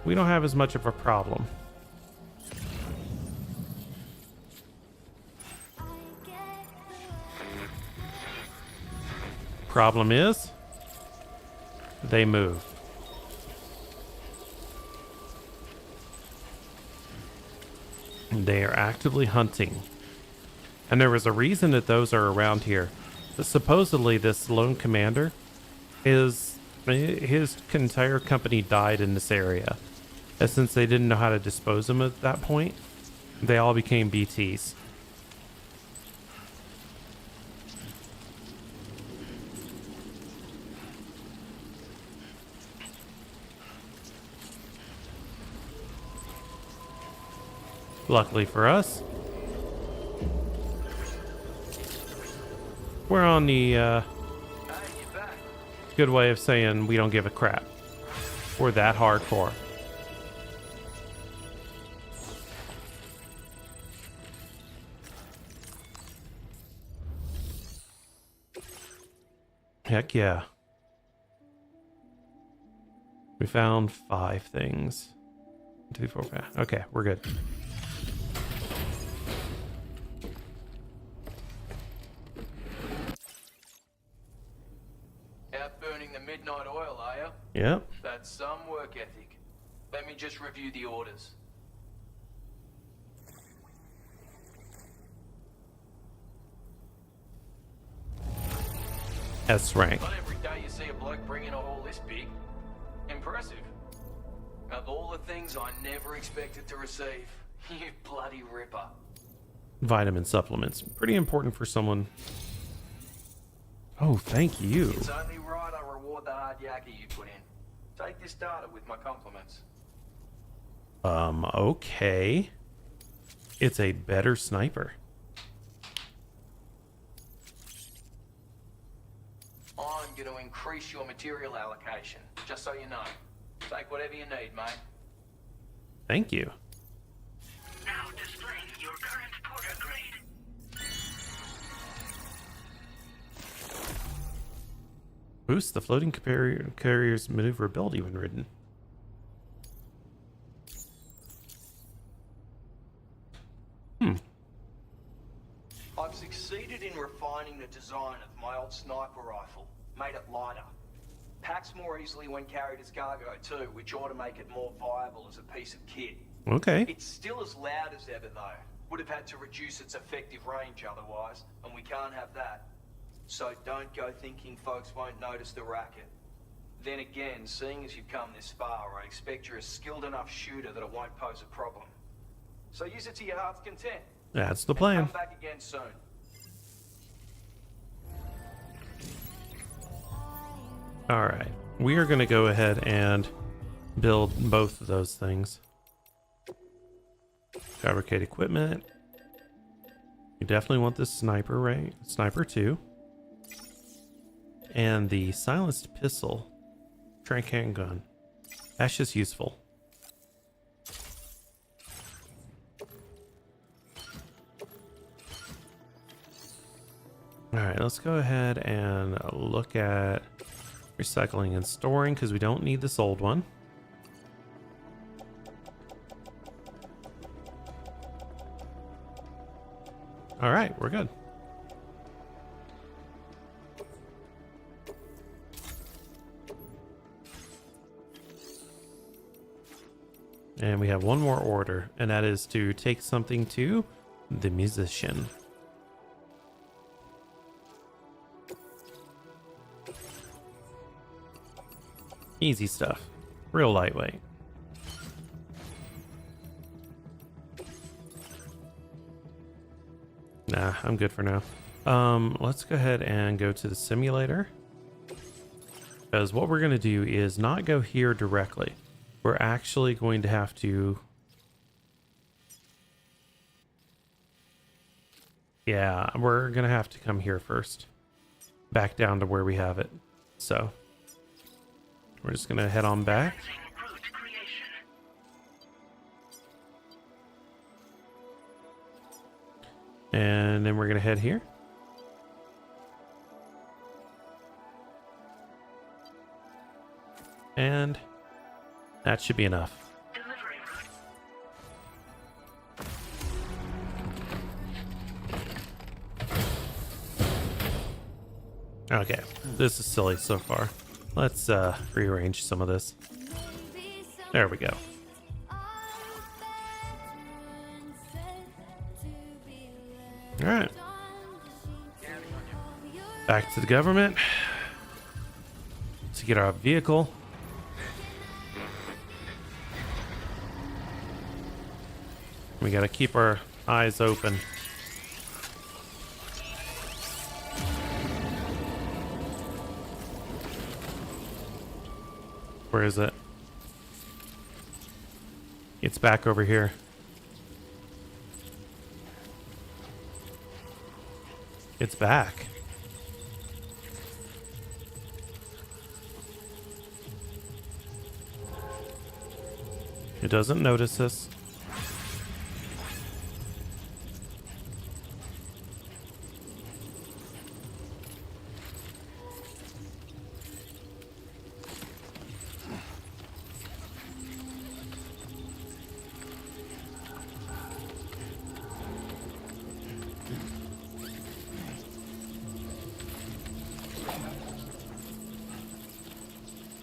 we don't have as much of a problem. Problem is, they move. They are actively hunting. And there was a reason that those are around here. Supposedly, this lone commander, his entire company died in this area. And since they didn't know how to dispose of them at that point, they all became BTs. Luckily for us, we're on the good way of saying we don't give a crap. We're that hardcore. Heck yeah. We found 5 things. 1, 2, 4, 5. Okay, we're good. Midnight oil, are you? Yep. That's some work ethic. Let me just review the orders. S rank. Not every day you see a bloke bring in a haul this big. Impressive. Of all the things I never expected to receive, you bloody ripper. Vitamin supplements. Pretty important for someone. Oh, thank you. It's only right I reward the hard yakka you put in. Take this data with my compliments. Okay. It's a better sniper. I'm going to increase your material allocation, just so you know. Take whatever you need, mate. Thank you. Now displaying your current Porter grade. Boosts the floating carrier's maneuverability when ridden. I've succeeded in refining the design of my old sniper rifle. Made it lighter. Packs more easily when carried as cargo too, which ought to make it more viable as a piece of kit. Okay. It's still as loud as ever though, Would have had to reduce its effective range otherwise, and we can't have that. So don't go thinking folks won't notice the racket. Then again, seeing as you've come this far, I expect you're a skilled enough shooter that it won't pose a problem. So use it to your heart's content. That's the And plan. come back again soon. All right, we are going to go ahead and build both of those things. Fabricate equipment. You definitely want this sniper, right? Sniper 2. And the silenced pistol. Trank handgun. That's just useful. Alright, let's go ahead and look at recycling and storing because we don't need this old one. Alright, we're good. And we have one more order, and that is to take something to the musician. Easy stuff. Real lightweight. Nah, I'm good for now. Let's go ahead and go to the simulator. Because what we're going to do is not go here directly. We're actually going to have to... Yeah, we're going to have to come here first. Back down to where we have it. So, we're just going to head on back. And then we're going to head here. And that should be enough. Okay, this is silly so far. Let's rearrange some of this. There we go. Alright. Back to the government to get our vehicle. We gotta keep our eyes open. Where is it? It's back over here. It's back. It doesn't notice us.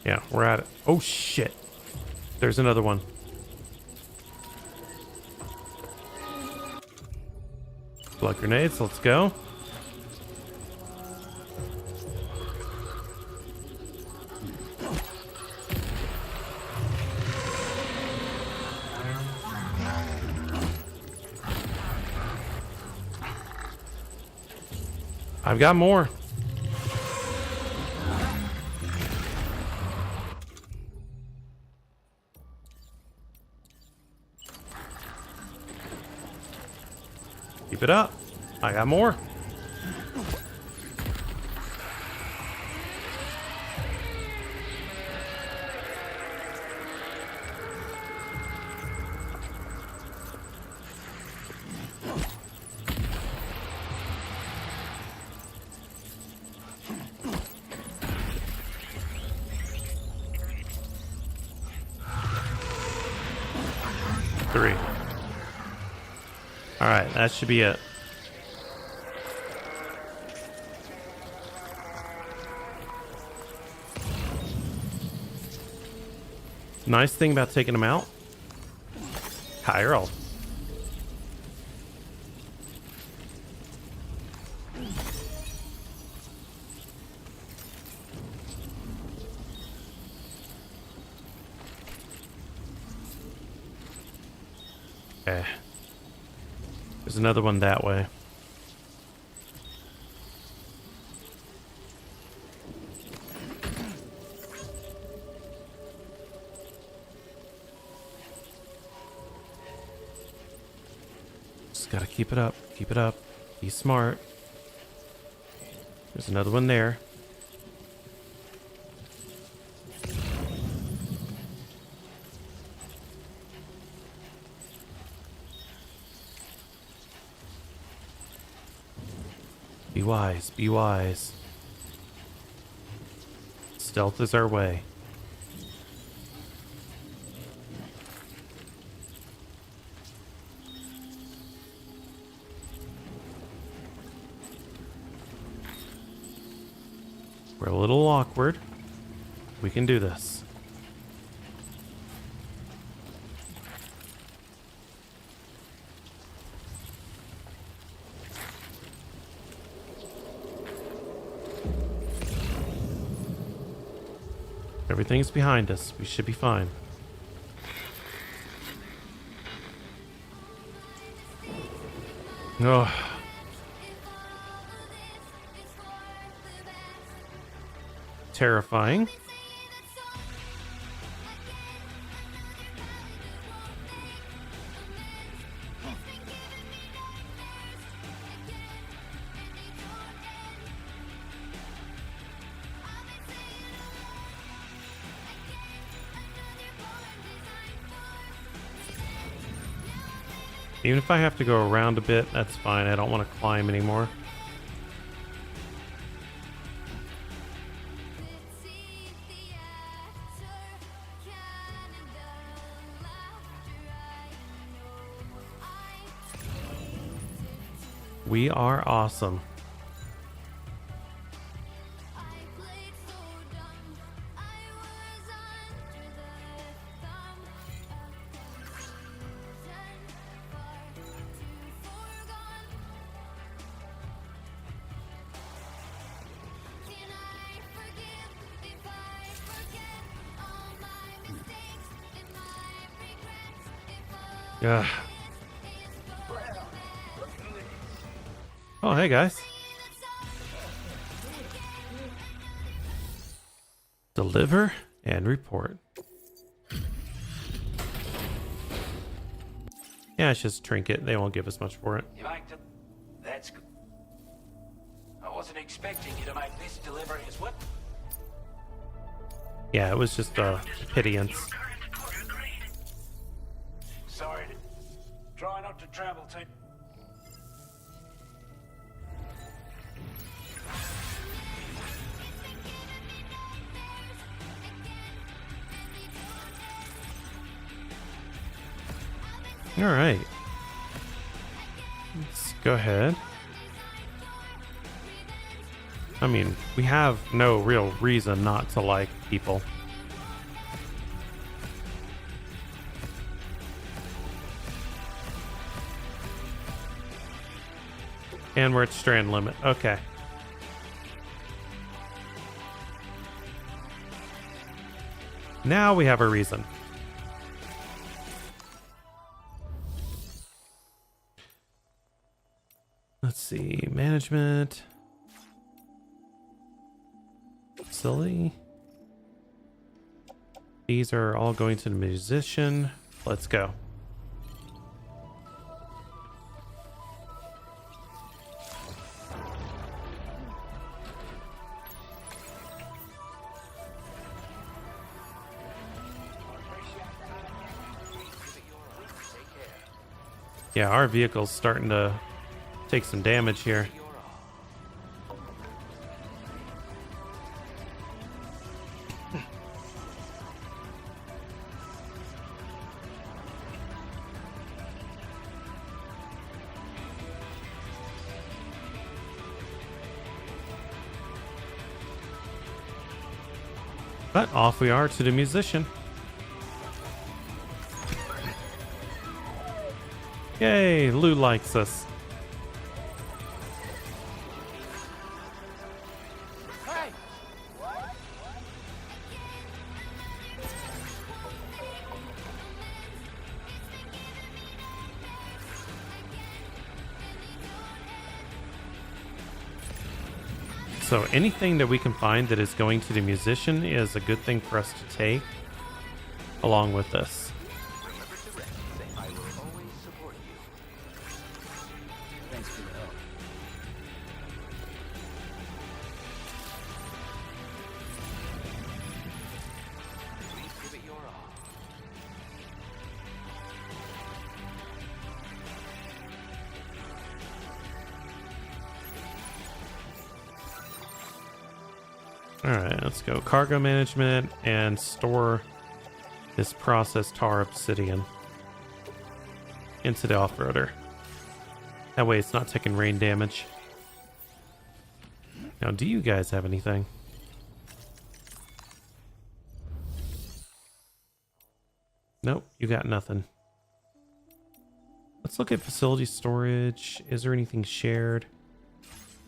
Yeah, we're at it. Oh shit. There's another one. Blood grenades, let's go. I've got more. Keep it up. I got more. Three. All right, that should be it. Nice thing about taking them out, higher health. Okay. There's another one that way. Just gotta keep it up. Keep it up. Be smart. There's another one there. Be wise, be wise. Stealth is our way. We're a little awkward. We can do this. Everything's behind us. We should be fine. Oh. Terrifying. Even if I have to go around a bit, that's fine. I don't want to climb anymore. We are awesome. Yeah. Oh, hey guys. Deliver and report. Yeah, it's just trinket. They won't give us much for it. You make the... That's good. I wasn't expecting you to make this delivery as well. Yeah, it was just a pittance. Sorry to... Try not to travel too... All right. Let's go ahead. I mean, we have no real reason not to like people. And we're at strand limit. Okay. Now we have a reason. Let's see. Management. Facility. These are all going to the musician. Let's go. Yeah, our vehicle's starting to take some damage here. But off we are to the musician. Yay, Lou likes us. Hey! So anything that we can find that is going to the musician is a good thing for us to take along with this. Remember to rest. I will always support you. Thanks for the help. Please give it your all. Alright, let's go. Cargo management and store this processed tar obsidian into the off-roader. That way it's not taking rain damage. Now, do you guys have anything? Nope, you got nothing. Let's look at facility storage. Is there anything shared?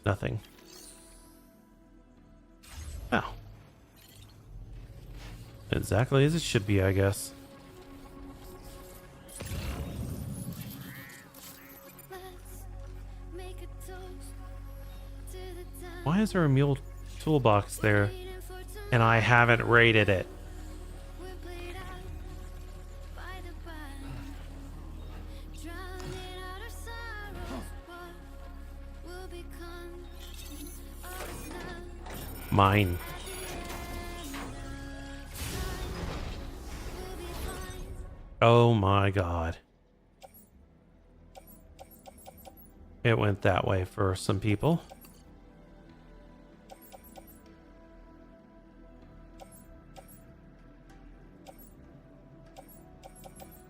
Nothing. Oh. Exactly as it should be, I guess. Why is there a mule toolbox there and I haven't raided it? Mine. Oh my god. It went that way for some people.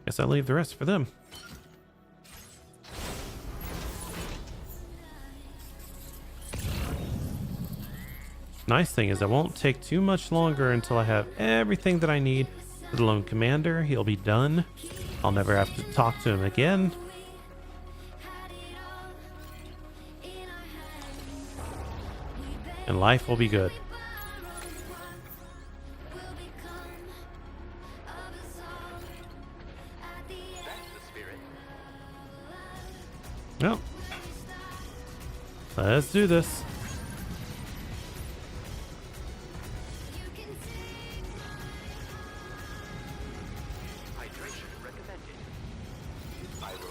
Guess I'll leave the rest for them. Nice thing is it won't take too much longer until I have everything that I need for the lone commander. He'll be done. I'll never have to talk to him again. And life will be good. Well, let's do this.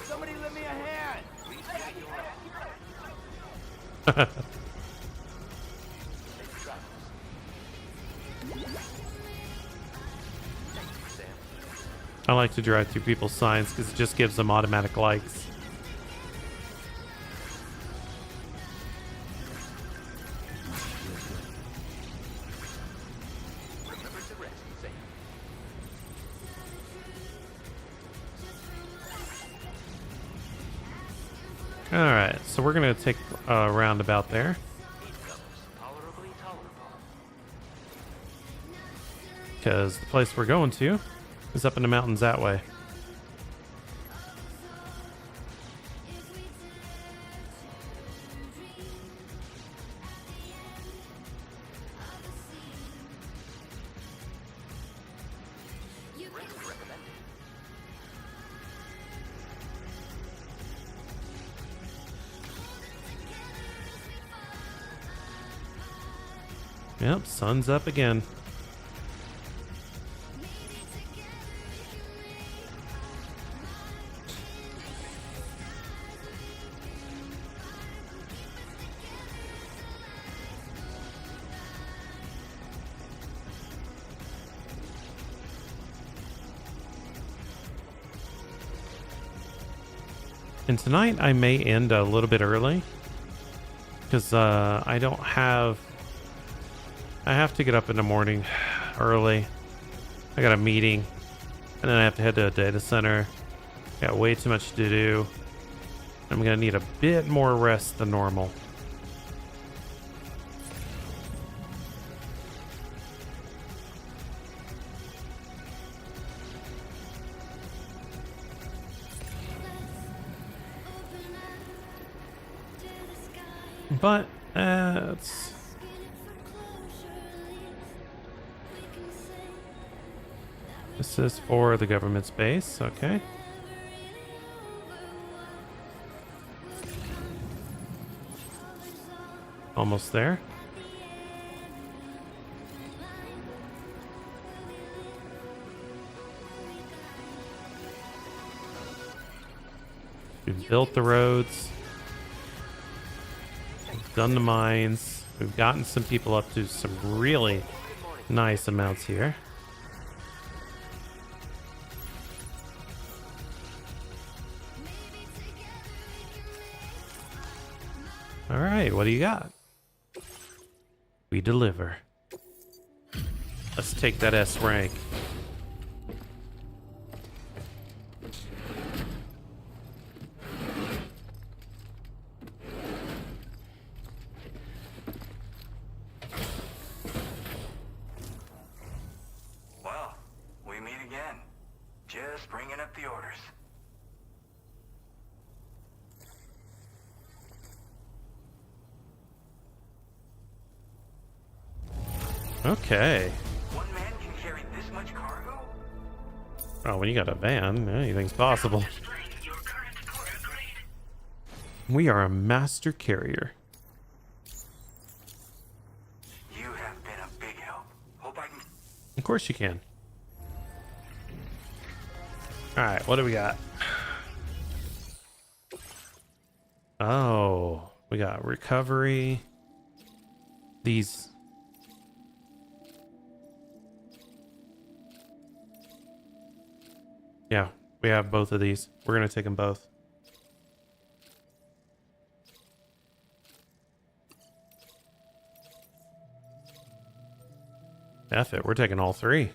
Somebody lend me a hand. I like to drive through people's signs because it just gives them automatic likes. Alright, so we're going to take a roundabout there. Because the place we're going to is up in the mountains that way. Yep, sun's up again. And tonight I may end a little bit early because I don't have... I have to get up in the morning early. I got a meeting and then I have to head to a data center. Got way too much to do. I'm gonna need a bit more rest than normal. But it's... This is for the government's base, okay. Almost there. We've built the roads. We've done the mines. We've gotten some people up to some really nice amounts here. All right, what do you got? We deliver. Let's take that S rank. Well, we meet again. Just bringing up the orders. Okay. One man can carry this much cargo? Oh, when you got a van, anything's possible. We are a master carrier. You have been a big help. Hope I can... Of course you can. Alright, what do we got? Oh, we got recovery. These... Yeah, we have both of these. We're going to take them both. F it, we're taking all three.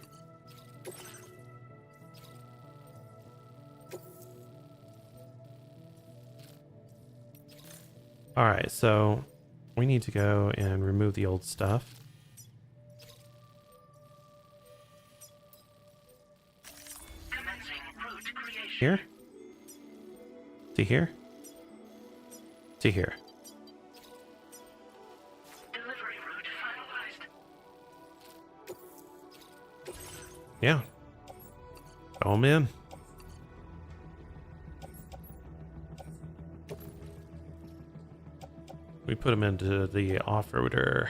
Alright, so we need to go and remove the old stuff. Here? To here? To here. Delivery route finalized. Yeah. Throw 'em in. We put them into the off-roader.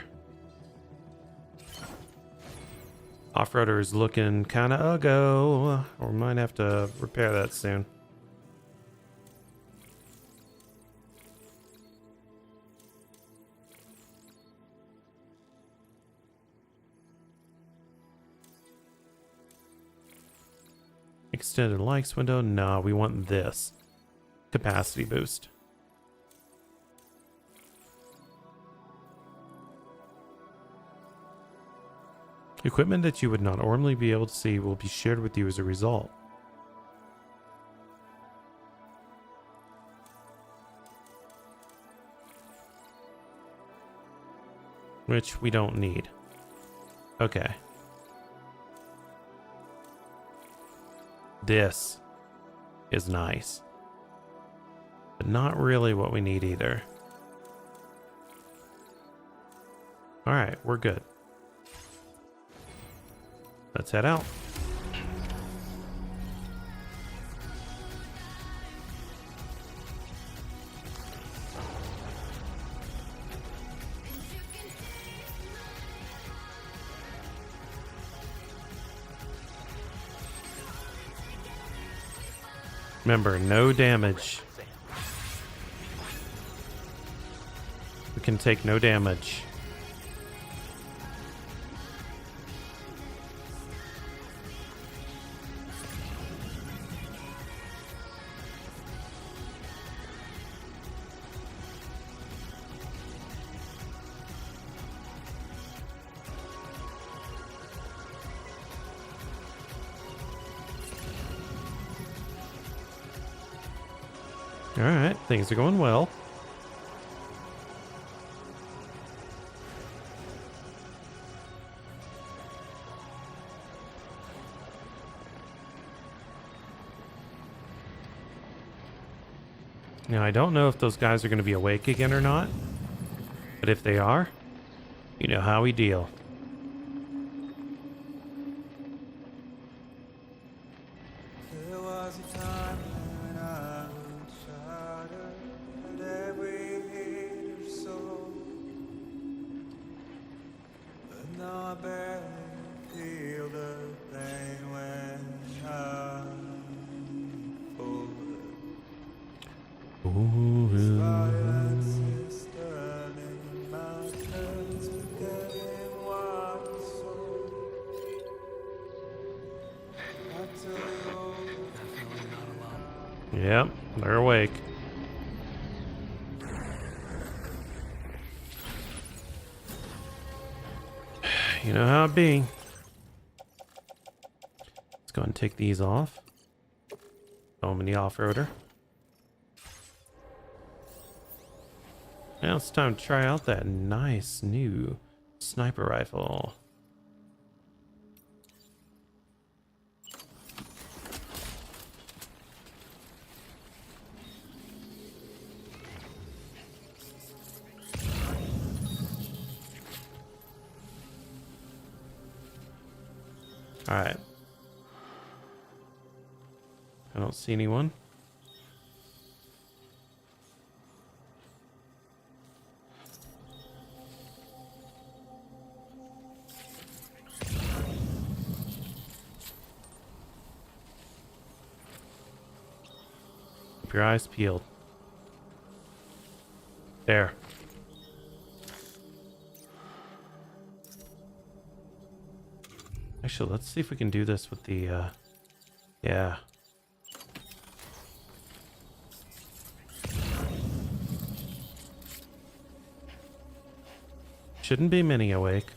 Off-roader is looking kind of uggo. Or we might have to repair that soon. Extended likes window? No, we want this. Capacity boost. Equipment that you would not normally be able to see will be shared with you as a result. Which we don't need. Okay. This is nice. But not really what we need either. Alright, we're good. Let's head out. Remember, no damage. We can take no damage. Alright, things are going well. Now, I don't know if those guys are going to be awake again or not, but if they are, you know how we deal. There was a time when I would shatter at every hater's soul, but now I barely feel the pain when I fall. Yep, they're awake. You know how it be. Let's go ahead and take these off. Throw them in the off-roader. Now it's time to try out that nice new sniper rifle. Alright. I don't see anyone. Keep your eyes peeled. There. Actually, let's see if we can do this with the, yeah. Shouldn't be many awake.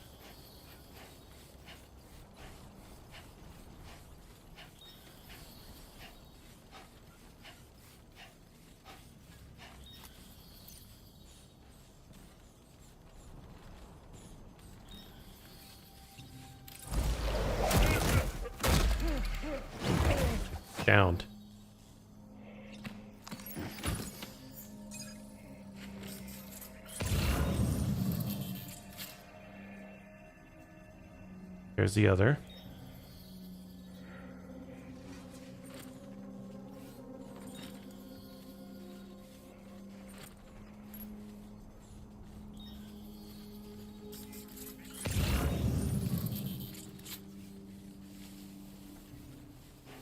Downed. There's the other.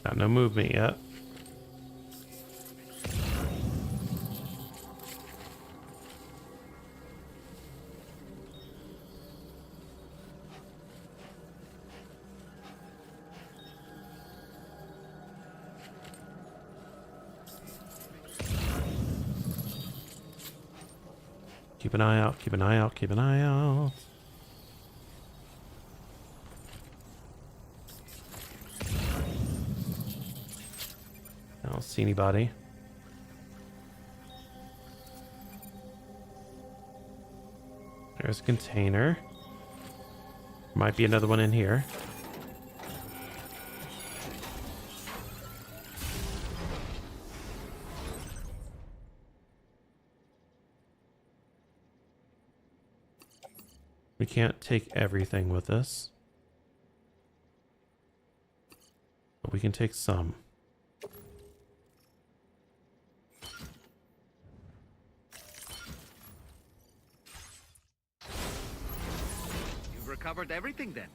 Got no movement yet. Keep an eye out, keep an eye out, keep an eye out. I don't see anybody. There's a container. Might be another one in here. We can't take everything with us, but we can take some. You've recovered everything then.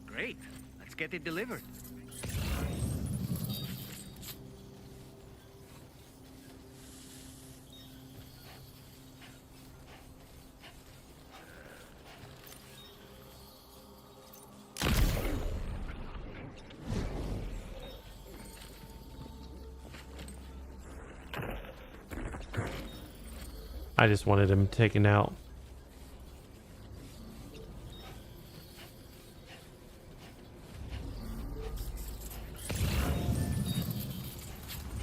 Great. Let's get it delivered. I just wanted him taken out.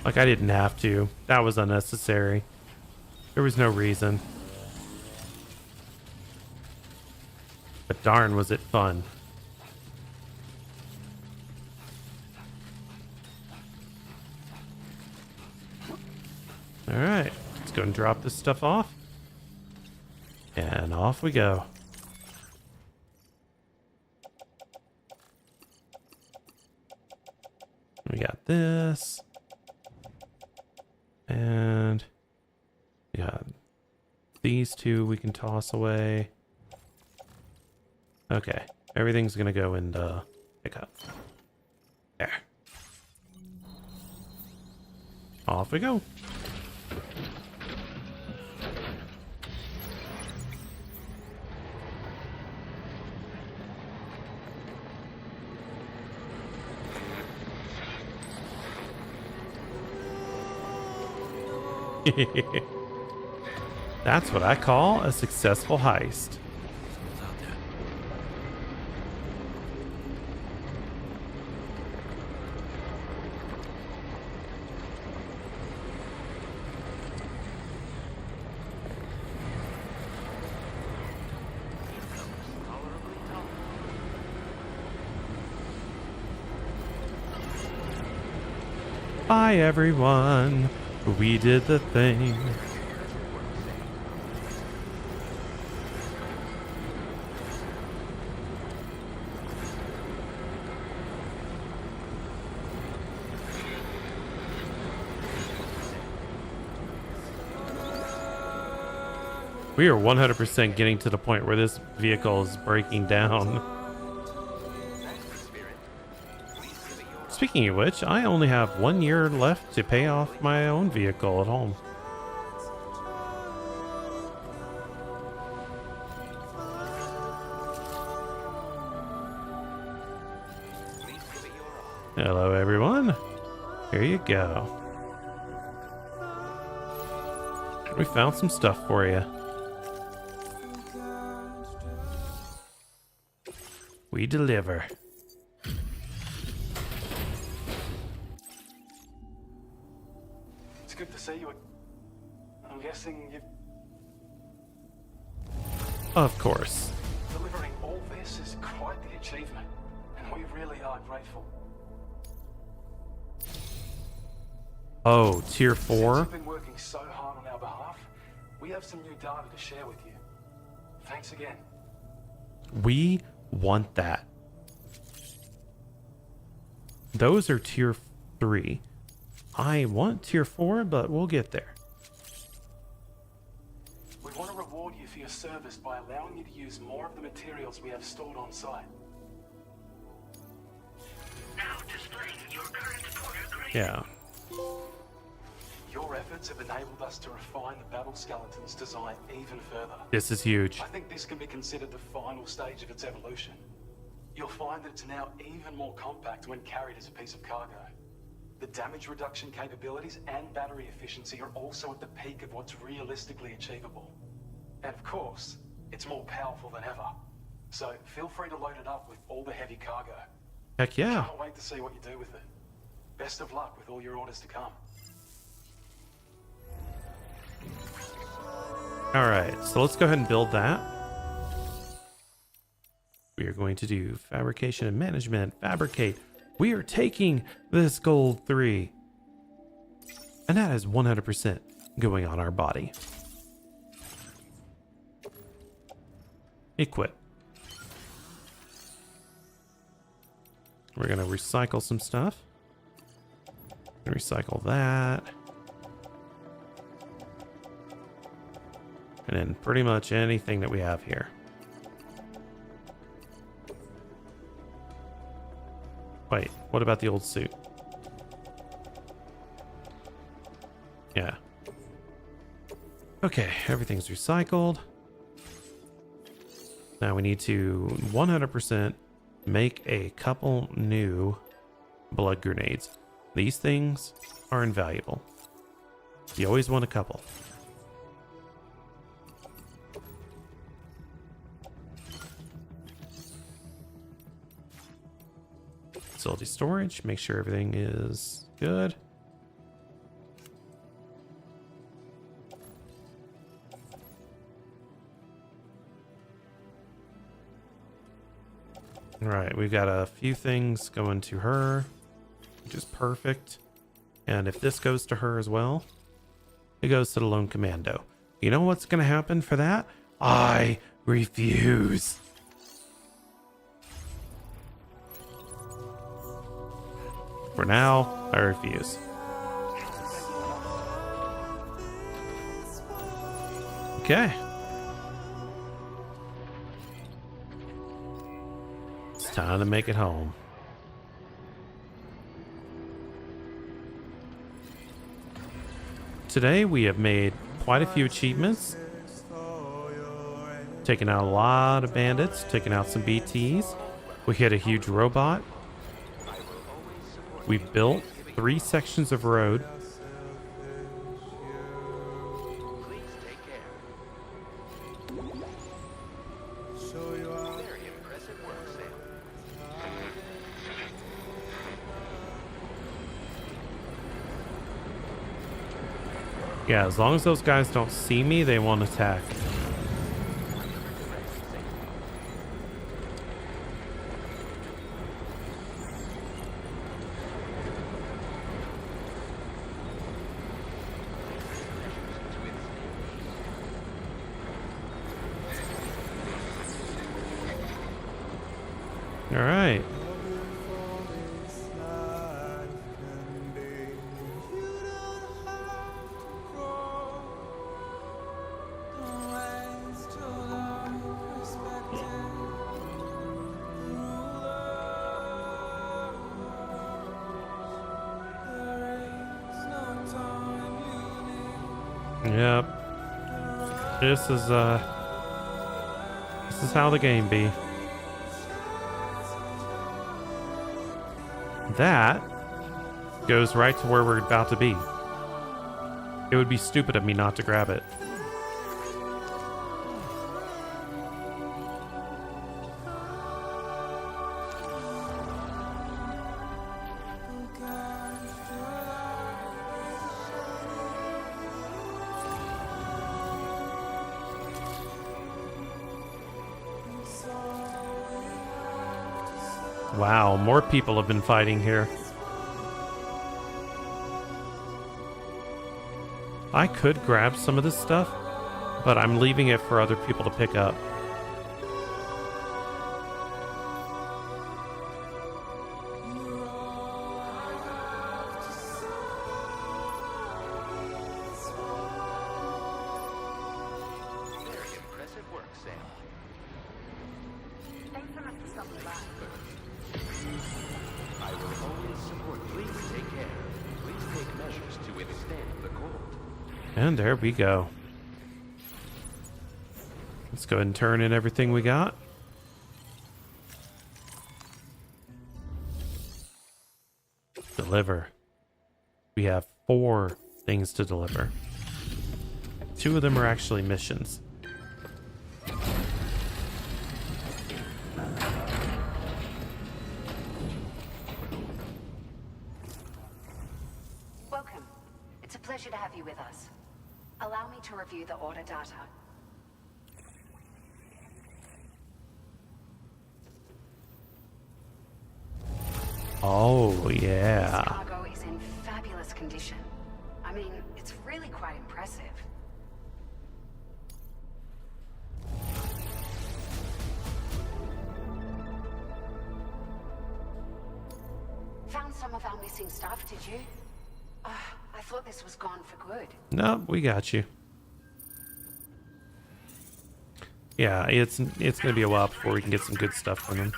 Like, I didn't have to. That was unnecessary. There was no reason. But darn, was it fun. Alright, let's go and drop this stuff off. And off we go. We got this. And we got these two we can toss away. Okay, everything's gonna go in the pickup. There. Off we go. That's what I call a successful heist. Bye everyone, we did the thing. We are 100% getting to the point where this vehicle is breaking down. Speaking of which, I only have 1 year left to pay off my own vehicle at home. Hello everyone. Here you go. We found some stuff for you. We deliver. It's good to see you. I'm guessing you... Of course. Delivering all this is quite the achievement, and we really are grateful. Oh, tier 4? Since you've been working so hard on our behalf, we have some new data to share with you. Thanks again. We want that. Those are tier 3. I want tier 4, but we'll get there. We want to reward you for your service by allowing you to use more of the materials we have stored on site. Now displaying your current porter grade. Yeah. Your efforts have enabled us to refine the battle skeleton's design even further. This is huge. I think this can be considered the final stage of its evolution. You'll find that it's now even more compact when carried as a piece of cargo. The damage reduction capabilities and battery efficiency are also at the peak of what's realistically achievable. And of course, it's more powerful than ever. So feel free to load it up with all the heavy cargo. Heck yeah. Can't wait to see what you do with it. Best of luck with all your orders to come. Alright, so let's go ahead and build that. We are going to do fabrication and management. Fabricate. We are taking this gold 3. And that is 100% going on our body. Equip. We're going to recycle some stuff. Recycle that. And then pretty much anything that we have here. Wait, what about the old suit? Yeah. Okay, everything's recycled. Now we need to 100% make a couple new blood grenades. These things are invaluable. You always want a couple. Facility storage, make sure everything is good. All right, we've got a few things going to her, which is perfect. And if this goes to her as well, it goes to the lone commando. You know what's going to happen for that? I refuse. For now, I refuse. Okay. It's time to make it home. Today we have made quite a few achievements. Taken out a lot of bandits, taken out some BTs. We hit a huge robot. We built 3 sections of road. Yeah, as long as those guys don't see me, they won't attack. All right. Yep. This is how the game be. That goes right to where we're about to be. It would be stupid of me not to grab it. Wow, more people have been fighting here. I could grab some of this stuff, but I'm leaving it for other people to pick up. Very impressive work, Sam. Thanks so much for stopping by. I will always support you. Please take care. Please take measures to withstand the cold. And there we go. Let's go ahead and turn in everything we got. Deliver. We have 4 things to deliver. 2 of them are actually missions. Welcome. It's a pleasure to have you with us. Allow me to review the order data. Oh, This yeah. cargo is in fabulous condition. I mean, it's really quite impressive. Found some of our missing stuff, did you? I thought this was gone for good. No, we got you. Yeah, it's gonna be a while before we can get some good stuff from them.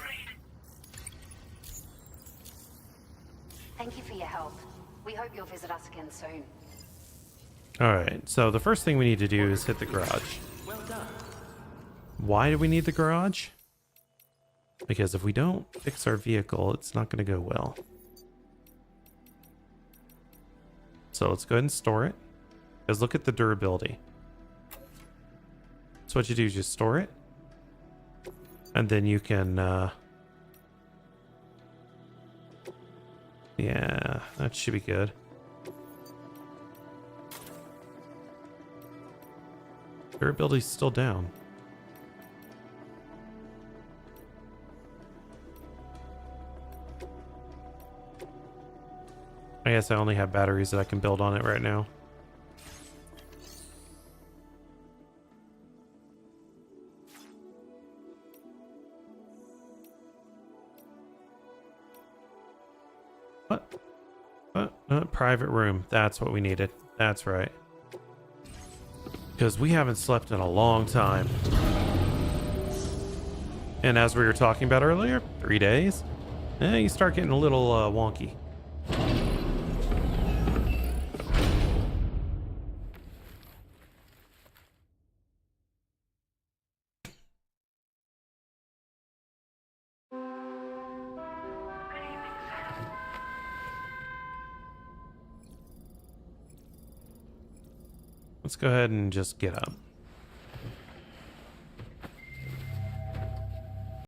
Thank you for your help. We hope you'll visit us again soon. Alright, so the first thing we need to do is hit the garage. Well done. Why do we need the garage? Because if we don't fix our vehicle, it's not going to go well. So let's go ahead and store it. Because look at the durability. So what you do is just store it. And then you can... yeah, that should be good. Durability's still down. I guess I only have batteries that I can build on it right now. What? Private room. That's what we needed. That's right. Because we haven't slept in a long time. And as we were talking about earlier, 3 days, you start getting a little wonky. Let's go ahead and just get up.